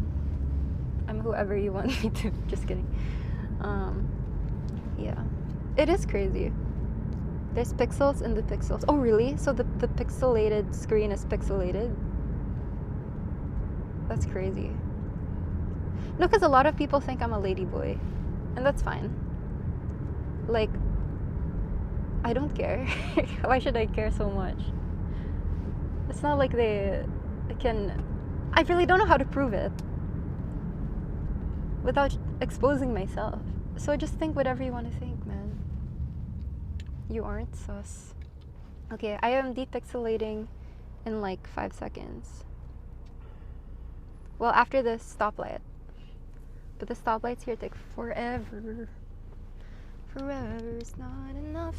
whoever you want me to. Just kidding. Yeah. It is crazy. There's pixels in the pixels. Oh, really? So the pixelated screen is pixelated? That's crazy. No, because a lot of people think I'm a ladyboy, and that's fine. Like, I don't care. Why should I care so much? It's not like they can... I really don't know how to prove it without exposing myself. So just think whatever you want to think, man. You aren't sus. Okay, I am depixelating in like 5 seconds. Well, after the stoplight. But the stoplights here take forever. Forever's not enough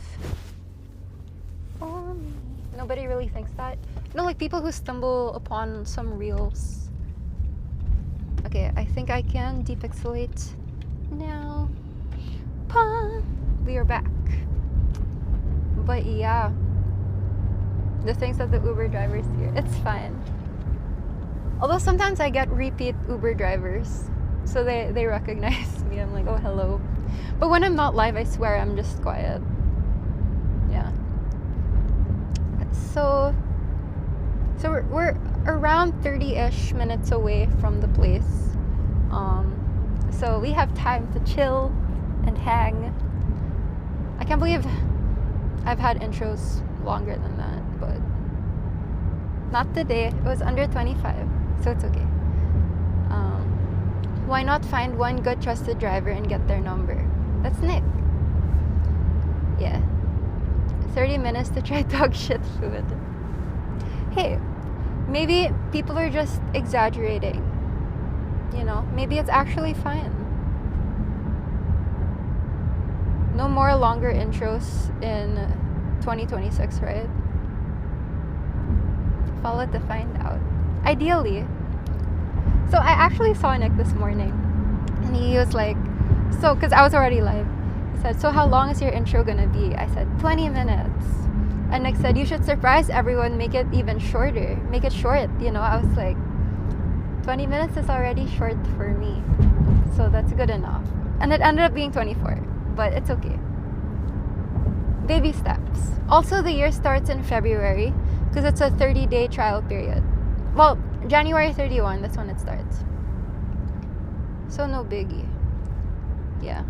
for me. Nobody really thinks that. No, like people who stumble upon some reels. Okay, I think I can depixelate now. We are back. But yeah, the things that the Uber drivers hear, it's fine. Although sometimes I get repeat Uber drivers, so they recognize me. I'm like, oh, hello. But when I'm not live, I swear I'm just quiet. Yeah. So we're around 30-ish minutes away from the place. So we have time to chill and hang. I can't believe I've had intros longer than that, but not today. It was under 25, so it's okay. Why not find one good trusted driver and get their number? That's Nick. Yeah. 30 minutes to try dog shit food. Hey, maybe people are just exaggerating. You know, maybe it's actually fine. No more longer intros in 2026, right? Follow to find out. Ideally. So I actually saw Nick this morning, and he was like, so, because I was already live, he said, so how long is your intro gonna be? I said, 20 minutes. And Nick said, you should surprise everyone, make it even shorter. Make it short, you know? I was like, 20 minutes is already short for me. So that's good enough. And it ended up being 24, but it's okay. Baby steps. Also, the year starts in February, because it's a 30-day trial period. Well, January 31, that's when it starts. So no biggie. Yeah.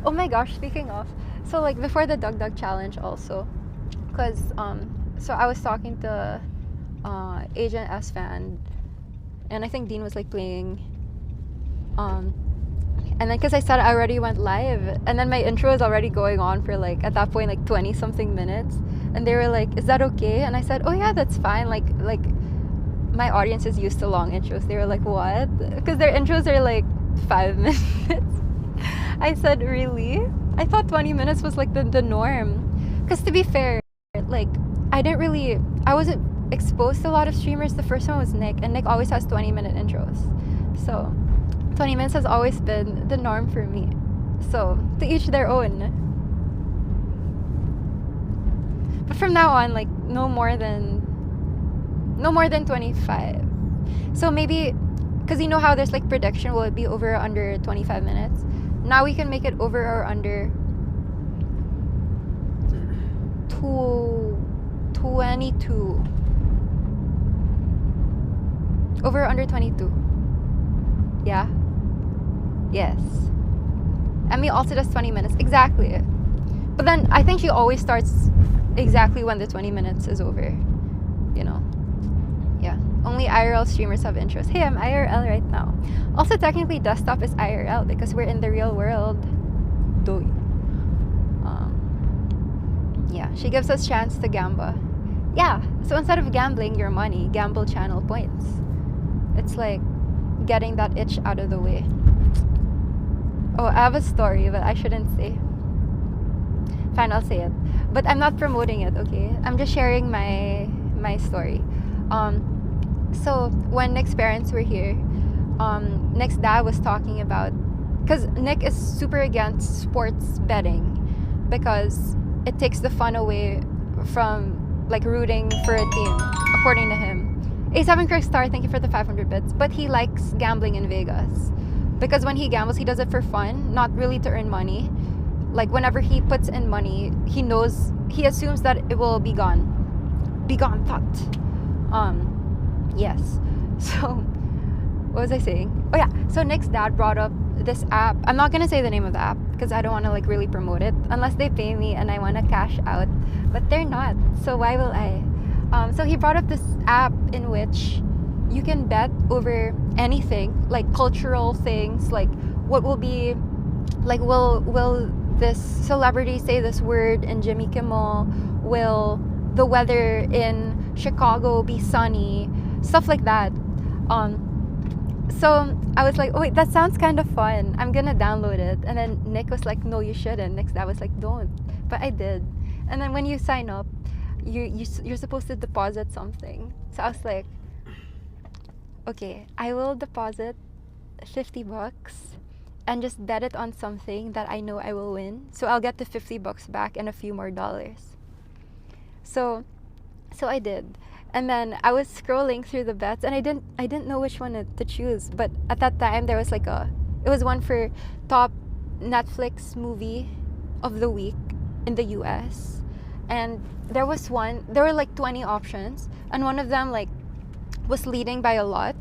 Oh my gosh, speaking of, so like before the Doug Doug challenge also, because so I was talking to Agent S Fan, and I think Dean was like playing, and then because I said I already went live, and then my intro was already going on for like at that point like 20 something minutes, and they were like, is that okay? And I said, oh yeah, that's fine. Like my audience is used to long intros. They were like, what? Because their intros are like 5 minutes. I said, really? I thought 20 minutes was like the norm. Because to be fair, like, I wasn't exposed to a lot of streamers. The first one was Nick, and Nick always has 20-minute intros. So 20 minutes has always been the norm for me. So to each their own. But from now on, like, no more than 25. So maybe, because you know how there's like prediction, will it be over or under 25 minutes? Now we can make it over or under 22. Over or under 22. Yeah. Yes. Emmy also does 20 minutes. Exactly. But then I think she always starts exactly when the 20 minutes is over. You know? Yeah. Only IRL streamers have intros. Hey, I'm IRL right now. Also, technically, desktop is IRL because we're in the real world. Doy. Yeah, she gives us chance to gamble. Yeah, so instead of gambling your money, gamble channel points. It's like getting that itch out of the way. Oh, I have a story, but I shouldn't say. Fine, I'll say it. But I'm not promoting it, okay? I'm just sharing my story. So when Nick's parents were here, Nick's dad was talking about, because Nick is super against sports betting because it takes the fun away from like rooting for a team, according to him. A7 Kirkstar, thank you for the 500 bits. But he likes gambling in Vegas because when he gambles, he does it for fun, not really to earn money. Like whenever he puts in money, he assumes that it will be gone. Be gone, thought. Yes. So, what was I saying? Oh yeah, so Nick's dad brought up this app. I'm not gonna say the name of the app because I don't want to like really promote it unless they pay me and I want to cash out, but they're not, so why will I? So he brought up this app in which you can bet over anything, like cultural things, like what will be, like will this celebrity say this word in Jimmy Kimmel, will the weather in Chicago be sunny, stuff like that. So I was like, oh wait, that sounds kind of fun, I'm gonna download it. And then Nick was like, no, you shouldn't. Nick's dad was like, don't. But I did. And then when you sign up, you're supposed to deposit something. So I was like, okay, I will deposit $50 and just bet it on something that I know I will win. So I'll get the $50 back and a few more dollars. So I did. And then I was scrolling through the bets and I didn't know which one to choose. But at that time there was like it was one for top Netflix movie of the week in the US. And there were like 20 options, and one of them like was leading by a lot,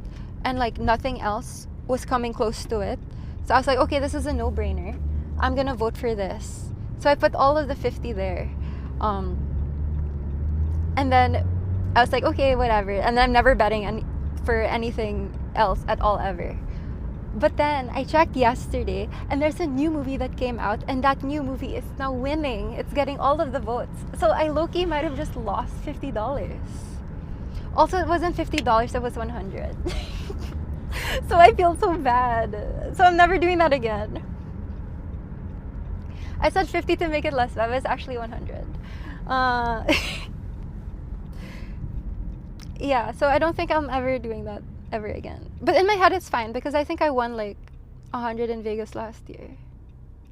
and like nothing else was coming close to it. So I was like, okay, this is a no-brainer. I'm gonna vote for this. So I put all of the 50 there. And then I was like, okay, whatever. And then I'm never betting for anything else at all ever. But then I checked yesterday and there's a new movie that came out, and that new movie is now winning. It's getting all of the votes. So I low-key might have just lost $50. Also, it wasn't $50, it was $100. So I feel so bad. So I'm never doing that again. I said 50 to make it less bad, but it's actually 100. Yeah, so I don't think I'm ever doing that ever again. But in my head, it's fine because I think I won like 100 in Vegas last year.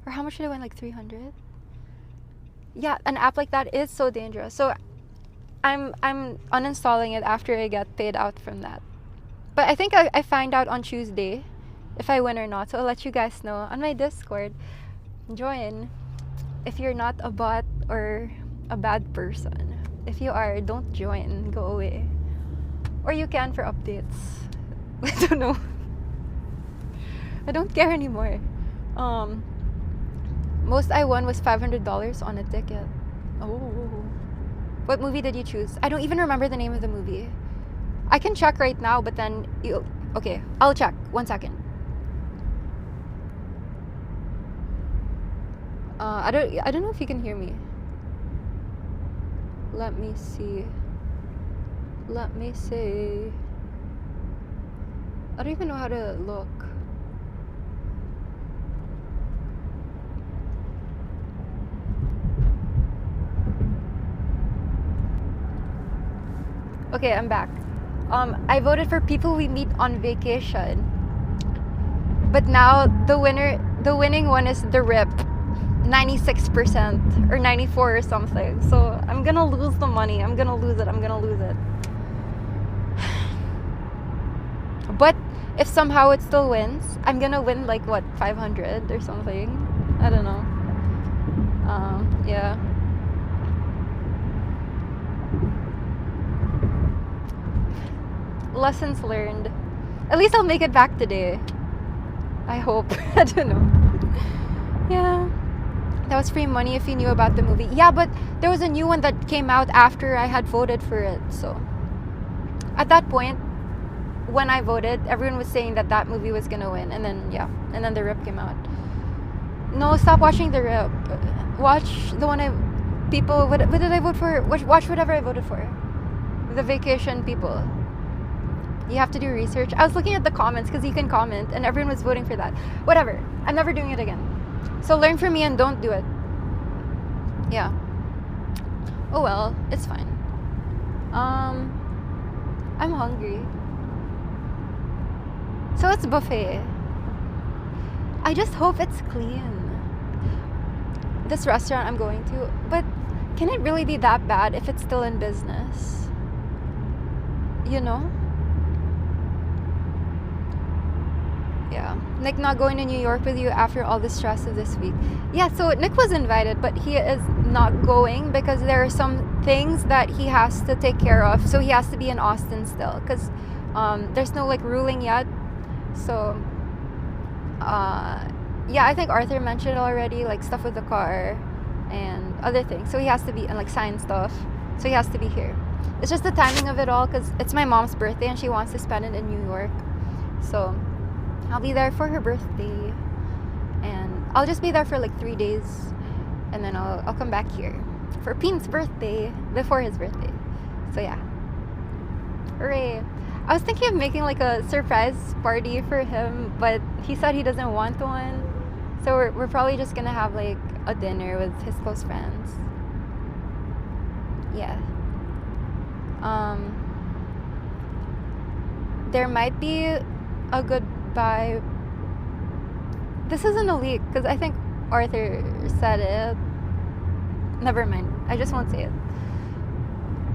Or how much did I win? Like 300? Yeah, an app like that is so dangerous. So I'm uninstalling it after I get paid out from that. But I think I find out on Tuesday if I win or not. So I'll let you guys know on my Discord. Join if you're not a bot or a bad person. If you are, don't join. Go away. Or you can for updates. I don't know. I don't care anymore. Most I won was $500 on a ticket. Oh. What movie did you choose? I don't even remember the name of the movie. I can check right now, but then okay, I'll check. 1 second. I don't know if you can hear me. Let me see. I don't even know how to look. Okay, I'm back. I voted for people we meet on vacation. But now the winning one is the RIP. 96% or 94 or something. So I'm gonna lose the money. I'm gonna lose it. But if somehow it still wins, I'm gonna win like what, 500 or something. I don't know. Yeah. Lessons learned. At least I'll make it back today. I hope. I don't know. Yeah. That was free money if you knew about the movie. Yeah, but there was a new one that came out after I had voted for it. So at that point, when I voted, everyone was saying that that movie was gonna win. And then, yeah. And then The Rip came out. No, stop watching The Rip. Watch the one what did I vote for? Watch whatever I voted for. The Vacation people. You have to do research. I was looking at the comments because you can comment and everyone was voting for that. Whatever. I'm never doing it again. So learn from me and don't do it. Yeah. Oh well, it's fine. I'm hungry. So it's buffet. I just hope it's clean. This restaurant I'm going to, but can it really be that bad if it's still in business? You know? Yeah. Nick not going to New York with you after all the stress of this week. Yeah, so Nick was invited, but he is not going because there are some things that he has to take care of. So he has to be in Austin still because there's no like ruling yet. So yeah, I think Arthur mentioned already, like stuff with the car and other things. So he has to be, and like sign stuff. So he has to be here. It's just the timing of it all because it's my mom's birthday and she wants to spend it in New York. So I'll be there for her birthday. And I'll just be there for like 3 days. And then I'll come back here for Peen's birthday before his birthday. So yeah. Hooray. I was thinking of making like a surprise party for him, but he said he doesn't want one. So we're probably just gonna have like a dinner with his close friends. Yeah. There might be a goodbye. This isn't a leak because I think Arthur said it. Never mind. I just won't say it.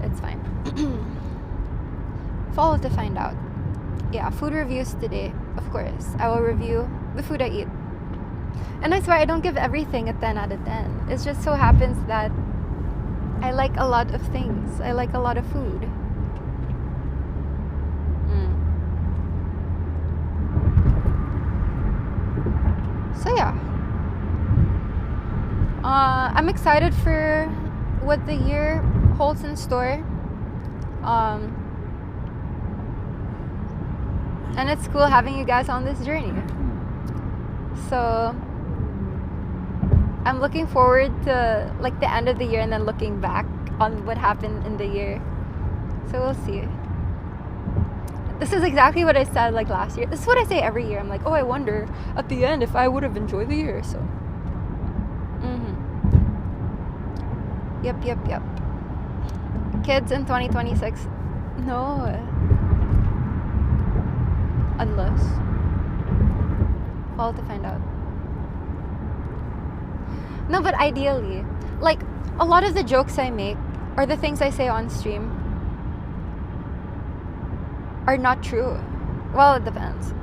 It's fine. Follow to find out. Yeah, food reviews today. Of course. I will review the food I eat. And I swear I don't give everything a 10 out of 10. It just so happens that I like a lot of things. I like a lot of food. So yeah. I'm excited for what the year holds in store. And it's cool having you guys on this journey. So I'm looking forward to like the end of the year and then looking back on what happened in the year. So we'll see. This is exactly what I said like last year. This is what I say every year. I'm like, oh, I wonder at the end if I would have enjoyed the year. So Yep. Kids in 2026. No. Unless. All to find out. No, but ideally, like a lot of the jokes I make or the things I say on stream are not true. Well, it depends.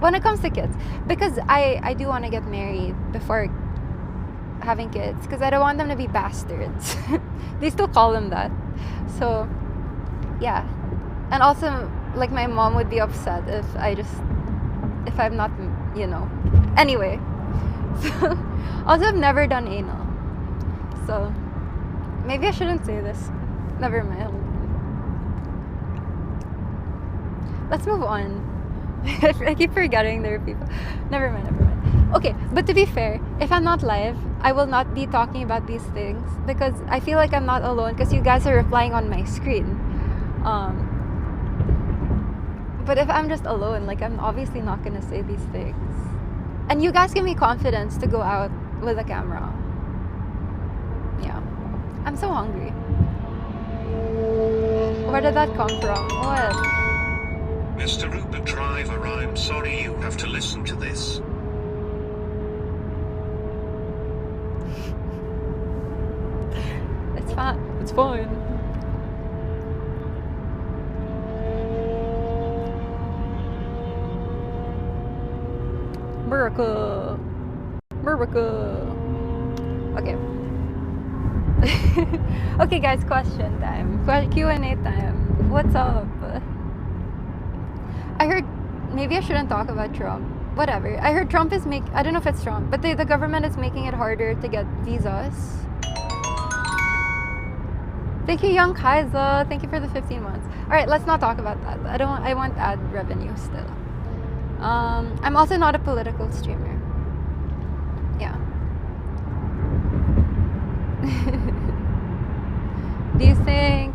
When it comes to kids, because I do want to get married before having kids because I don't want them to be bastards. They still call them that. So yeah. And also like my mom would be upset if I'm not, you know. Anyway. So also I've never done anal. So maybe I shouldn't say this. Never mind. Let's move on. I keep forgetting there are people. Never mind. Okay, but to be fair, if I'm not live, I will not be talking about these things because I feel like I'm not alone because you guys are replying on my screen. But if I'm just alone, like, I'm obviously not gonna say these things. And you guys give me confidence to go out with a camera. Yeah. I'm so hungry. Where did that come from? What? Mr. Uber driver, I'm sorry you have to listen to this. It's fine. It's fine. America. America. Okay. Okay, guys, question time. Q&A time. What's up? I heard, maybe I shouldn't talk about Trump. Whatever. I heard Trump is I don't know if it's Trump, but the government is making it harder to get visas. Thank you, Young Kaiser. Thank you for the 15 months. All right, let's not talk about that. I want ad revenue still. I'm also not a political streamer. Yeah. Do you think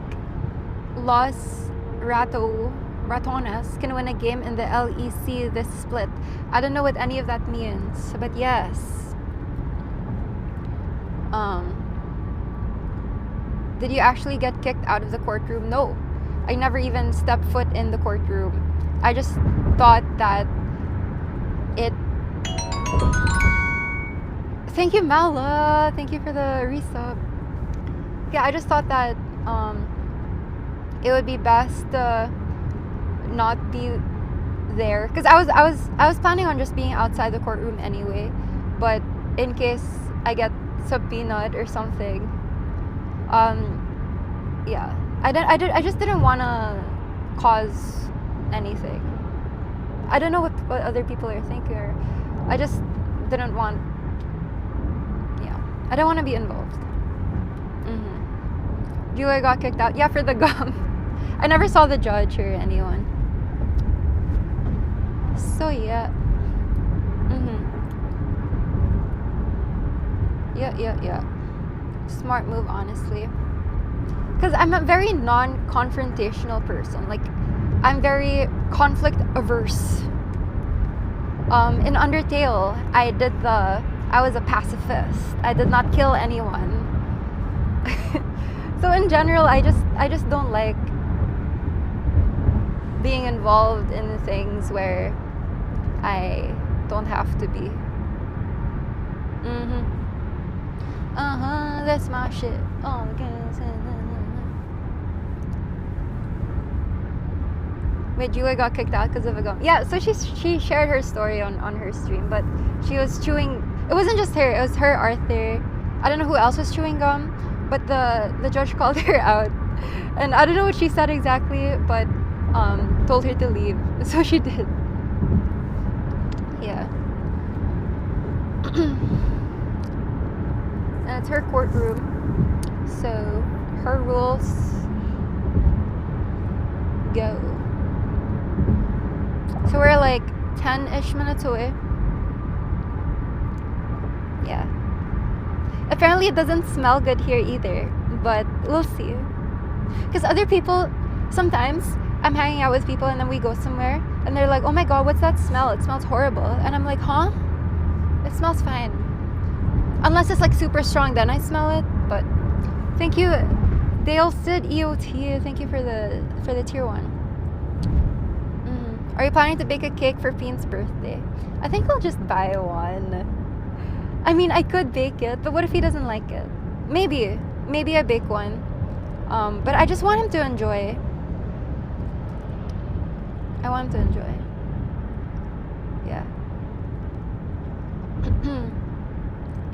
Los Ratones can win a game in the LEC this split? I don't know what any of that means, but yes. Did you actually get kicked out of the courtroom? No. I never even stepped foot in the courtroom. I just thought that it... Thank you, Mala. Thank you for the resub. Yeah, I just thought that it would be best to not be there, because I was planning on just being outside the courtroom anyway, but in case I get subpoenaed or something, yeah, I just didn't want to cause anything. I don't know what other people are thinking, or I just didn't want, yeah, I don't want to be involved. Julia got kicked out. Yeah, for the gum. I never saw the judge or anyone. So yeah. Yeah. Smart move, honestly. Because I'm a very non-confrontational person. Like, I'm very conflict averse. In Undertale, I was a pacifist. I did not kill anyone. So in general, I just don't like being involved in things where I don't have to be. That's my shit. Oh, wait, Julia got kicked out because of a gum. Yeah, so she shared her story on her stream, but she was chewing. It wasn't just her. It was her, Arthur. I don't know who else was chewing gum, but the judge called her out, and I don't know what she said exactly, but told her to leave. So she did. Yeah. And it's her courtroom, so her rules go. So we're like 10-ish minutes away. Yeah. Apparently it doesn't smell good here either, but we'll see. Because other people, sometimes I'm hanging out with people and then we go somewhere and they're like, oh my god, what's that smell? It smells horrible. And I'm like, huh? It smells fine. Unless it's like super strong, then I smell it. But thank you, Dale Sid EOT. Thank you for the tier 1. Are you planning to bake a cake for Fiend's birthday? I think I'll just buy one. I mean, I could bake it, but what if he doesn't like it? Maybe I bake one. But I just want him to enjoy. I want him to enjoy. Yeah.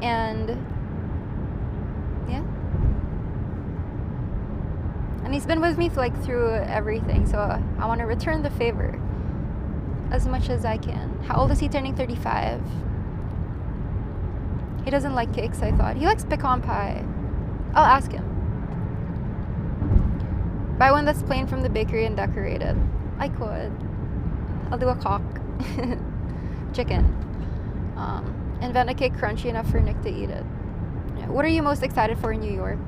And yeah. And he's been with me through everything, so I want to return the favor as much as I can. How old is he turning? 35. He doesn't like cakes, I thought. He likes pecan pie. I'll ask him. Buy one that's plain from the bakery and decorated. I could. I'll do a cock. Chicken. Invent a cake crunchy enough for Nick to eat it. Yeah. What are you most excited for in New York?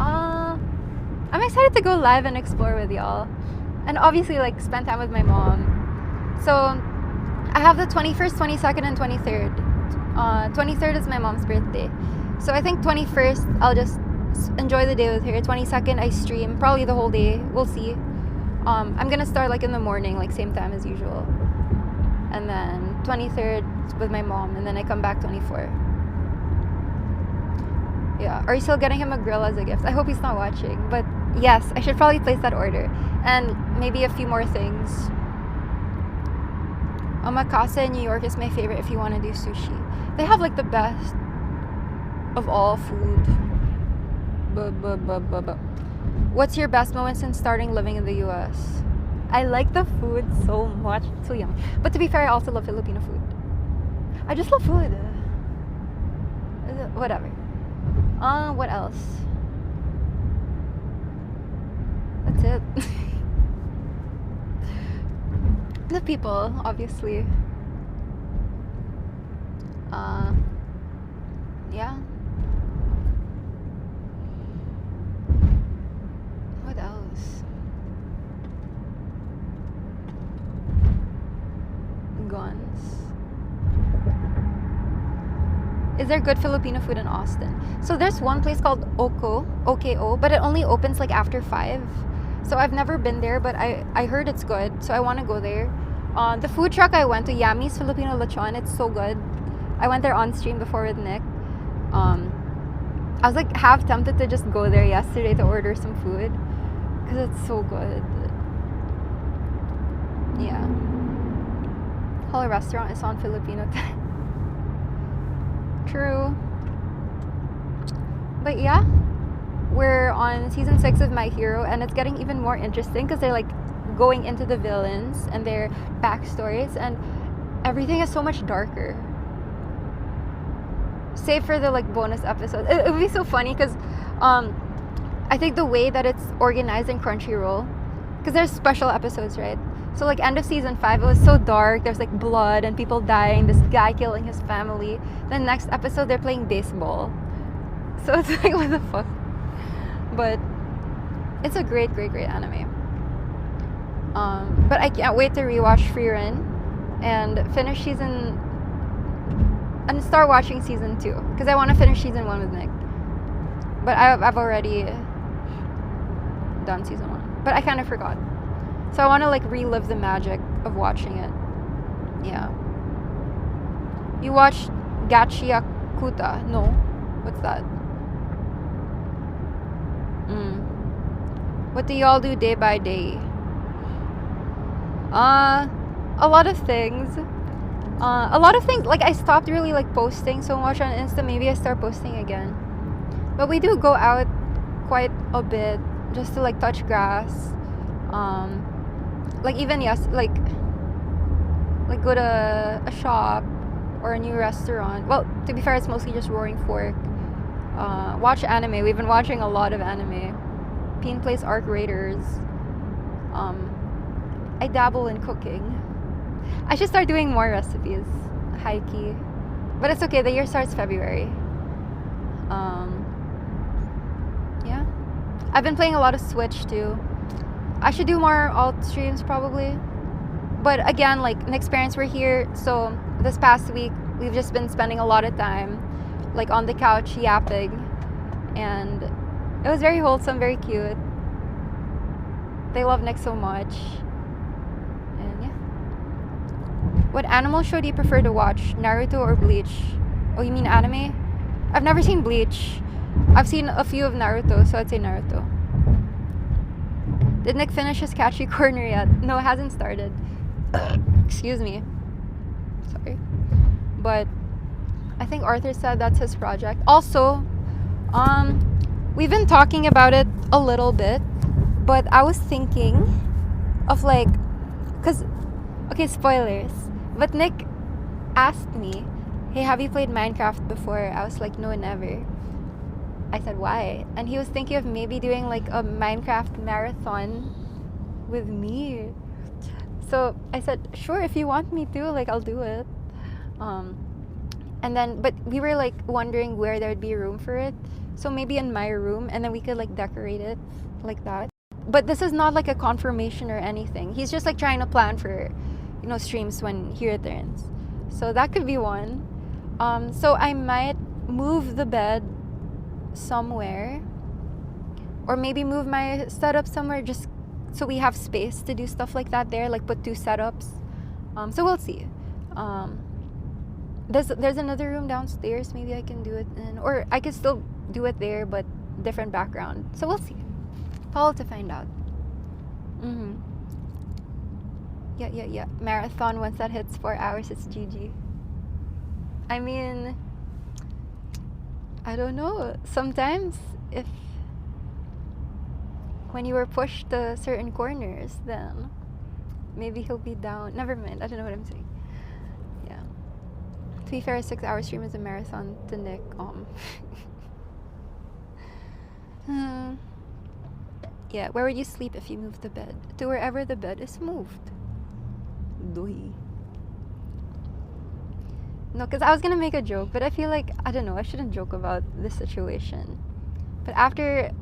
I'm excited to go live and explore with y'all. and obviously like spend time with my mom. So I have the 21st, 22nd, and 23rd. 23rd is my mom's birthday, so I think 21st I'll just enjoy the day with her. 22nd I stream probably the whole day. We'll see. I'm gonna start like in the morning, like same time as usual, and then 23rd with my mom, and then I come back 24. Yeah, are you still getting him a grill as a gift? I hope he's not watching, but yes, I should probably place that order, and maybe a few more things. Omakase in New York is my favorite if you want to do sushi. They have like the best of all food. What's your best moment since starting living in the US? I like the food so much. It's so yummy. But to be fair, I also love Filipino food. I just love food. Whatever. What else? That's it. The people, obviously. Yeah. What else? Guns. Is there good Filipino food in Austin? So there's one place called OKO, but it only opens like after 5. So I've never been there, but I heard it's good, so I want to go there. The food truck I went to, Yami's Filipino Lechon, it's so good. I went there on stream before with Nick. I was like half tempted to just go there yesterday to order some food, because it's so good. Yeah. Whole restaurant is on Filipino time. True. But yeah, we're on season 6 of My Hero, and it's getting even more interesting because they're like going into the villains and their backstories, and everything is so much darker. Save for the like bonus episodes. It would be so funny because I think the way that it's organized in Crunchyroll, because there's special episodes, right? So like end of season 5, it was so dark. There's like blood and people dying, this guy killing his family. Then next episode they're playing baseball. So it's like, what the fuck? But it's a great anime. But I can't wait to rewatch Frieren and finish season and start watching season 2, because I want to finish season 1 with Nick. But I've already done season 1, but I kind of forgot. So I want to like relive the magic of watching it. Yeah. You watched Gachiakuta? No. What's that? What do y'all do day by day? A lot of things. Like I stopped really like posting so much on Insta. Maybe I start posting again. But we do go out quite a bit just to like touch grass. Like even like go to a shop or a new restaurant. Well, to be fair, it's mostly just Roaring Fork. Watch anime. We've been watching a lot of anime. Peen plays Arc Raiders. I dabble in cooking. I should start doing more recipes. High key. But it's okay, the year starts February. Yeah. I've been playing a lot of Switch too. I should do more alt streams probably. But again, like an experience, we're here. So this past week, we've just been spending a lot of time like on the couch yapping. And it was very wholesome, very cute. They love Nick so much. And yeah. What animal show do you prefer to watch? Naruto or Bleach? Oh, you mean anime? I've never seen Bleach. I've seen a few of Naruto, so I'd say Naruto. Did Nick finish his Catchy Corner yet? No, it hasn't started. Excuse me. Sorry. But I think Arthur said that's his project. Also, we've been talking about it a little bit, but I was thinking of like, okay, spoilers. But Nick asked me, hey, have you played Minecraft before? I was like, no, never. I said, why? And he was thinking of maybe doing like a Minecraft marathon with me. So I said, sure, if you want me to, like, I'll do it. And then, but we were like wondering where there'd be room for it. So maybe in my room, and then we could like decorate it like that. but this is not like a confirmation or anything. He's just like trying to plan for, you know, streams when he returns. So that could be one. So I might move the bed somewhere, or maybe move my setup somewhere just so we have space to do stuff like that there, like put 2 setups. So we'll see. There's another room downstairs. Maybe I can do it in, or I could still do it there, but different background. So we'll see. Follow to find out. Yeah. Marathon, once that hits 4 hours, it's GG. I mean, I don't know. Sometimes if when you were pushed to certain corners, then maybe he'll be down. Never mind. I don't know what I'm saying. Yeah. To be fair, a 6-hour stream is a marathon to Nick. Yeah, where would you sleep if you moved the bed? To wherever the bed is moved. Dohi. No, because I was gonna make a joke, but I feel like, I don't know, I shouldn't joke about this situation. But after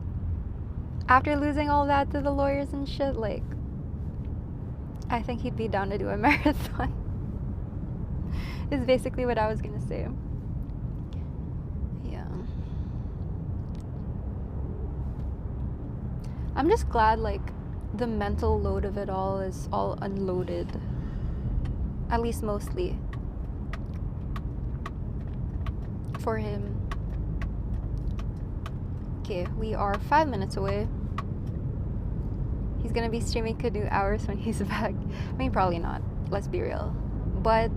losing all that to the lawyers and shit, like, I think he'd be down to do a marathon. Is basically what I was gonna say. Yeah. I'm just glad, like, the mental load of it all is all unloaded. At least mostly. For him. Okay, we are 5 minutes away. He's gonna be streaming Canoe hours when he's back. I mean, probably not. Let's be real. But,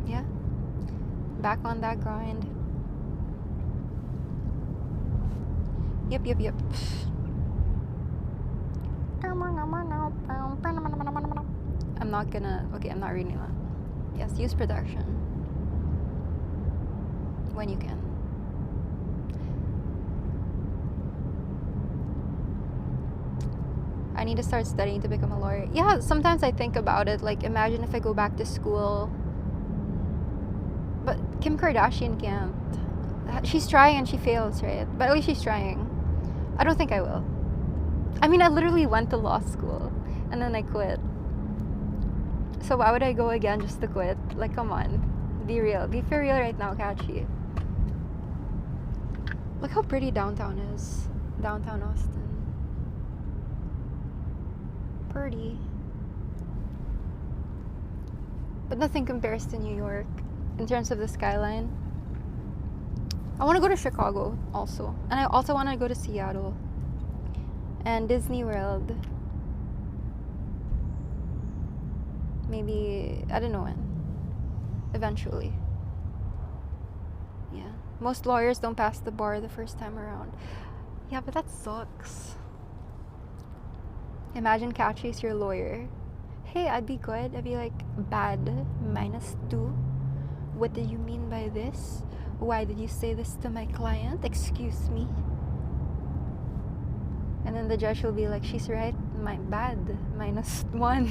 yeah. Back on that grind. Yep. I'm not gonna... Okay, I'm not reading that. Yes, use protection. When you can. I need to start studying to become a lawyer. Yeah, sometimes I think about it. Like, imagine if I go back to school. But Kim Kardashian can't. She's trying and she fails, right? But at least she's trying. I don't think I will. I mean, I literally went to law school and then I quit. So why would I go again just to quit? Like, come on. Be real. Be for real right now, Kachi. Look how pretty downtown is. Downtown Austin. Pretty. But nothing compares to New York in terms of the skyline. I want to go to Chicago also. And I also want to go to Seattle. And Disney World. Maybe, I don't know when. Eventually. Yeah. Most lawyers don't pass the bar the first time around. Yeah, but that sucks. Imagine Kachi's your lawyer. Hey, I'd be good. I'd be like, bad, -2. What do you mean by this? Why did you say this to my client? Excuse me. And then the judge will be like, she's right, my bad, -1.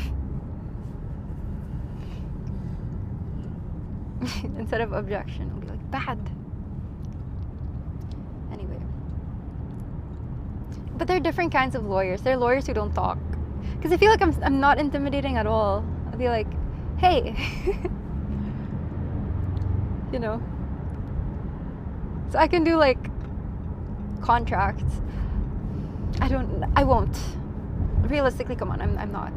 Instead of objection, it'll be like, bad. Anyway. But there are different kinds of lawyers. There are lawyers who don't talk. Because I feel like I'm not intimidating at all. I'll be like, hey. You know. So I can do like contracts. I won't. Realistically, come on, I'm not.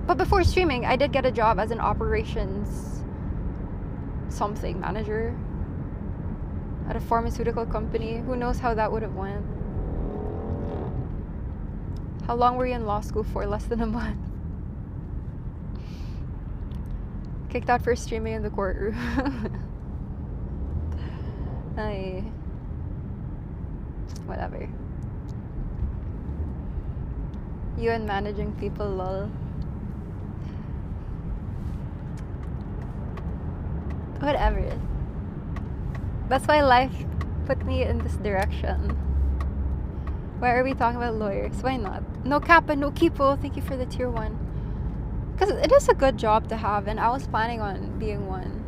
But before streaming, I did get a job as an operations something manager at a pharmaceutical company. Who knows how that would have went? How long were you in law school for? Less than a month. Kicked out for streaming in the courtroom. Whatever. You and managing people, lol. Whatever. That's why life put me in this direction. Why are we talking about lawyers? Why not? No kappa, no kipo. Thank you for the tier 1. Because it is a good job to have, and I was planning on being one.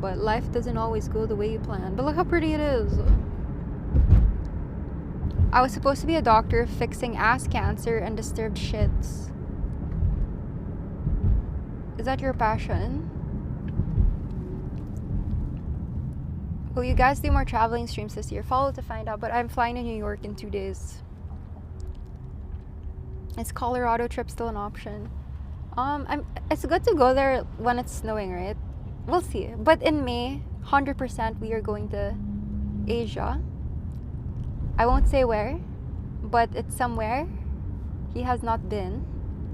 But life doesn't always go the way you plan. But look how pretty it is. I was supposed to be a doctor fixing ass cancer and disturbed shits. Is that your passion? Will you guys do more traveling streams this year? Follow to find out, but I'm flying to New York in 2 days. Is Colorado trip still an option? It's good to go there when it's snowing, right? We'll see. But in May, 100% we are going to Asia. I won't say where, but it's somewhere he has not been,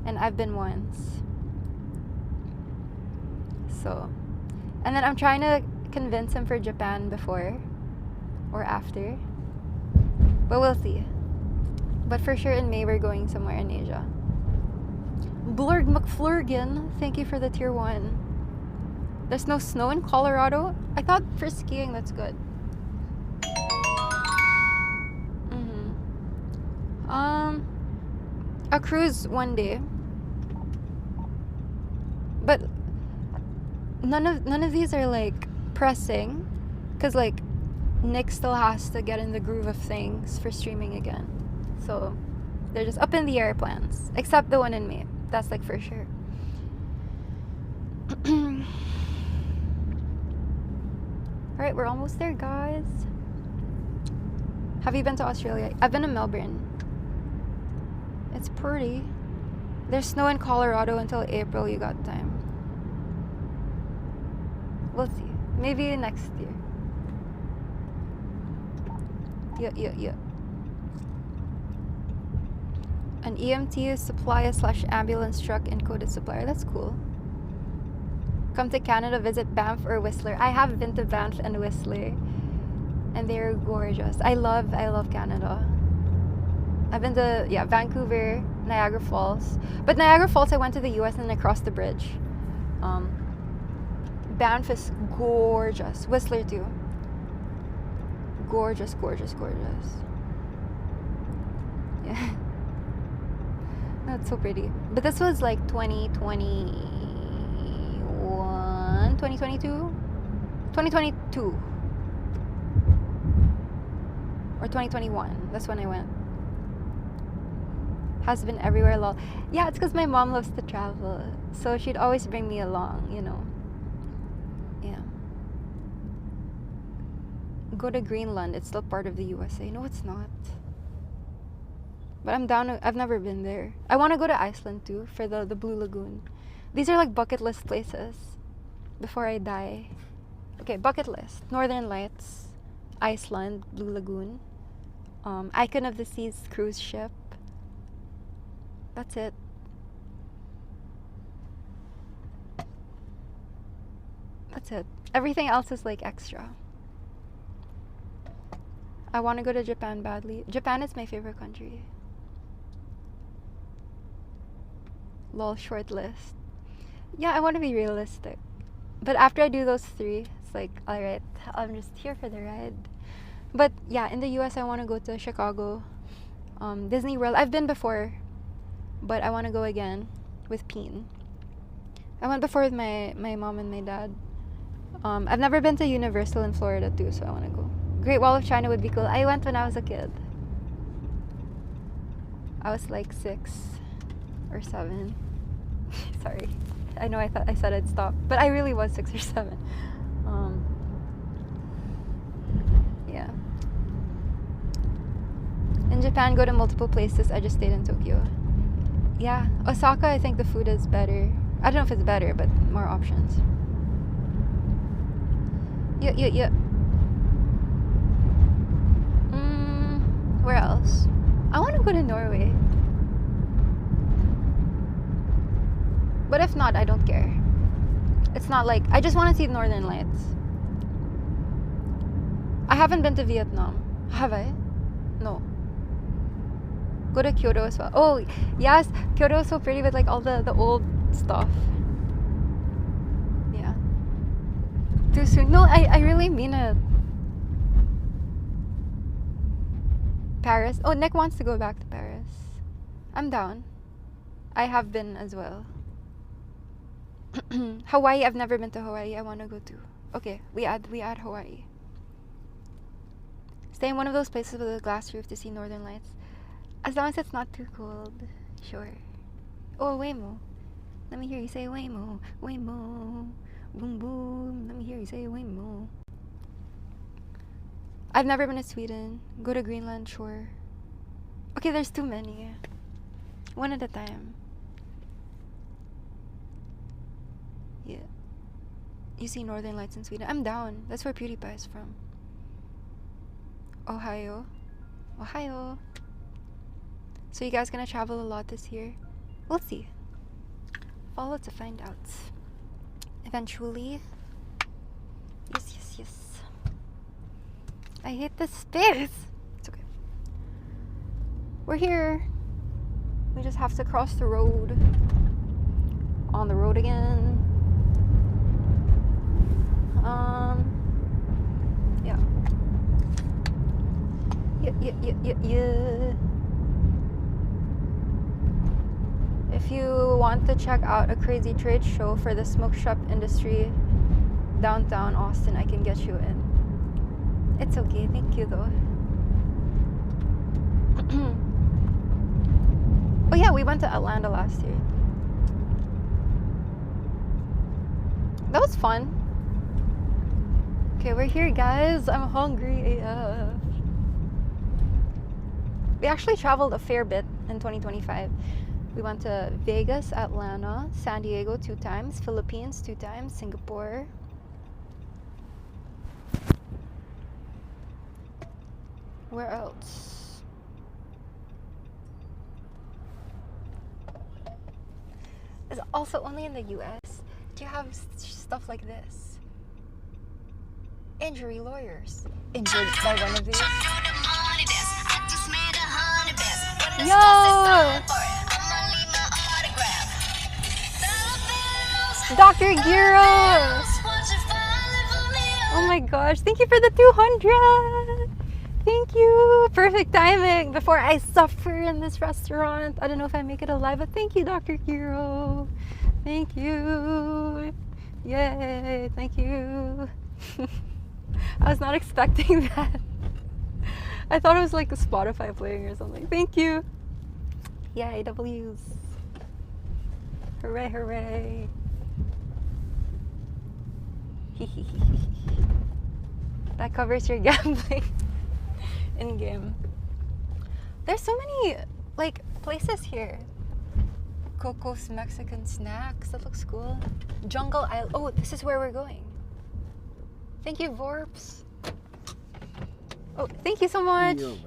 and I've been once. So, and then I'm trying to convince him for Japan before or after, but we'll see. But for sure in May we're going somewhere in Asia. Blurg McFlurgan, thank you for the tier 1. There's no snow in Colorado? I thought for skiing that's good. A cruise one day. But none of these are like pressing, because like Nick still has to get in the groove of things for streaming again. So they're just up in the air plans, except the one in May. That's like for sure. Alright, we're almost there, guys. Have you been to Australia? I've been to Melbourne. It's pretty. There's snow in Colorado until April. You got time. We'll see. Maybe next year. Yeah. An EMT supplier / ambulance truck and coded supplier. That's cool. Come to Canada, visit Banff or Whistler. I have been to Banff and Whistler, and they're gorgeous. I love Canada. I've been to Vancouver, Niagara Falls. But Niagara Falls I went to the US and I crossed the bridge. Banff is gorgeous. Whistler too. Gorgeous. Yeah. That's so pretty. But this was like 2022 or 2021. That's when I went. Has been everywhere, lol. Yeah, it's because my mom loves to travel, so she'd always bring me along, you know. Yeah. Go to Greenland. It's still part of the USA. No, it's not. But I'm down. I've never been there. I want to go to Iceland too for the Blue Lagoon. These are like bucket list places before I die. Okay, bucket list. Northern Lights, Iceland, Blue Lagoon, Icon of the Seas cruise ship. That's it. That's it. Everything else is like extra. I want to go to Japan badly. Japan is my favorite country. Lol, short list. Yeah, I want to be realistic. But after I do those 3, it's like, alright, I'm just here for the ride. But yeah, in the US, I want to go to Chicago, Disney World. I've been before, but I want to go again with Peen. I went before with my mom and my dad. I've never been to Universal in Florida too, so I want to go. Great Wall of China would be cool. I went when I was a kid. I was like 6 or 7. Sorry. I know I thought I said I'd stop, but I really was 6 or 7. Yeah. In Japan, go to multiple places. I just stayed in Tokyo. Yeah. Osaka, I think the food is better. I don't know if it's better, but more options. Yeah. Where else? I want to go to Norway. But if not, I don't care. It's not like... I just want to see Northern Lights. I haven't been to Vietnam. Have I? No. Go to Kyoto as well. Oh, yes. Kyoto is so pretty with like all the old stuff. Yeah. Too soon. No, I really mean it. Paris. Oh, Nick wants to go back to Paris. I'm down. I have been as well. Hawaii. I've never been to Hawaii. I want to go to. Okay, we add Hawaii. Stay in one of those places with a glass roof to see northern lights. As long as it's not too cold. Sure. Oh, Waymo. Let me hear you say Waymo. Waymo. Boom boom. Let me hear you say Waymo. I've never been to Sweden. Go to Greenland, sure. Okay, there's too many. One at a time. Yeah. You see northern lights in Sweden. I'm down. That's where PewDiePie is from. Ohio. Ohio. So you guys gonna travel a lot this year? We'll see. Follow to find out. Eventually. Yes, yes, yes. I hate this space. It's okay. We're here. We just have to cross the road. On the road again. Yeah. Yeah. If you want to check out a crazy trade show for the smoke shop industry downtown Austin, I can get you in. It's okay, thank you though. Oh yeah, we went to Atlanta last year. That was fun. Okay, we're here guys. I'm hungry AF. We actually traveled a fair bit in 2025. We went to Vegas, Atlanta, San Diego 2 times, Philippines 2 times, Singapore. Where else? It's also only in the US. Do you have stuff like this? Injury lawyers. Injured by one of these. Yo! Dr. Giro! Oh my gosh, thank you for the 200! Thank you! Perfect timing before I suffer in this restaurant. I don't know if I make it alive, but thank you, Dr. Giro. Thank you. Yay, thank you. I was not expecting that. I thought it was like a Spotify playing or something. Thank you. Yay, W's. Hooray, hooray. That covers your gambling in game. There's so many like places here. Coco's Mexican snacks. That looks cool. Jungle Isle. Oh, this is where we're going. Thank you, Vorps. Oh, thank you so much. You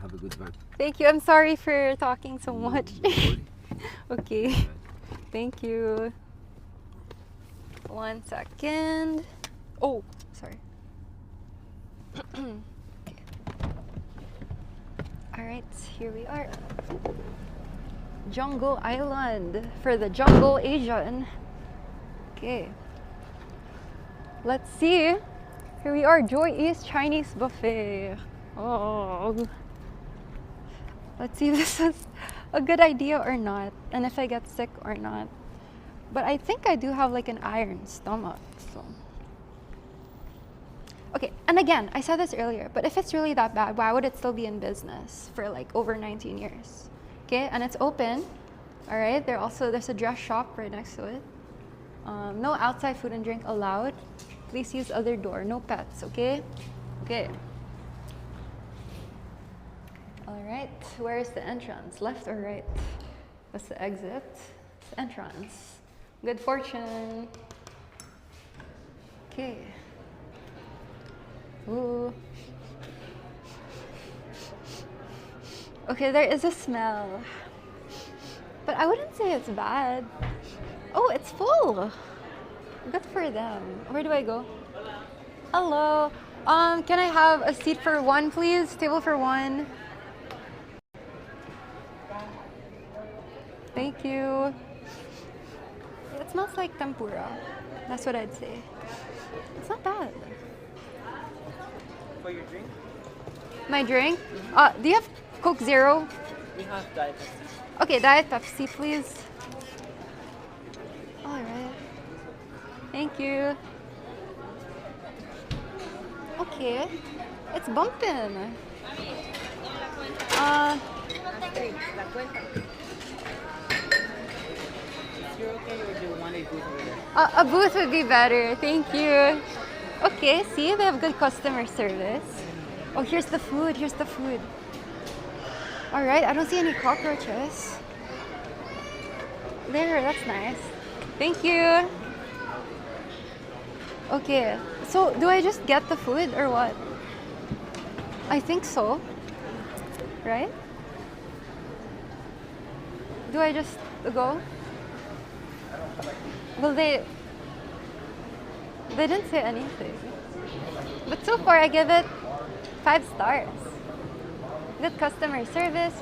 have a good one. Thank you. I'm sorry for talking so much. Okay. Thank you. 1 second. Oh, sorry. Okay. All right, here we are. Jungle Island for the Jungle Asian. Okay. Let's see. Here we are, Joy East Chinese Buffet. Oh. Let's see if this is a good idea or not, and if I get sick or not. But I think I do have like an iron stomach, so. Okay, and again, I said this earlier, but if it's really that bad, why would it still be in business for like over 19 years? Okay, and it's open, all right? There's a dress shop right next to it. No outside food and drink allowed. Please use other door, no pets, okay? Okay. All right, where is the entrance? Left or right? What's the exit? It's the entrance. Good fortune. Okay. Ooh. Okay, there is a smell. But I wouldn't say it's bad. Oh, it's full. Good for them. Where do I go? Hello. Can I have a seat for 1, please? Table for 1. Thank you. It smells like tempura. That's what I'd say. It's not bad. For your drink? My drink? Do you have Coke Zero? We have Diet Pepsi. Okay, Diet Pepsi, please. All right. Thank you. Okay. It's bumping. A booth would be better. Thank you. Okay, see, they have good customer service. Oh, here's the food. Here's the food. All right, I don't see any cockroaches. There, that's nice. Thank you. Okay, so do I just get the food or what? I think so. Right? Do I just go? Well, they didn't say anything. But so far, I give it 5 stars. Good customer service.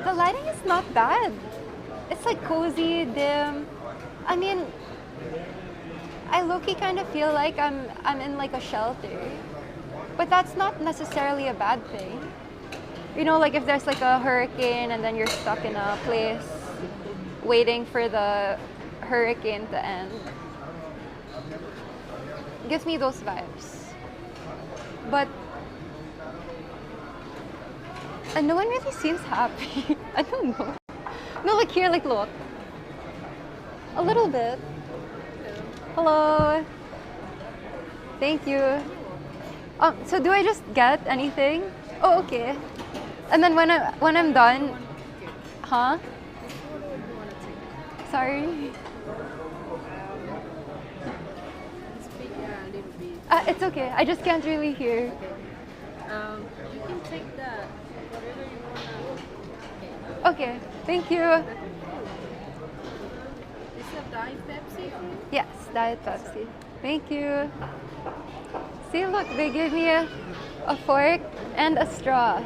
The lighting is not bad. It's like cozy, dim. I mean, I low-key kind of feel like I'm in like a shelter. But that's not necessarily a bad thing. You know, like if there's like a hurricane and then you're stuck in a place waiting for the hurricane to end. Gives me those vibes. But and no one really seems happy. I don't know. No, like here, like look. A little bit. Hello. Thank you. So do I just get anything? Oh, okay. And then when I'm done, huh? Sorry. It's okay. I just can't really hear. You can take that. Whatever you want. Okay. Thank you. Is it Diet Pepsi? Yes, Diet Pepsi. Thank you. See, look, they gave me a fork and a straw.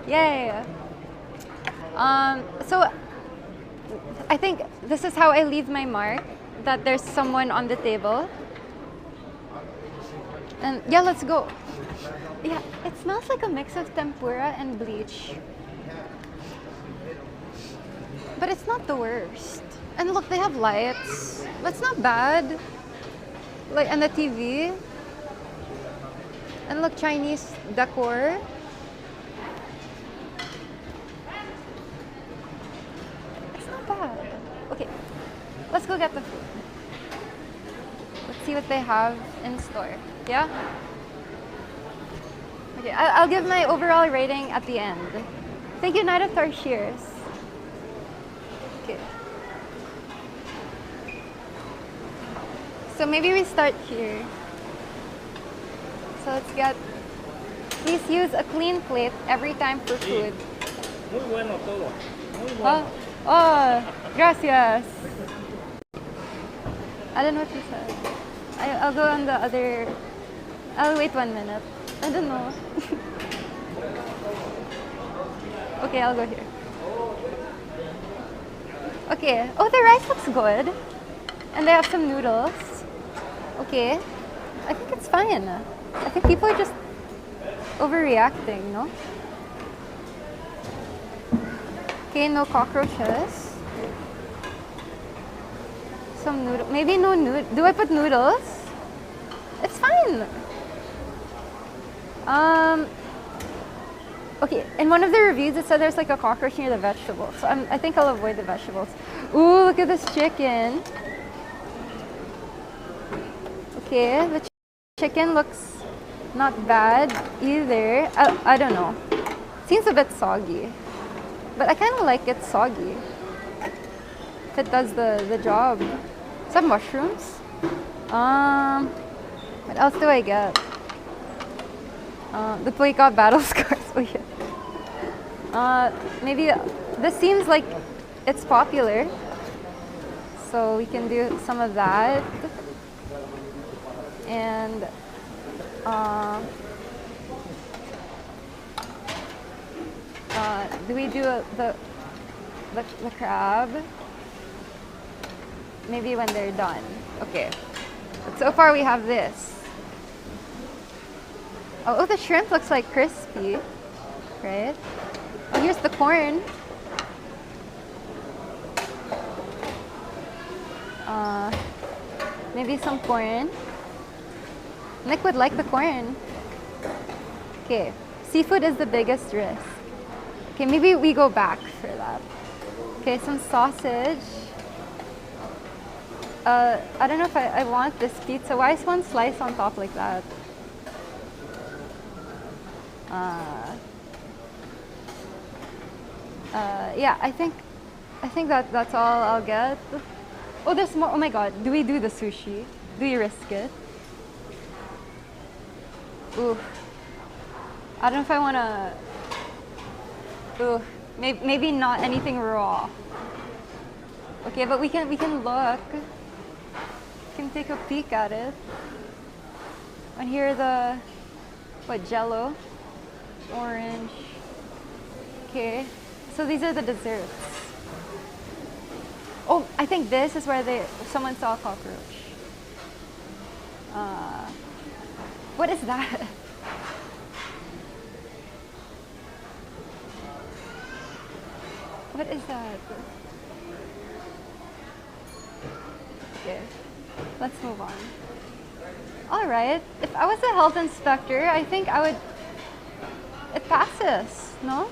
Yay! So I think this is how I leave my mark, that there's someone on the table. And yeah, let's go. Yeah, it smells like a mix of tempura and bleach. But it's not the worst. And look, they have lights. That's not bad. Like, and the TV. And look, Chinese decor. It's not bad. Okay, let's go get the food. Let's see what they have in store. Yeah? Okay, I'll give my overall rating at the end. Thank you, Night of Tarsiers. Okay. So maybe we start here. So let's get, please use a clean plate every time for food. Muy bueno todo. Muy bueno. Oh, gracias. I don't know what you said. I'll go on the other, I'll wait 1 minute. I don't know. Okay, I'll go here. Okay, oh, the rice looks good. And they have some noodles. Okay, I think it's fine. I think people are just overreacting, no? Okay, no cockroaches. Some noodle, maybe no noodle. Do I put noodles? It's fine. Okay, in one of the reviews it said there's like a cockroach near the vegetables. So I think I'll avoid the vegetables. Ooh, look at this chicken. Okay, the chicken looks not bad either. I don't know. Seems a bit soggy. But I kind of like it soggy. If it does the job. Some mushrooms. What else do I get? The Playcop battle scars. Oh yeah. Maybe this seems like it's popular. So we can do some of that. And do we do the crab? Maybe when they're done. Okay. But so far we have this. Oh, the shrimp looks like crispy, right? Oh, here's the corn. Maybe some corn. Nick would like the corn. Okay, seafood is the biggest risk. Okay, maybe we go back for that. Okay, some sausage. I don't know if I want this pizza. Why is one slice on top like that? Yeah, I think that's all I'll get. Oh, there's more. Oh my god, do we do the sushi? Do you risk it? Ooh. I don't know if I wanna. Ooh, maybe not anything raw. Okay, but we can look. We can take a peek at it. And here are the what, jello, orange. Okay, so these are the desserts. Oh, I think this is where someone saw a cockroach. What is that? What is that? Okay, let's move on. All right, if I was a health inspector, I think I would. It passes, no?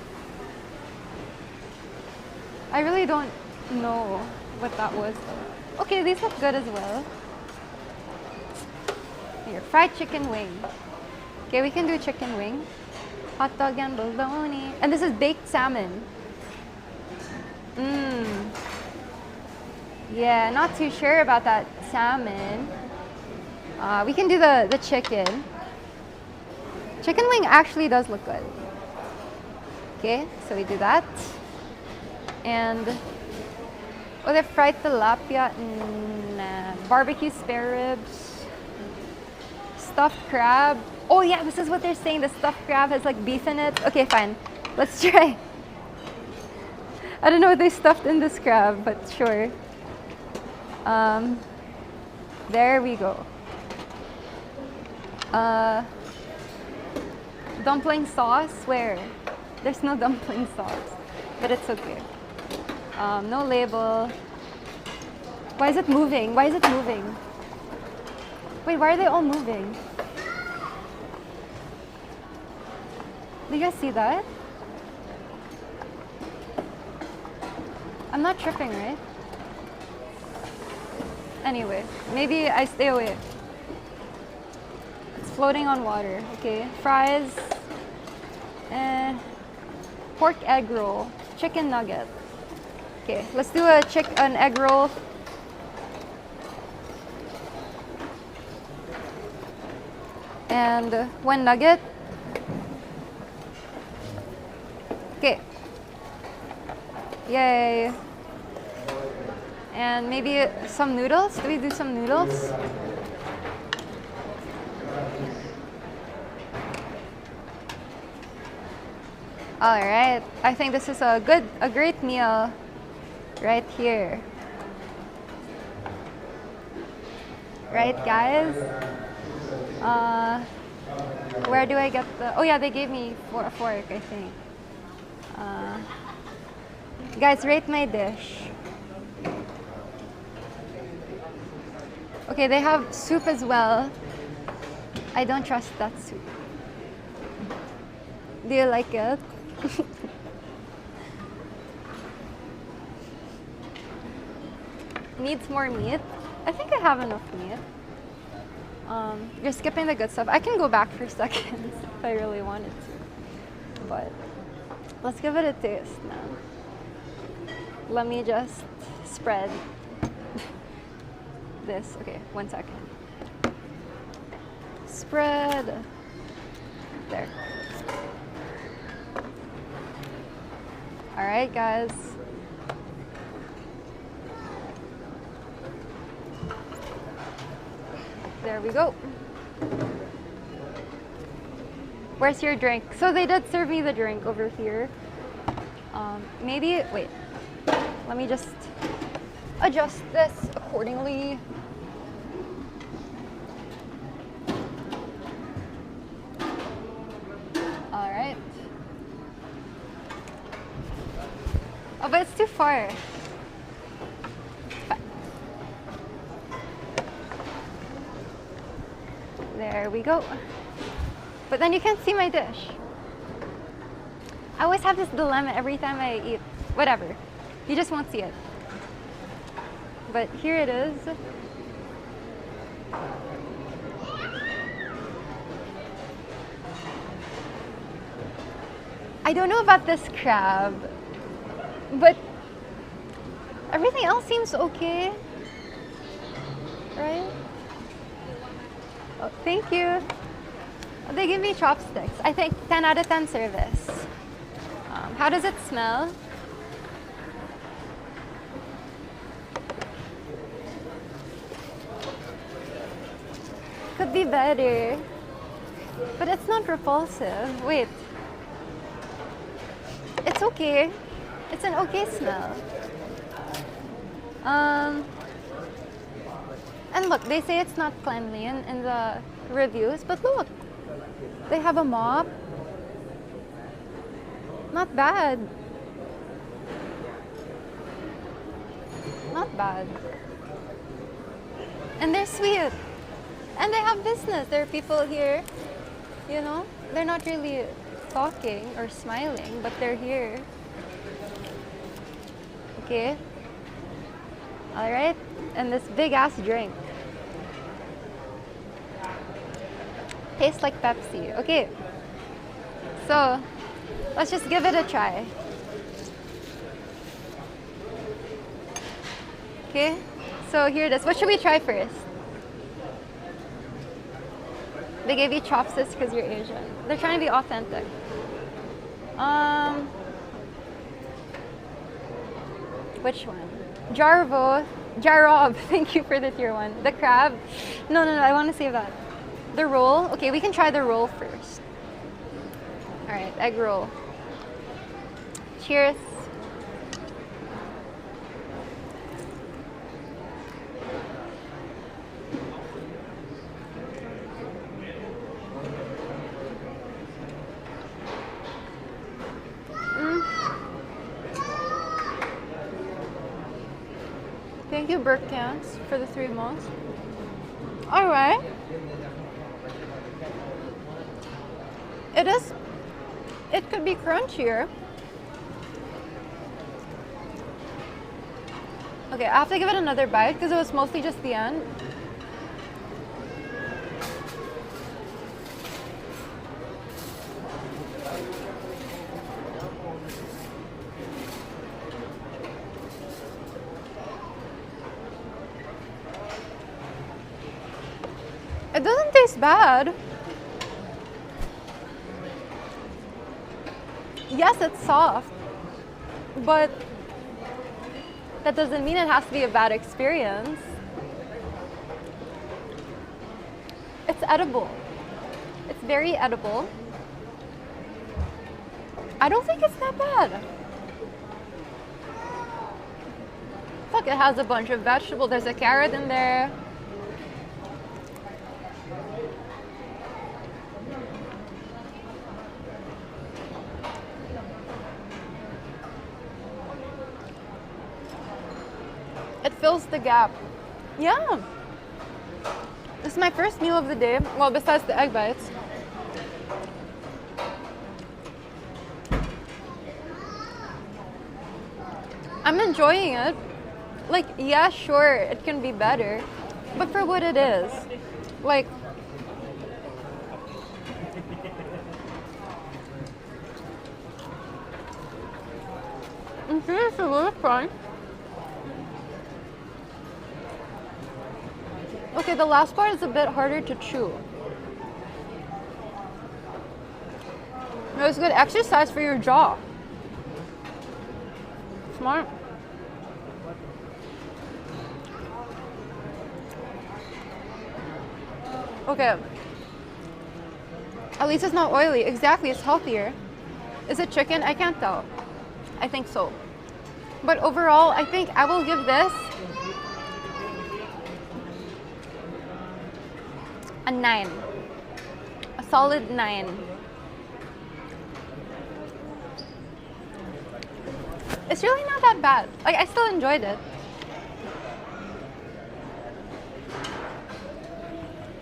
I really don't know what that was though. Okay, these look good as well. Here, fried chicken wing. Okay, we can do chicken wing. Hot dog and bologna. And this is baked salmon. Yeah, not too sure about that salmon. We can do the chicken. Chicken wing actually does look good. Okay, so we do that. And oh, they fried tilapia and barbecue spare ribs, stuffed crab. Oh yeah, this is what they're saying. The stuffed crab has like beef in it. Okay, fine. Let's try. I don't know what they stuffed in this crab, but sure. There we go. Dumpling sauce, where? There's no dumpling sauce, but it's okay. No label. Why is it moving? Why is it moving? Wait, why are they all moving? Do you guys see that? I'm not tripping, right? Anyway, maybe I stay away. It's floating on water. Okay, fries. Pork egg roll. Chicken nugget. Okay, let's do an egg roll. And one nugget. Okay. Yay. And maybe some noodles. Do we do some noodles? All right. I think this is a great meal right here. Right, guys? Where do I get the... Oh yeah, they gave me a fork, I think. Guys, rate my dish. Okay, they have soup as well. I don't trust that soup. Do you like it? Needs more meat. I think I have enough meat. You're skipping the good stuff. I can go back for seconds if I really wanted to. But let's give it a taste now. Let me just spread this. Okay, 1 second. Spread. There. All right, guys. There we go. Where's your drink? So they did serve me the drink over here. Maybe, wait. Let me just adjust this accordingly. All right. Oh, but it's too far. There we go. But then you can't see my dish. I always have this dilemma every time I eat. Whatever. You just won't see it. But here it is. I don't know about this crab, but everything else seems okay, right? Oh, thank you. They give me chopsticks. I think 10 out of 10 service. How does it smell? Could be better, but it's not repulsive. Wait. It's okay. It's an okay smell. And look, they say it's not cleanly in the reviews, but look, they have a mop. Not bad. Not bad. And they're sweet. And they have business. There are people here, you know, they're not really talking or smiling, but they're here. Okay. All right. And this big ass drink. Tastes like Pepsi. Okay. So, let's just give it a try. Okay. So here it is. What should we try first? They gave you chopsticks because you're Asian. They're trying to be authentic. Which one? Jarob, thank you for the tier 1. The crab? No, I want to save that. The roll? Okay, we can try the roll first. Alright, egg roll. Cheers. Thank you, Berkans, for the 3 months. Alright. It could be crunchier. Okay, I have to give it another bite because it was mostly just the end. It doesn't taste bad. Yes, it's soft, but that doesn't mean it has to be a bad experience. It's edible. It's very edible. I don't think it's that bad. Fuck, it has a bunch of vegetables. There's a carrot in there. It fills the gap. Yeah. This is my first meal of the day. Well, besides the egg bites. I'm enjoying it. Like, yeah, sure, it can be better. But for what it is. Like, it's a little fun. Okay, the last part is a bit harder to chew. It was good exercise for your jaw. Smart. Okay. At least it's not oily. Exactly, it's healthier. Is it chicken? I can't tell. I think so. But overall, I think I will give this a 9. A solid 9. It's really not that bad. Like, I still enjoyed it.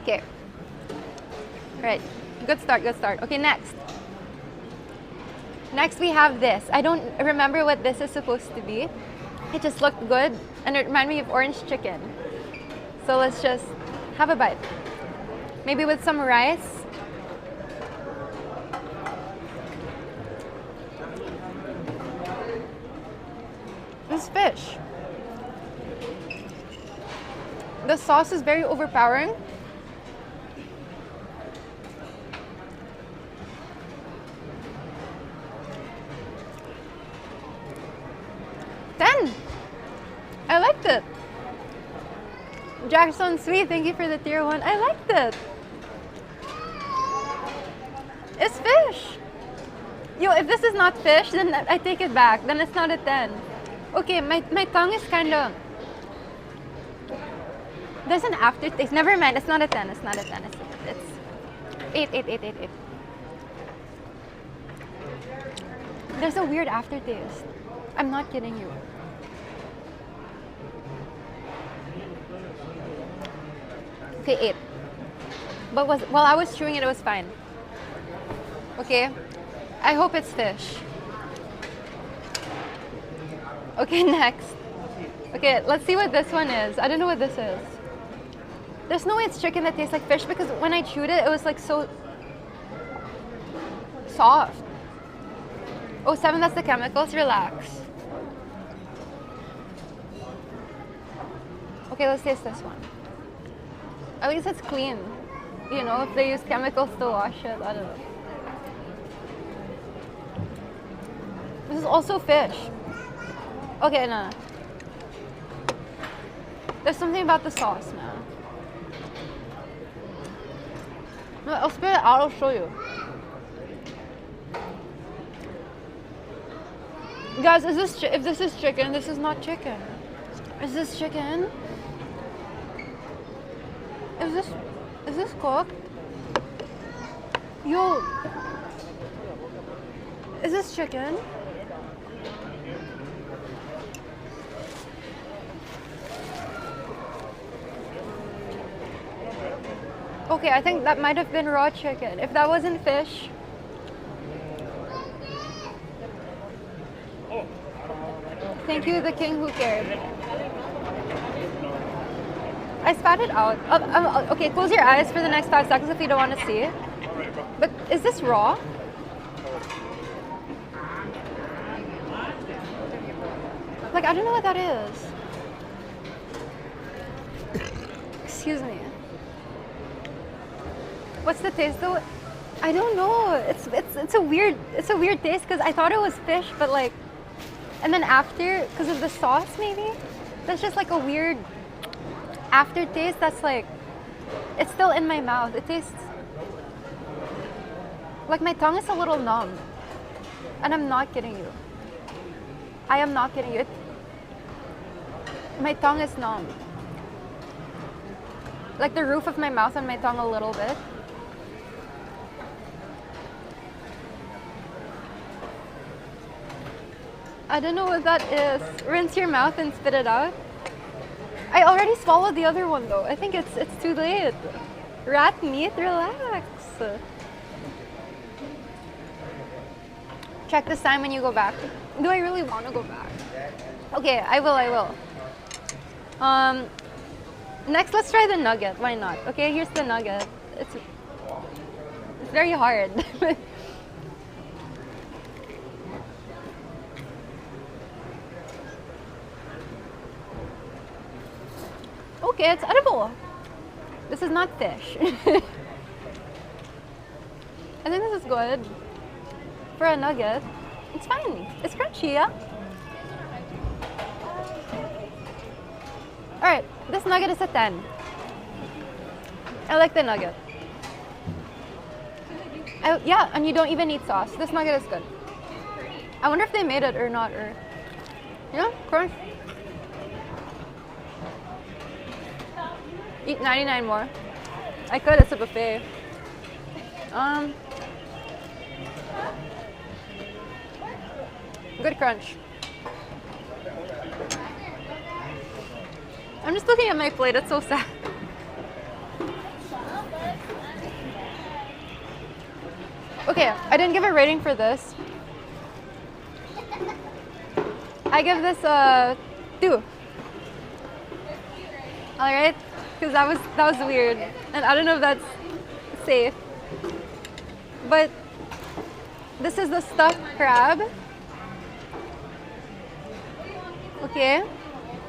Okay. Right. Good start, good start. Okay, next. Next we have this. I don't remember what this is supposed to be. It just looked good and it reminded me of orange chicken. So let's just have a bite. Maybe with some rice. This is fish. The sauce is very overpowering. I liked it. Jackson Sweet, thank you for the tier 1. I liked it. It's fish. Yo, if this is not fish, then I take it back. Then it's not a 10. Okay, my tongue is kind of... There's an aftertaste. Never mind, it's not a 10. It's not a 10. It's 8. There's a weird aftertaste. I'm not kidding you. Okay, 8. But while I was chewing it, it was fine. Okay, I hope it's fish. Okay, next. Okay, let's see what this one is. I don't know what this is. There's no way it's chicken that tastes like fish because when I chewed it, it was like so soft. Oh, 7, that's the chemicals. Relax. Okay, let's taste this one. At least it's clean. You know, if they use chemicals to wash it, I don't know. This is also fish. Okay, no. There's something about the sauce, man. No, I'll spit it out, I'll show you. Guys, if this is chicken, this is not chicken. Is this chicken? Is this cooked? Yo, is this chicken? Okay, I think that might have been raw chicken. If that wasn't fish. Thank you, the king who cared. I spat it out. Okay, close your eyes for the next 5 seconds if you don't want to see. But is this raw? Like, I don't know what that is. Excuse me. What's the taste though? I don't know. It's a weird taste because I thought it was fish, but like, and then after, because of the sauce maybe, that's just like a weird aftertaste that's like, it's still in my mouth. It tastes like my tongue is a little numb. And I'm not kidding you. I am not kidding you. My tongue is numb. Like the roof of my mouth and my tongue a little bit. I don't know what that is. Rinse your mouth and spit it out. I already swallowed the other one though. I think it's too late. Rat meat, relax. Check this time when you go back. Do I really want to go back? Okay, I will. Next, let's try the nugget. Why not? Okay, here's the nugget. It's very hard. Okay, it's edible. This is not fish. I think this is good for a nugget. It's fine. It's crunchy, yeah? Alright, this nugget is a 10. I like the nugget. Yeah, and you don't even need sauce. This nugget is good. I wonder if they made it or not, or... Yeah, crunch. Eat 99 more. I could, it's a buffet. Good crunch. I'm just looking at my plate, it's so sad. Okay, I didn't give a rating for this. I give this a 2. All right, because that was weird, and I don't know if that's safe. But this is the stuffed crab. Okay,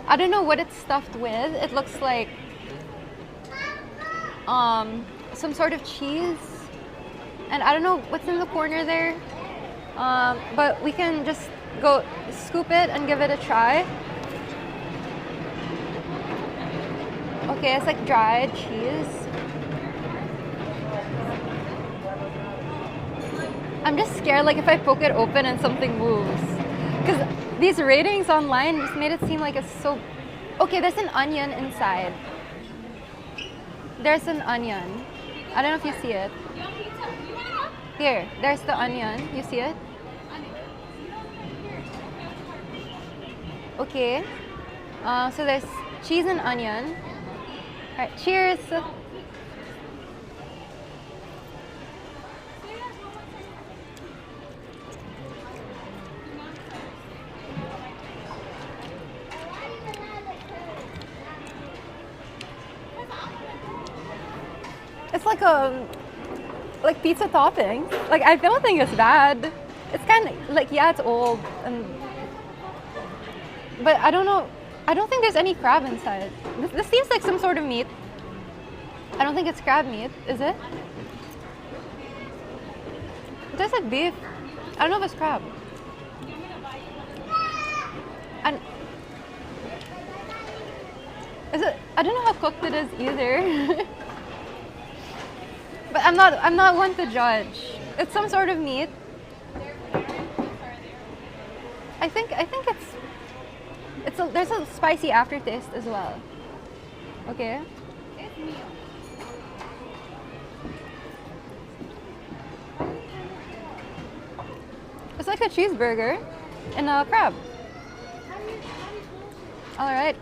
I don't know what it's stuffed with. It looks like some sort of cheese, and I don't know what's in the corner there. But we can just go scoop it and give it a try. Okay, it's like dried cheese. I'm just scared like if I poke it open and something moves. Because these ratings online just made it seem like it's so... Okay, there's an onion inside. There's an onion. I don't know if you see it. Here, there's the onion. You see it? Okay. So there's cheese and onion. Alright, cheers! It's like like pizza topping. Like I don't think it's bad. It's kind of like, yeah, it's old, but I don't know. I don't think there's any crab inside. This seems like some sort of meat. I don't think it's crab meat, is it? It tastes like beef. I don't know if it's crab. And is it? I don't know how cooked it is either. But I'm not one to judge. It's some sort of meat. I think there's a spicy aftertaste as well. Okay. It's like a cheeseburger and a crab. All right.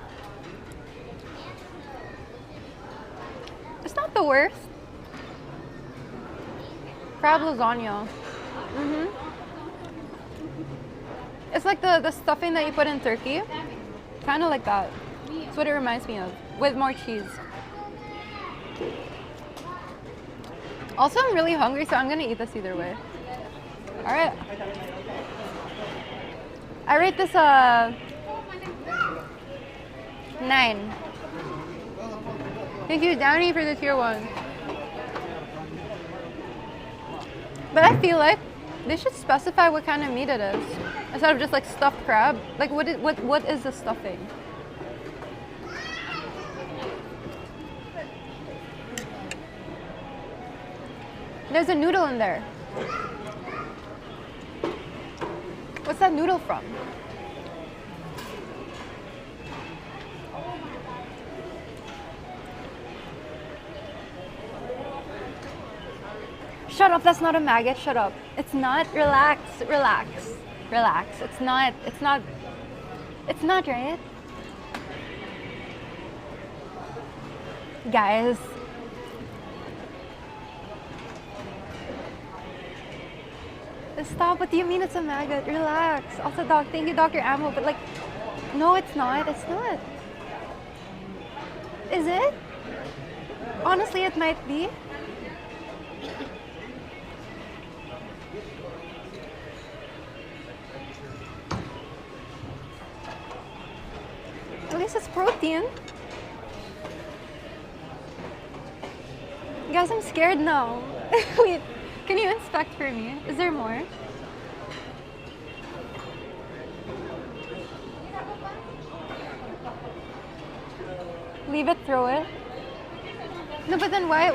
It's not the worst. Crab lasagna. It's like the stuffing that you put in turkey. Kind of like that. That's what it reminds me of, with more cheese. Also, I'm really hungry, so I'm gonna eat this either way. All right. I rate this 9. Thank you, Downey, for the tier 1. But I feel like they should specify what kind of meat it is, instead of just like stuffed crab. Like what is the stuffing? There's a noodle in there. What's that noodle from? Shut up, that's not a maggot, shut up. It's not, relax, relax, relax. It's not, right? Guys. Stop, what do you mean it's a maggot? Relax. Also, thank you, Dr. Ammo, but like, no, it's not, it's not. Is it? Honestly, it might be. At least it's protein. Guys, I'm scared now. Wait, can you inspect for me? Is there more? Leave it, throw it. No, but then why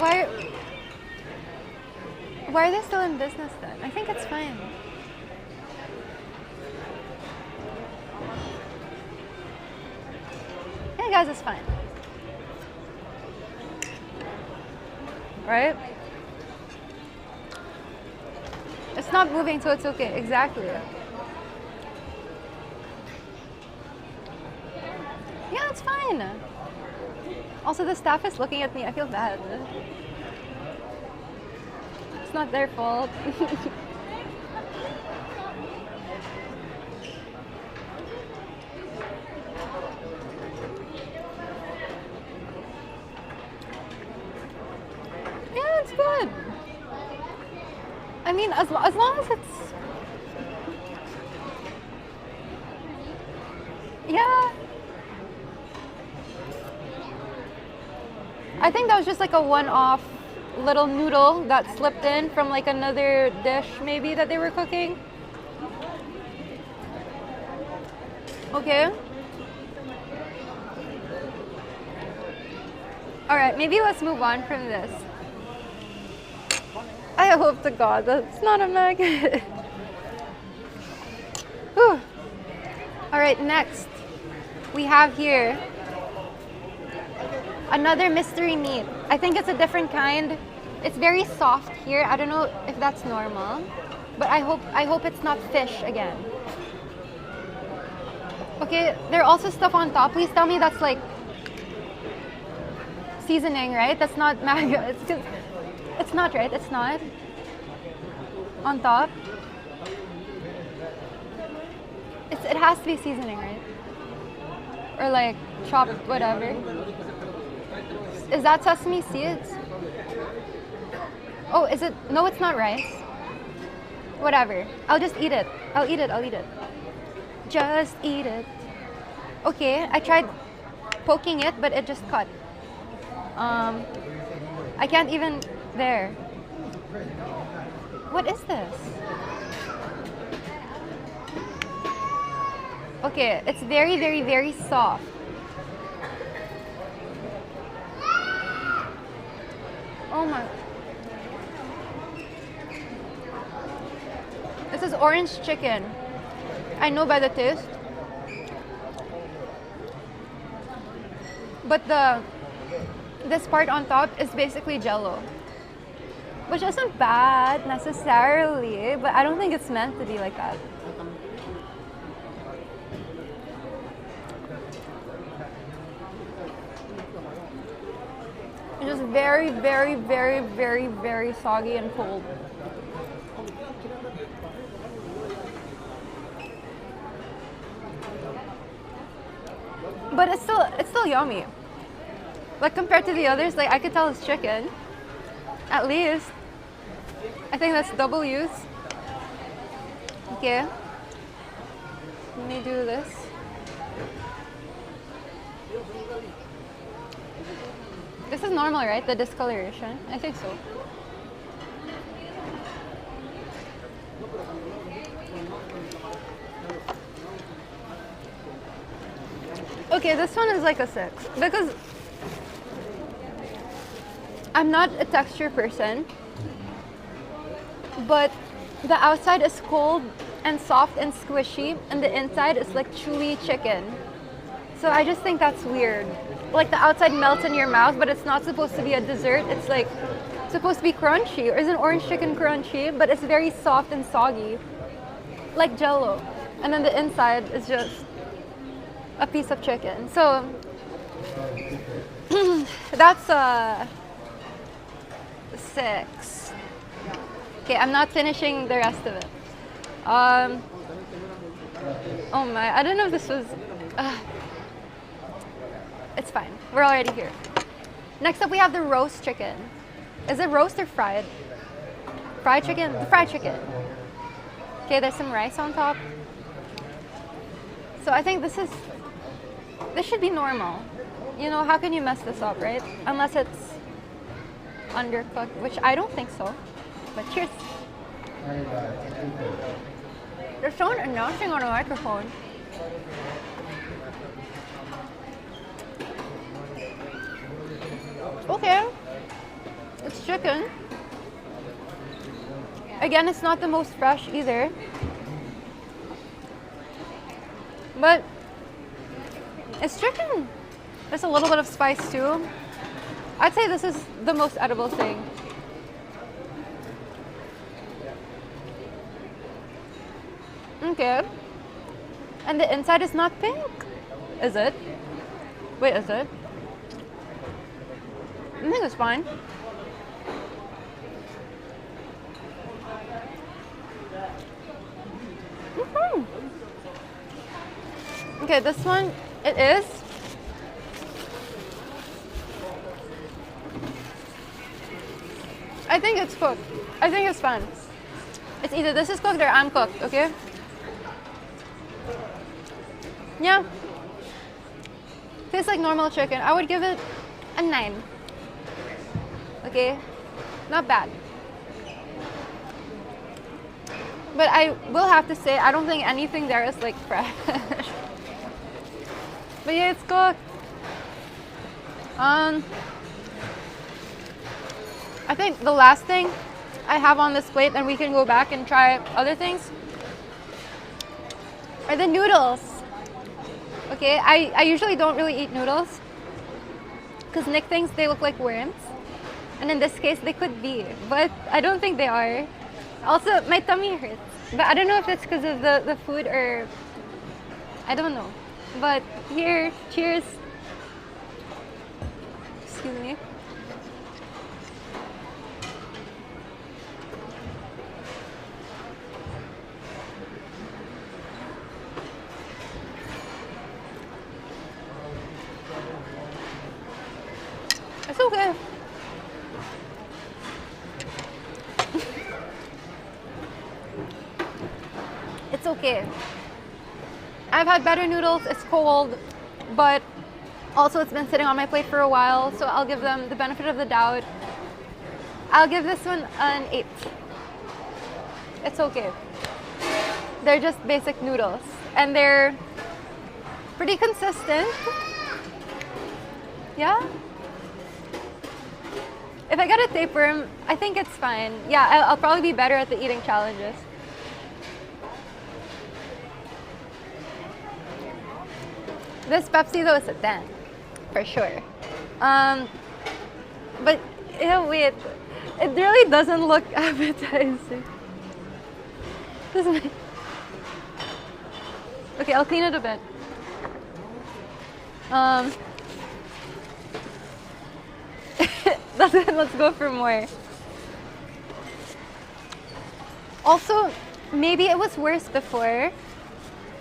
are they still in business then? I think it's fine. Hey guys, it's fine. Right? It's not moving, so it's okay. Exactly. Yeah, it's fine. Also, the staff is looking at me. I feel bad. It's not their fault. Yeah, it's good. I mean, as long as it's... Yeah. I think that was just like a one-off little noodle that slipped in from like another dish maybe that they were cooking. Okay. Alright, maybe let's move on from this. I hope to God that's not a maggot. Whew. Alright, next we have here another mystery meat. I think it's a different kind. It's very soft here. I don't know if that's normal, but I hope it's not fish again. Okay, there are also stuff on top. Please tell me that's like seasoning, right? That's not maggot. It's not, right? It's not. On top. It has to be seasoning, right? Or like chopped whatever. Is that sesame seeds? Oh, is it? No, it's not rice. Whatever. I'll just eat it. I'll eat it. Just eat it. Okay, I tried poking it, but it just cut. I can't even... There. What is this? Okay, it's very, very, very soft. Oh my... This is orange chicken. I know by the taste. But this part on top is basically jello. Which isn't bad necessarily, but I don't think it's meant to be like that. It's just very, very, very, very, very soggy and cold. But it's still yummy. Like compared to the others, like I could tell it's chicken. At least. I think that's double use. Okay. Let me do this. This is normal, right? The discoloration? I think so. Okay, this one is like a 6 because I'm not a texture person, but the outside is cold and soft and squishy, and the inside is like chewy chicken. So I just think that's weird. Like the outside melts in your mouth, but it's not supposed to be a dessert. It's like supposed to be crunchy. Or isn't orange chicken crunchy? But it's very soft and soggy, like jello. And then the inside is just a piece of chicken. So that's a 6. Okay, I'm not finishing the rest of it. Oh my, I don't know if this was... it's fine. We're already here. Next up, we have the roast chicken. Is it roast or fried? Fried chicken? The fried chicken. Okay, there's some rice on top. So I think this should be normal. You know, how can you mess this up, right? Unless it's undercooked, which I don't think so. But cheers. There's someone announcing on a microphone. Okay. It's chicken. Again, it's not the most fresh either. But it's chicken. There's a little bit of spice too. I'd say this is the most edible thing. Okay. And the inside is not pink. Is it? Wait, is it? I think it's fine. Okay, this one, it is. I think it's cooked. I think it's fine. It's either this is cooked or I'm cooked, okay? Yeah. Tastes like normal chicken. I would give it a 9. Okay? Not bad. But I will have to say, I don't think anything there is like fresh. But yeah, it's cooked. I think the last thing I have on this plate, and we can go back and try other things, are the noodles. Okay, I usually don't really eat noodles because Nick thinks they look like worms. And in this case, they could be, but I don't think they are. Also, my tummy hurts. But I don't know if it's because of the food or... I don't know. But here, cheers. Excuse me. It's okay. It's okay. I've had better noodles. It's cold, but also it's been sitting on my plate for a while, so I'll give them the benefit of the doubt. I'll give this one an 8. It's okay. They're just basic noodles, and they're pretty consistent. Yeah? If I get a tapeworm, I think it's fine. Yeah, I'll probably be better at the eating challenges. This Pepsi though is a 10, for sure. But yeah, wait, it really doesn't look appetizing. This is okay, I'll clean it a bit. That's it, let's go for more. Also, maybe it was worse before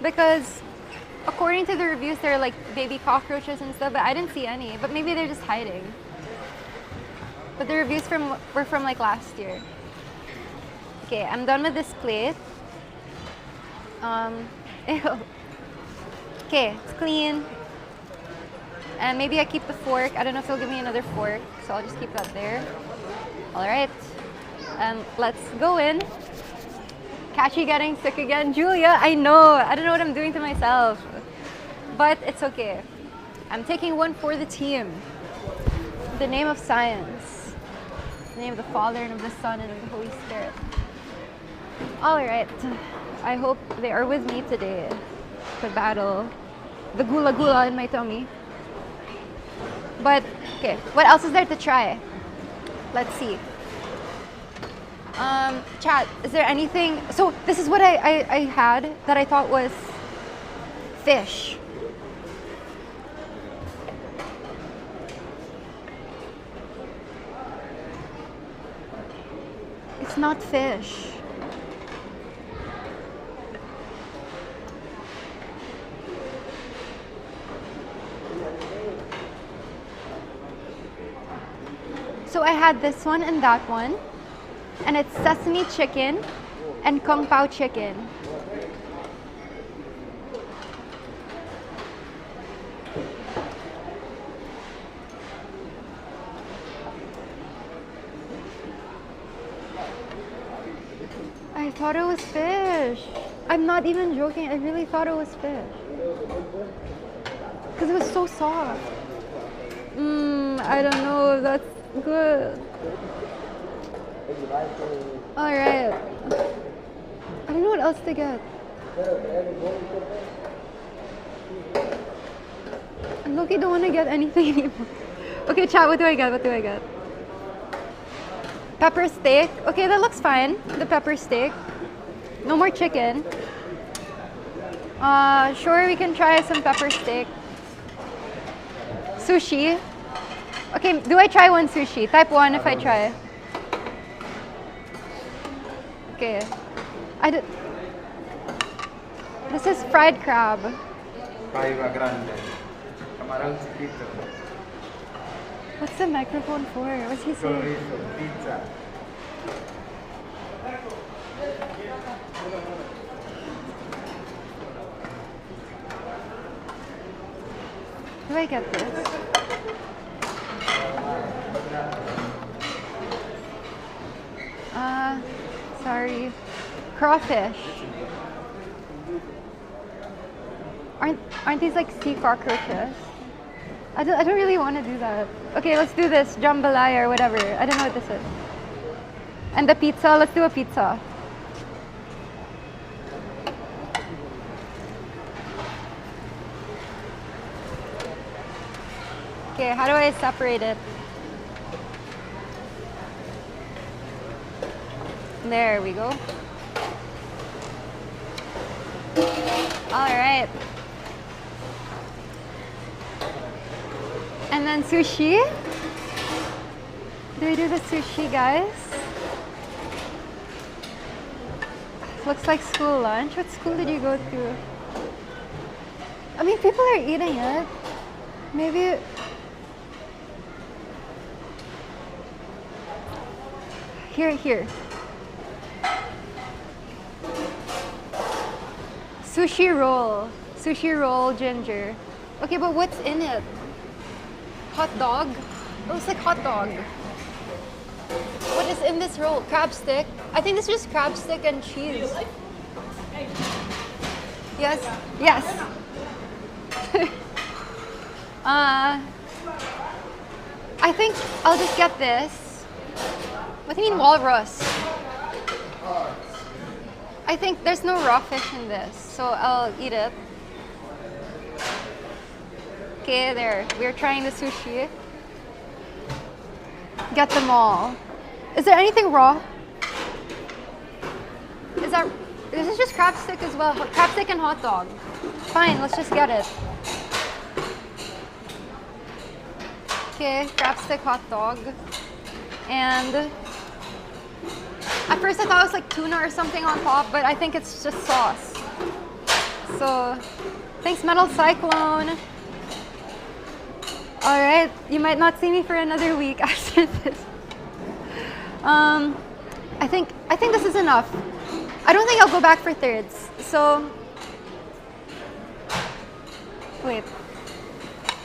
because according to the reviews, there are like baby cockroaches and stuff, but I didn't see any. But maybe they're just hiding. But the reviews were from like last year. Okay, I'm done with this plate. Ew. Okay, it's clean. And maybe I keep the fork. I don't know if they'll give me another fork, so I'll just keep that there. All right, and let's go in. Kachi getting sick again. Julia, I know. I don't know what I'm doing to myself. But it's okay. I'm taking one for the team. In the name of science. In the name of the Father and of the Son and of the Holy Spirit. All right. I hope they are with me today to battle the gula gula in my tummy. But, okay. What else is there to try? Let's see. Chat, is there anything? So this is what I had that I thought was fish. It's not fish. So I had this one and that one. And it's sesame chicken and kung pao chicken. I thought it was fish. I'm not even joking. I really thought it was fish. Because it was so soft. I don't know if that's good. Alright. I don't know what else to get. I low-key don't want to get anything anymore. Okay, chat, what do I get? What do I get? Pepper steak. Okay, that looks fine. The pepper steak. No more chicken. Sure, we can try some pepper steak. Sushi. Okay, do I try one sushi? Type 1 if I try. Okay. This is fried crab. Paiva grande. Camarón chiquito. What's the microphone for? What's he saying? Chorizo, pizza. Do I get this? Sorry. Crawfish. Aren't these like sea cockroaches? I don't really want to do that. Okay, let's do this jambalaya or whatever. I don't know what this is. And the pizza, let's do a pizza. Okay, how do I separate it? There we go. All right. And then sushi. Do we do the sushi, guys? Looks like school lunch. What school did you go to? I mean, people are eating it. Maybe. Here. Sushi roll, ginger. Okay, but what's in it? Hot dog? It looks like hot dog. What is in this roll? Crab stick? I think this is just crab stick and cheese. Yes? Yes. I think I'll just get this. What do you mean walrus? I think there's no raw fish in this, so I'll eat it. Okay, there. We're trying the sushi. Get them all. Is there anything raw? This is just crab stick as well. Crab stick and hot dog. Fine, let's just get it. Okay, crab stick, hot dog. And at first I thought it was like tuna or something on top, but I think it's just sauce. So, thanks Metal Cyclone. Alright, you might not see me for another week after this. I think this is enough. I don't think I'll go back for thirds. So, wait.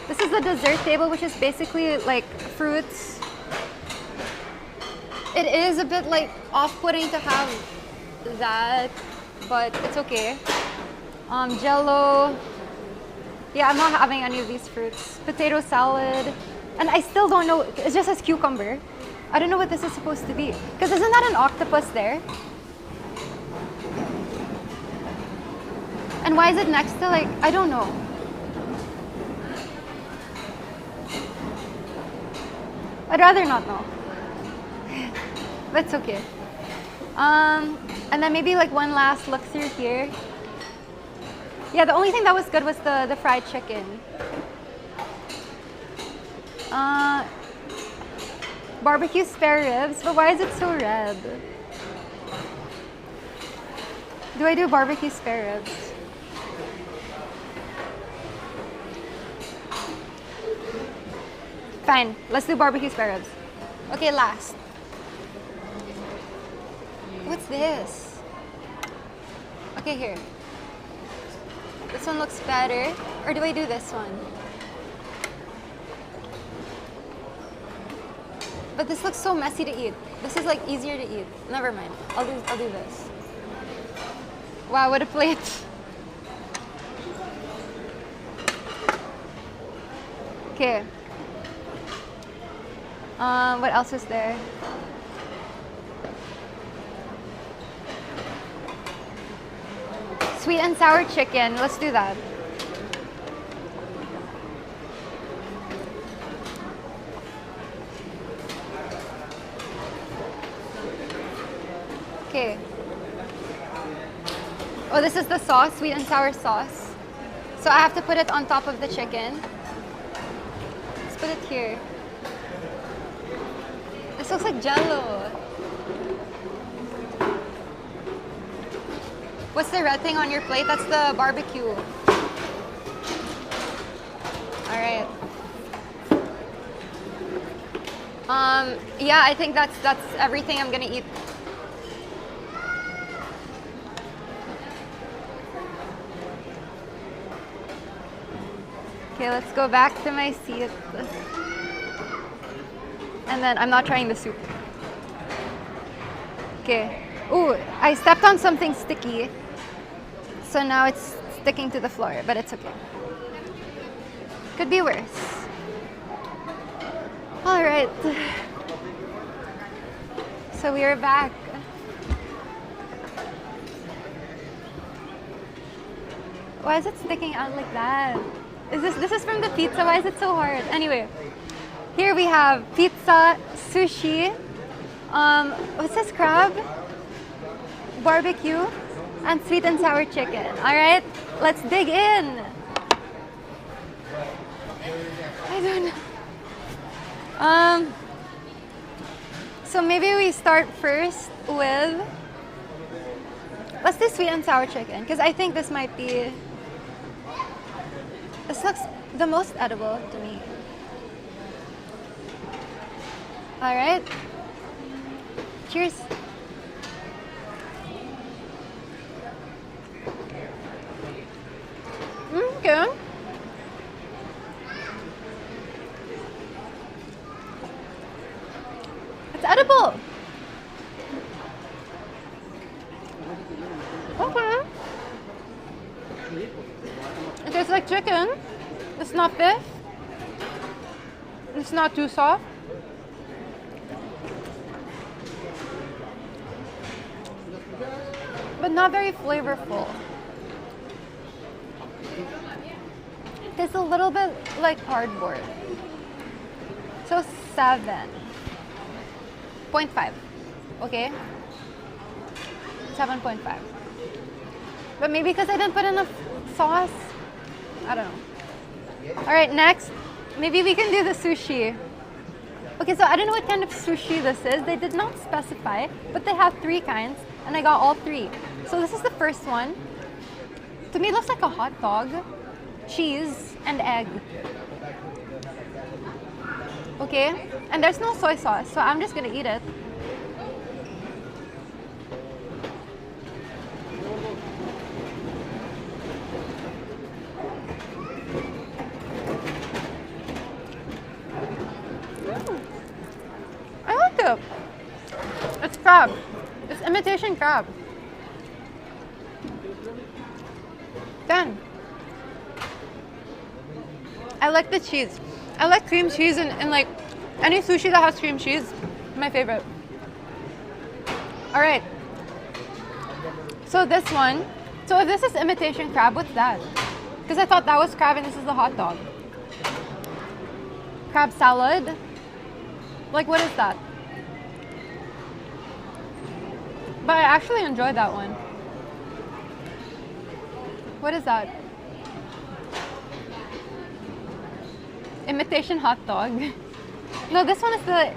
This is the dessert table, which is basically like fruits. It is a bit like off-putting to have that, but it's okay. Jello. Yeah, I'm not having any of these fruits. Potato salad. And I still don't know, it just says cucumber. I don't know what this is supposed to be. Because isn't that an octopus there? And why is it next to like, I don't know. I'd rather not know. That's okay. And then maybe like one last look through here. Yeah, the only thing that was good was the fried chicken. Barbecue spare ribs, but why is it so red? Do I do barbecue spare ribs? Fine, let's do barbecue spare ribs. Okay, last. What's this? Okay, here. This one looks better. Or do I do this one? But this looks so messy to eat. This is like easier to eat. Never mind. I'll do this. Wow, what a plate. Okay. What else is there? Sweet and sour chicken. Let's do that. Okay. Oh, this is the sauce, sweet and sour sauce. So I have to put it on top of the chicken. Let's put it here. This looks like Jello. What's the red thing on your plate? That's the barbecue. All right. Yeah, I think that's everything I'm gonna eat. Okay, let's go back to my seat. And then I'm not trying the soup. Okay. Ooh, I stepped on something sticky. So now it's sticking to the floor, but it's okay. Could be worse. All right. So we are back. Why is it sticking out like that? This is from the pizza? Why is it so hard? Anyway, here we have pizza, sushi, what's this, crab? Barbecue, and sweet and sour chicken. All right, let's dig in. I don't know. So maybe we start first with, let's do sweet and sour chicken, because I think this might be, this looks the most edible to me. All right. Cheers. Okay. It's edible. Okay. It tastes like chicken. It's not beef. It's not too soft. But not very flavorful. It tastes a little bit like cardboard. So 7.5. Okay? 7.5. But maybe because I didn't put enough sauce. I don't know. Alright, next. Maybe we can do the sushi. Okay, so I don't know what kind of sushi this is. They did not specify, but they have 3 kinds, and I got all 3. So this is the first one. To me, it looks like a hot dog. Cheese and egg. Okay, and there's no soy sauce, so I'm just gonna eat it. I like it. It's crab. It's imitation crab. 10. I like the cheese. I like cream cheese and like any sushi that has cream cheese, my favorite. All right. So this one, so if this is imitation crab, what's that? Because I thought that was crab and this is the hot dog. Crab salad? Like, what is that? But I actually enjoyed that one. What is that? Imitation hot dog. No, this one is the,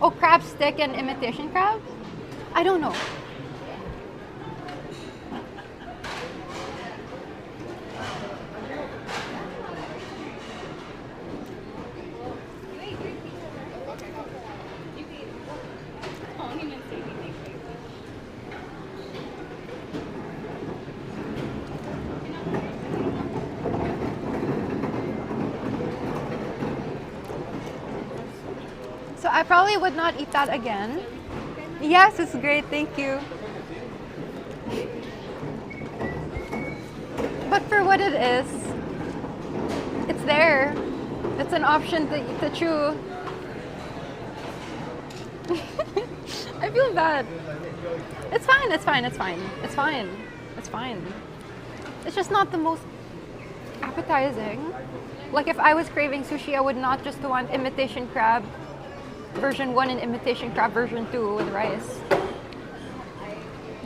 oh, crab stick and imitation crab? I don't know. So I probably would not eat that again. Yes, it's great, thank you. But for what it is, it's there. It's an option to chew. I feel bad. It's fine, it's fine, it's fine. It's fine. It's fine. It's just not the most appetizing. Like if I was craving sushi, I would not just want imitation crab version 1 and imitation crab version 2 with rice.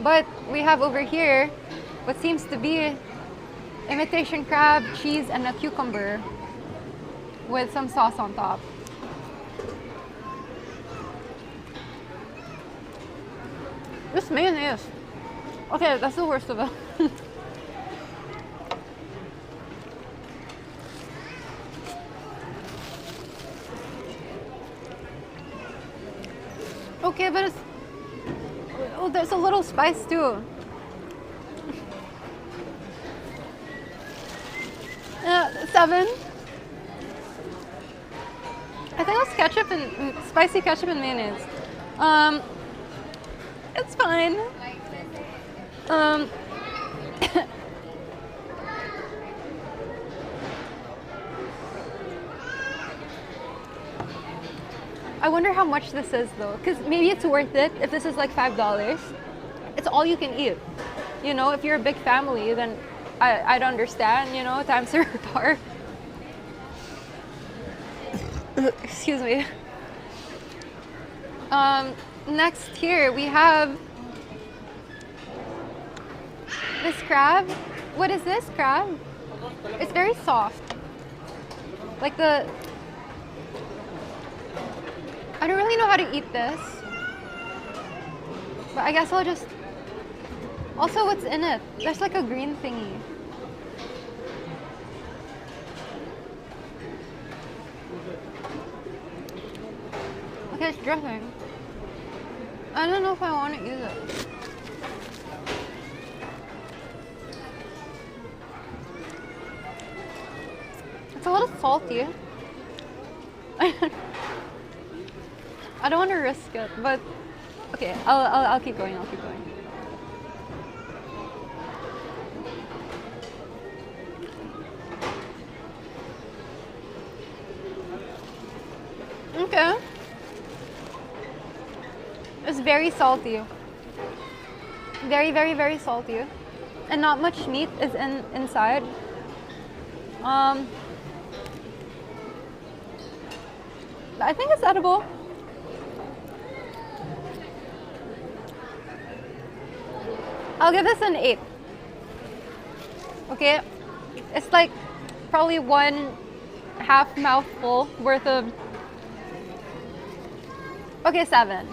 But we have over here what seems to be imitation crab, cheese, and a cucumber with some sauce on top. This mayonnaise. Okay, that's the worst of it. Okay, but it's... Oh, there's a little spice too. 7. I think it's ketchup and spicy ketchup and mayonnaise. It's fine. I wonder how much this is though, because maybe it's worth it if this is like $5. It's all you can eat. You know, if you're a big family, then I'd understand, you know, times are hard. Excuse me. Next here we have this crab. What is this crab? It's very soft. Like the... I don't really know how to eat this. But I guess I'll just... Also, what's in it? There's like a green thingy. Okay, it's dressing. I don't know if I want to use it. It's a little salty. I don't want to risk it, but okay, I'll keep going. I'll keep going. Okay. It's very salty. Very, very, very salty. And not much meat is inside. I think it's edible. I'll give this an 8. Okay? It's like probably 1/2 mouthful worth of... Okay, 7.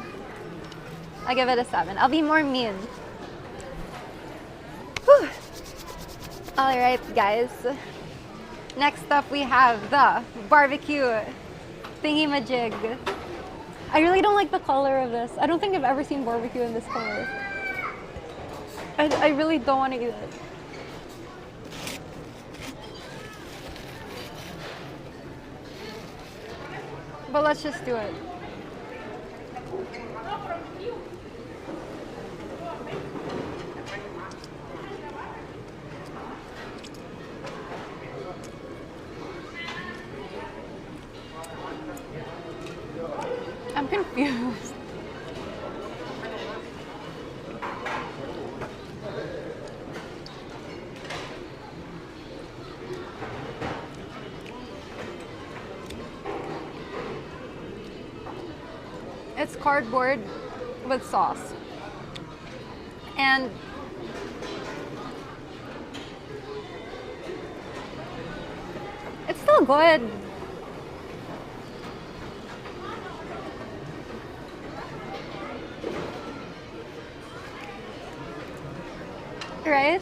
I give it a 7. I'll be more mean. Whew. All right, guys. Next up, we have the barbecue thingy-majig. I really don't like the color of this. I don't think I've ever seen barbecue in this color. I really don't want to eat it. But let's just do it. I'm confused. It's cardboard with sauce. And it's still good. Right?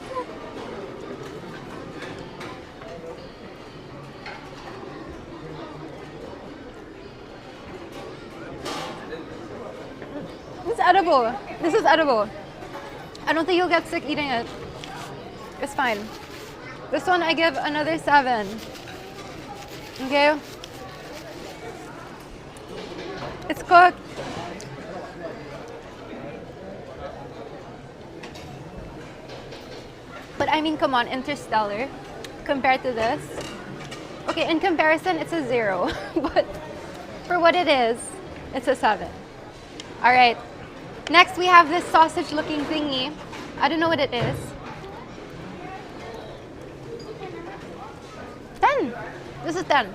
It's edible. This is edible. I don't think you'll get sick eating it. It's fine. This one I give another 7. Okay? It's cooked. But I mean, come on, Interstellar, compared to this. Okay, in comparison, it's a 0. But for what it is, it's a 7. All right. Next, we have this sausage-looking thingy. I don't know what it is. 10. This is 10.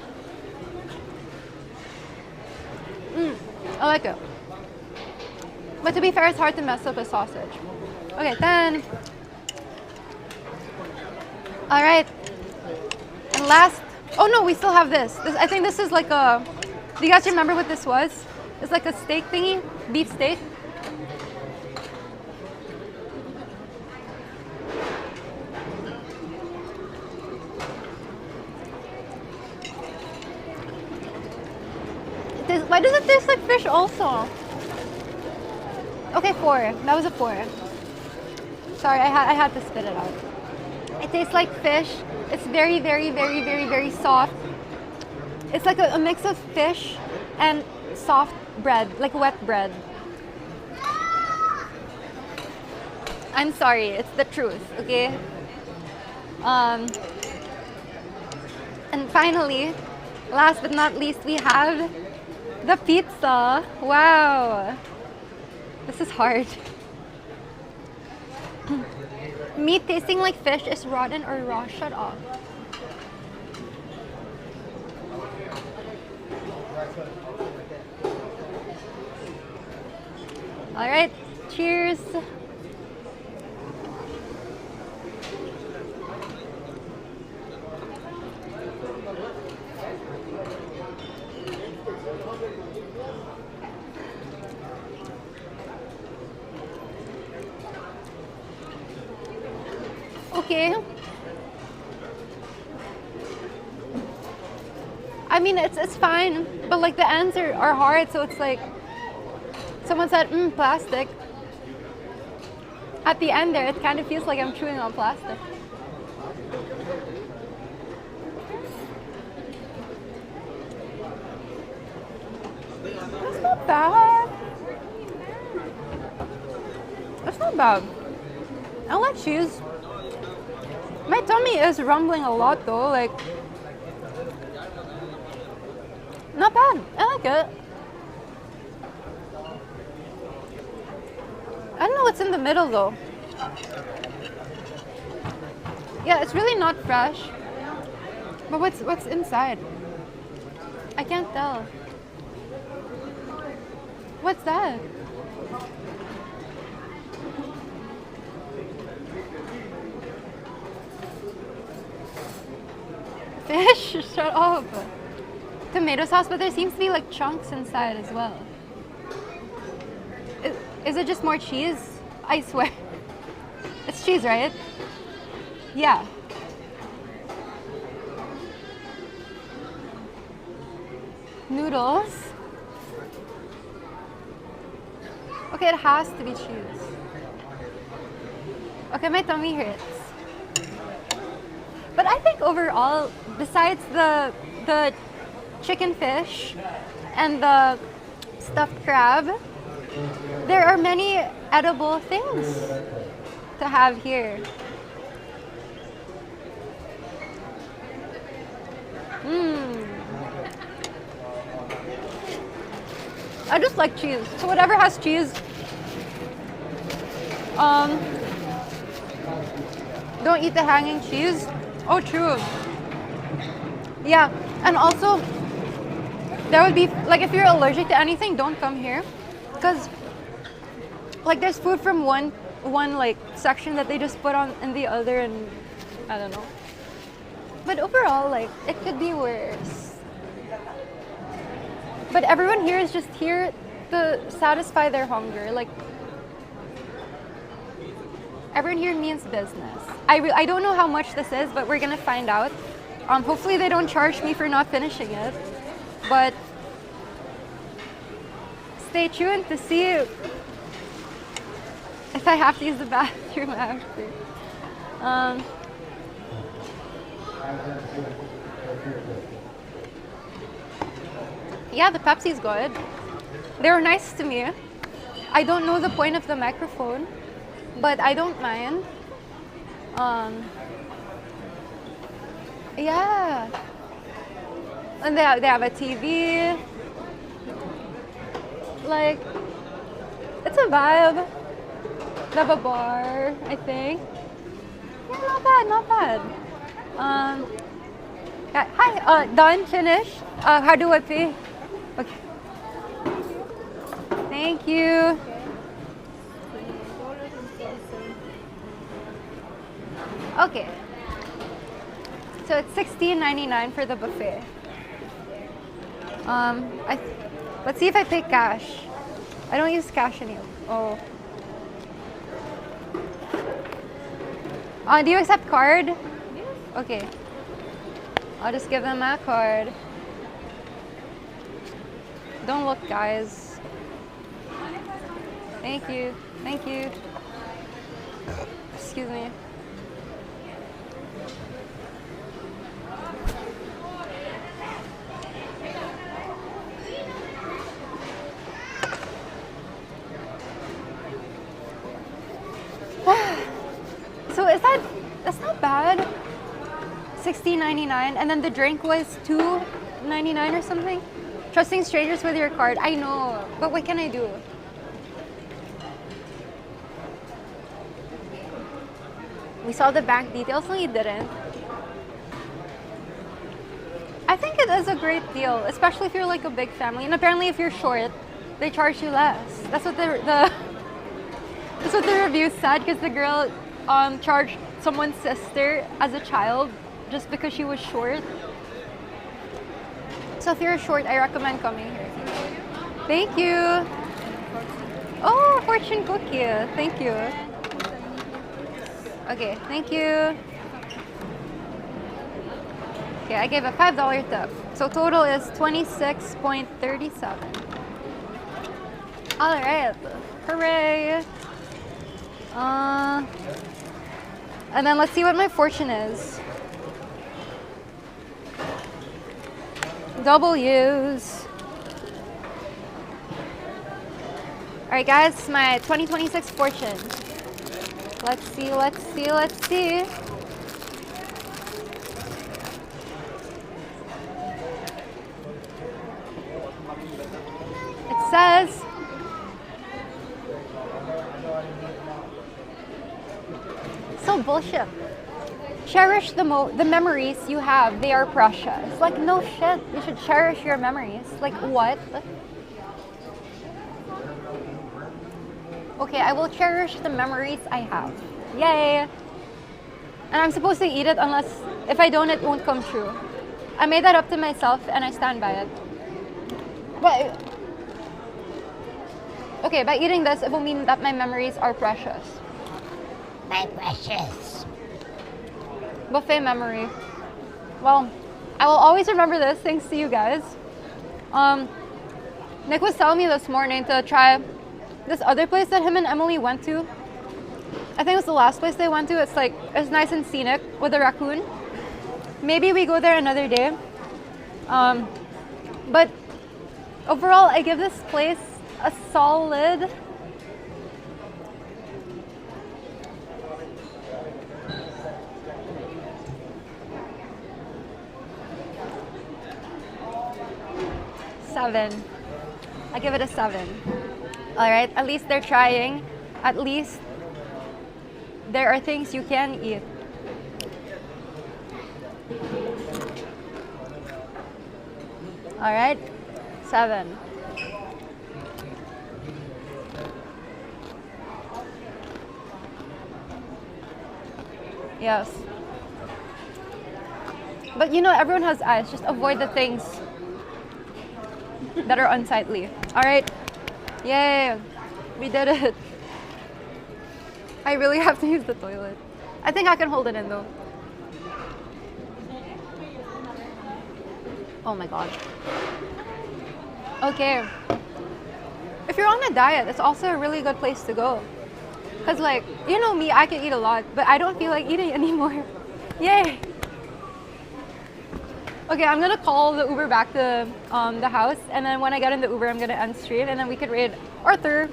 I like it. But to be fair, it's hard to mess up a sausage. Okay, 10. All right. And last, oh no, we still have this. I think this is like a, do you guys remember what this was? It's like a steak thingy, beef steak. Why does it taste like fish also? Okay, 4. That was a 4. Sorry, I had to spit it out. It tastes like fish. It's very, very, very, very, very soft. It's like a mix of fish and soft bread, like wet bread. I'm sorry, it's the truth, okay? And finally, last but not least, we have the pizza. Wow. This is hard. Meat tasting like fish is rotten or raw. Shut up. All right, cheers. Okay. I mean, it's fine, but like the ends are hard, so it's like someone said, plastic. At the end there, it kind of feels like I'm chewing on plastic. That's not bad. That's not bad. I like cheese. My tummy is rumbling a lot though, like, not bad. I like it. I don't know what's in the middle though. Yeah, it's really not fresh. But what's inside? I can't tell. What's that? Fish? Shut up. Tomato sauce, but there seems to be like chunks inside as well. Is it just more cheese? I swear. It's cheese, right? Yeah. Noodles. Okay, it has to be cheese. Okay, my tummy hurts. But I think overall, besides the chicken fish and the stuffed crab, there are many edible things to have here. I just like cheese. So whatever has cheese, don't eat the hanging cheese. Oh, true. Yeah, and also, that would be, like, if you're allergic to anything, don't come here. Because, like, there's food from one like, section that they just put on in the other, and I don't know. But overall, like, it could be worse. But everyone here is just here to satisfy their hunger. Like, everyone here means business. I don't know how much this is, but we're gonna find out. Hopefully they don't charge me for not finishing it. But stay tuned to see if I have to use the bathroom after. Yeah, the Pepsi's good. They were nice to me. I don't know the point of the microphone, but I don't mind. Yeah. And they have a TV. Like, it's a vibe. They have a bar, I think. Yeah, not bad, not bad. Yeah, hi, done, finished. How do I pay? Okay. Thank you. Okay. So it's $16.99 for the buffet. Let's see if I pay cash. I don't use cash anymore. Oh. Do you accept card? Okay. I'll just give them my card. Don't look, guys. Thank you. Thank you. Excuse me. So that's not bad. $16.99, and then the drink was $2.99 or something. Trusting strangers with your card. I know, but what can I do? We saw the bank details. No, you didn't. I think it is a great deal, especially if you're like a big family. And apparently, if you're short, they charge you less. That's what that's what the review said, because the girl charged someone's sister as a child just because she was short. So if you're short, I recommend coming here. Thank you. Oh, fortune cookie. Thank you. Okay, thank you. Okay, I gave a $5 tip. So total is $26.37. All right, hooray. And then let's see what my fortune is. W's. All right, guys, my 2026 fortune. Let's see, let's see, let's see. It says so bullshit. Cherish the memories you have. They are precious. Like, no shit. You should cherish your memories. Like, what? Okay, I will cherish the memories I have. Yay! And I'm supposed to eat it unless, if I don't, it won't come true. I made that up to myself and I stand by it. But, okay, by eating this, it will mean that my memories are precious. My precious. Buffet memory. Well, I will always remember this thanks to you guys. Nick was telling me this morning to try this other place that him and Emily went to. I think it was the last place they went to. It's like, it's nice and scenic with a raccoon. Maybe we go there another day. But overall, I give this place a solid 7. I give it a 7. All right, at least they're trying. At least there are things you can eat. All right, 7. Yes. But you know, everyone has eyes. Just avoid the things that are unsightly. All right. Yay. We did it. I really have to use the toilet. I think I can hold it in though. Oh my god. Okay. If you're on a diet, it's also a really good place to go. Cause like, you know me, I can eat a lot, but I don't feel like eating anymore. Yay! Okay, I'm gonna call the Uber back to the house, and then when I get in the Uber, I'm gonna end stream, and then we could raid Arthur.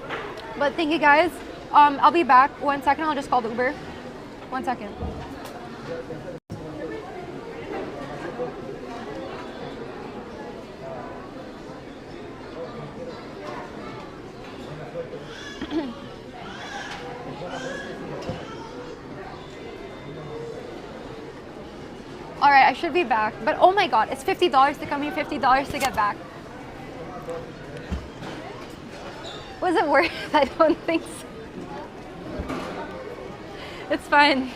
But thank you guys. I'll be back. 1 second, I'll just call the Uber. 1 second. All right, I should be back. But oh my god, it's $50 to come here, $50 to get back. Was it worth it? I don't think so. It's fine.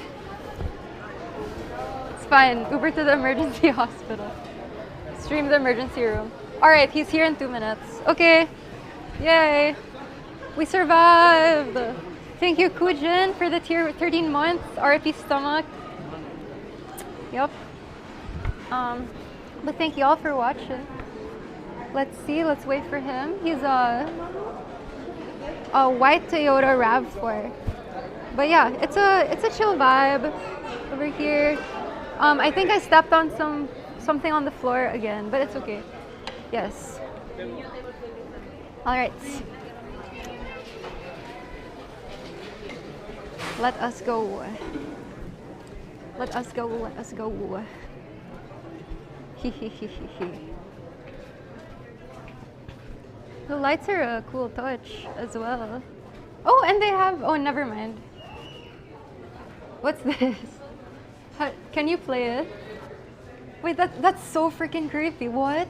It's fine. Uber to the emergency hospital. Stream the emergency room. All right, he's here in 2 minutes. Okay. Yay. We survived. Thank you, Kujin, for the tier 13 months. RIP stomach. Yep. But thank you all for watching. Let's see. Let's wait for him. He's a white Toyota RAV4. But yeah, it's a chill vibe over here. I think I stepped on something on the floor again, but it's okay. Yes. All right. Let us go. Let us go. Let us go. The lights are a cool touch as well. Oh, and they have. Oh, never mind. What's this? Can you play it? Wait, that's so freaking creepy. What?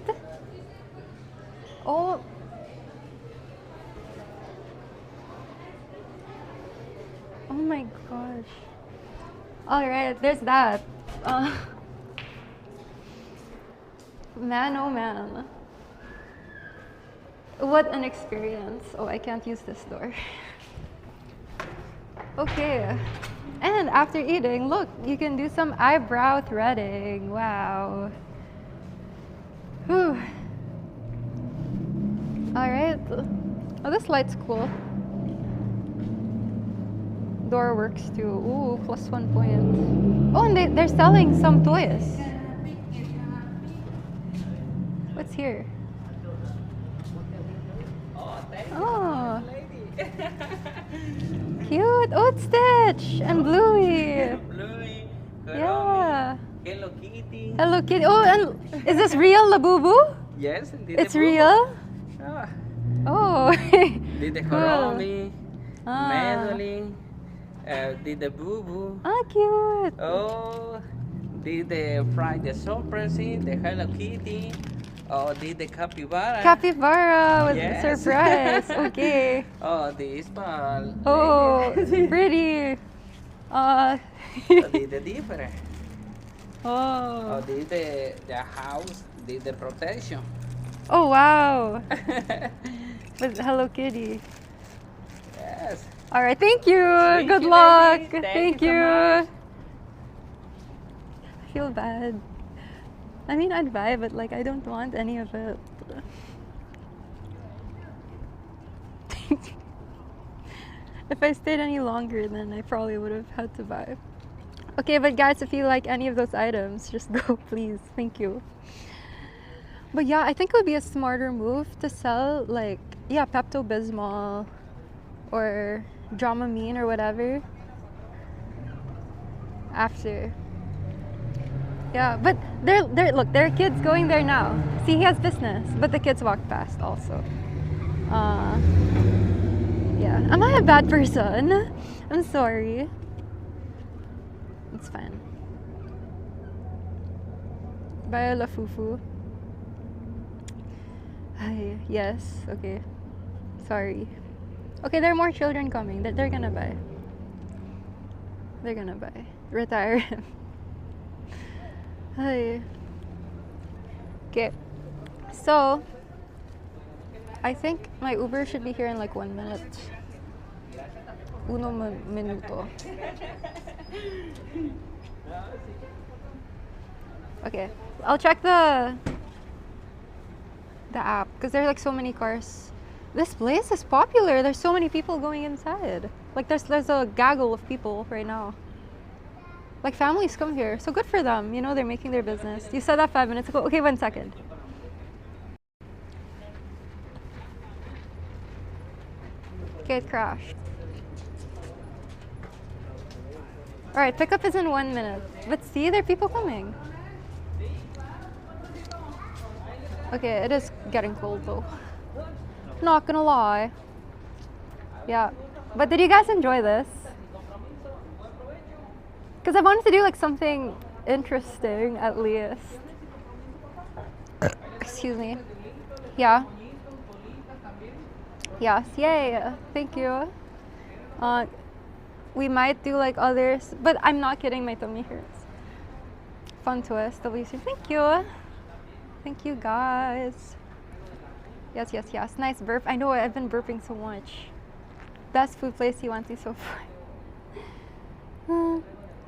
Oh. Oh my gosh. Alright, there's that. Man, oh man. What an experience. Oh, I can't use this door. Okay. And after eating, look, you can do some eyebrow threading. Wow. Whew. Alright. Oh, this light's cool. Door works too. Ooh, +1 point. Oh, and they're selling some toys. What's here? Oh. Cute. Oh, it's Stitch and Bluey. Bluey. Yeah. Hello Kitty. Hello Kitty. Oh, and is this real Labubu? Yes, indeed. It's real? Ah. Oh. Did the Cool. Harambe, Ah. Madeline, did the Boo Boo. Ah, cute. Oh, did the Friday Surprise, the Hello Kitty. Oh, did the Capybara. Capybara with Yes. the surprise. Okay. Oh, the Isbal. Oh, pretty. Oh, did the different. Oh. Oh, did the house, did the protection. Oh, wow. With Hello Kitty. Yes. All right, thank you. Thank Good you, luck. ladies. Thank Thank you you. so much. I feel bad. I mean, I'd buy, but like, I don't want any of it. If I stayed any longer, then I probably would have had to buy. Okay, but guys, if you like any of those items, just go, please. Thank you. But yeah, I think it would be a smarter move to sell, like, yeah, Pepto-Bismol or Dramamine or whatever after. Yeah, but look, there are kids going there now. See, he has business, but the kids walk past also. Yeah, am I a bad person? I'm sorry. It's fine. Bye, La Fufu. Ay, yes, okay. Sorry. Okay, there are more children coming. They're gonna buy. They're gonna buy. Retire him. Hi. Okay. So, I think my Uber should be here in like 1 minute. Uno minuto. Okay. I'll check the app because there are like so many cars. This place is popular. There's so many people going inside. Like there's a gaggle of people right now. Like families come here, so good for them. You know, they're making their business. You said that 5 minutes ago. Okay, 1 second. Okay, it crashed. All right, pickup is in 1 minute. But see, there are people coming. Okay, it is getting cold though. Not gonna lie. Yeah, but did you guys enjoy this? Because I wanted to do like something interesting at least. Excuse me. Yeah. Yes, yay. Thank you. We might do like others, but I'm not kidding, my tummy hurts. Fun twist, WC. Thank you. Thank you guys. Yes, yes, yes. Nice burp. I know I've been burping so much. Best food place you went to so far.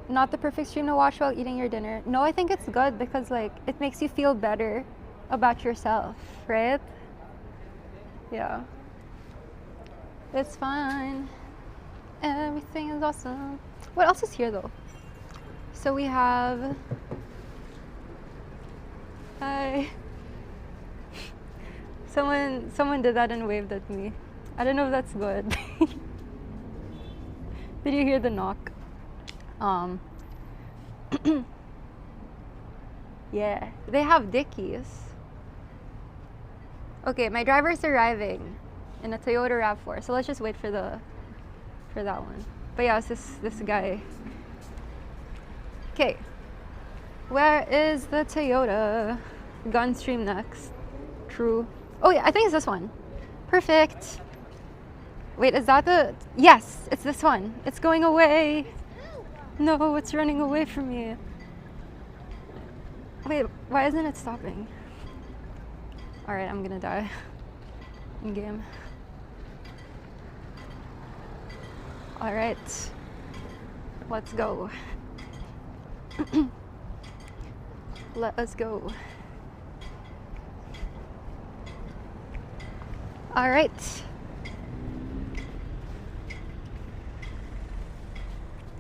Not the perfect stream to watch while eating your dinner. No, I think it's good because like it makes you feel better about yourself, right? Yeah. It's fine. Everything is awesome. What else is here though? So we have... Hi. Someone did that and waved at me. I don't know if that's good. Did you hear the knock? Yeah, they have Dickies. Okay, my driver's arriving in a Toyota RAV4, so let's just wait for that one. But yeah, it's this guy. Okay, where is the Toyota? Gunstream next. True. Oh yeah, I think it's this one. Perfect. Wait, is that the... Yes, it's this one. It's going away. No, it's running away from me. Wait, why isn't it stopping? Alright, I'm gonna die. In game. Alright. Let's go. Let us go. Alright.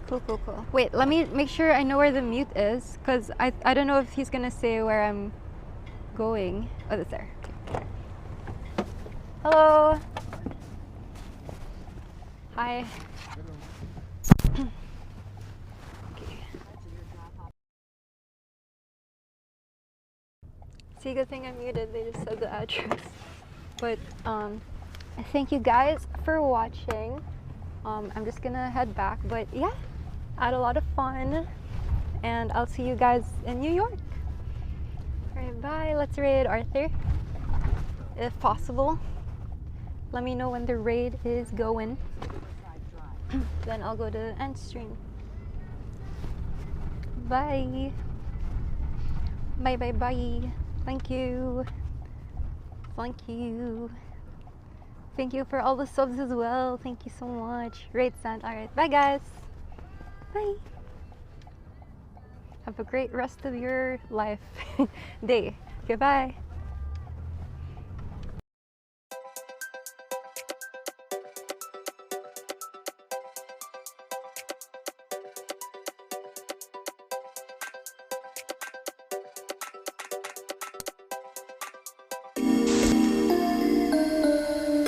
Cool. Wait, let me make sure I know where the mute is, because I don't know if he's gonna say where I'm going. Oh, it's there. Okay. Hello. Hi. Okay. See, good thing I muted. They just said the address. But thank you guys for watching. I'm just gonna head back, but yeah, I had a lot of fun, and I'll see you guys in New York. Alright, bye. Let's raid Arthur, if possible. Let me know when the raid is going. Then I'll go to end stream. Bye. Bye. Thank you. Thank you for all the subs as well. Thank you so much. Raid sent. Alright, bye guys. Bye. Have a great rest of your life. Day. Goodbye.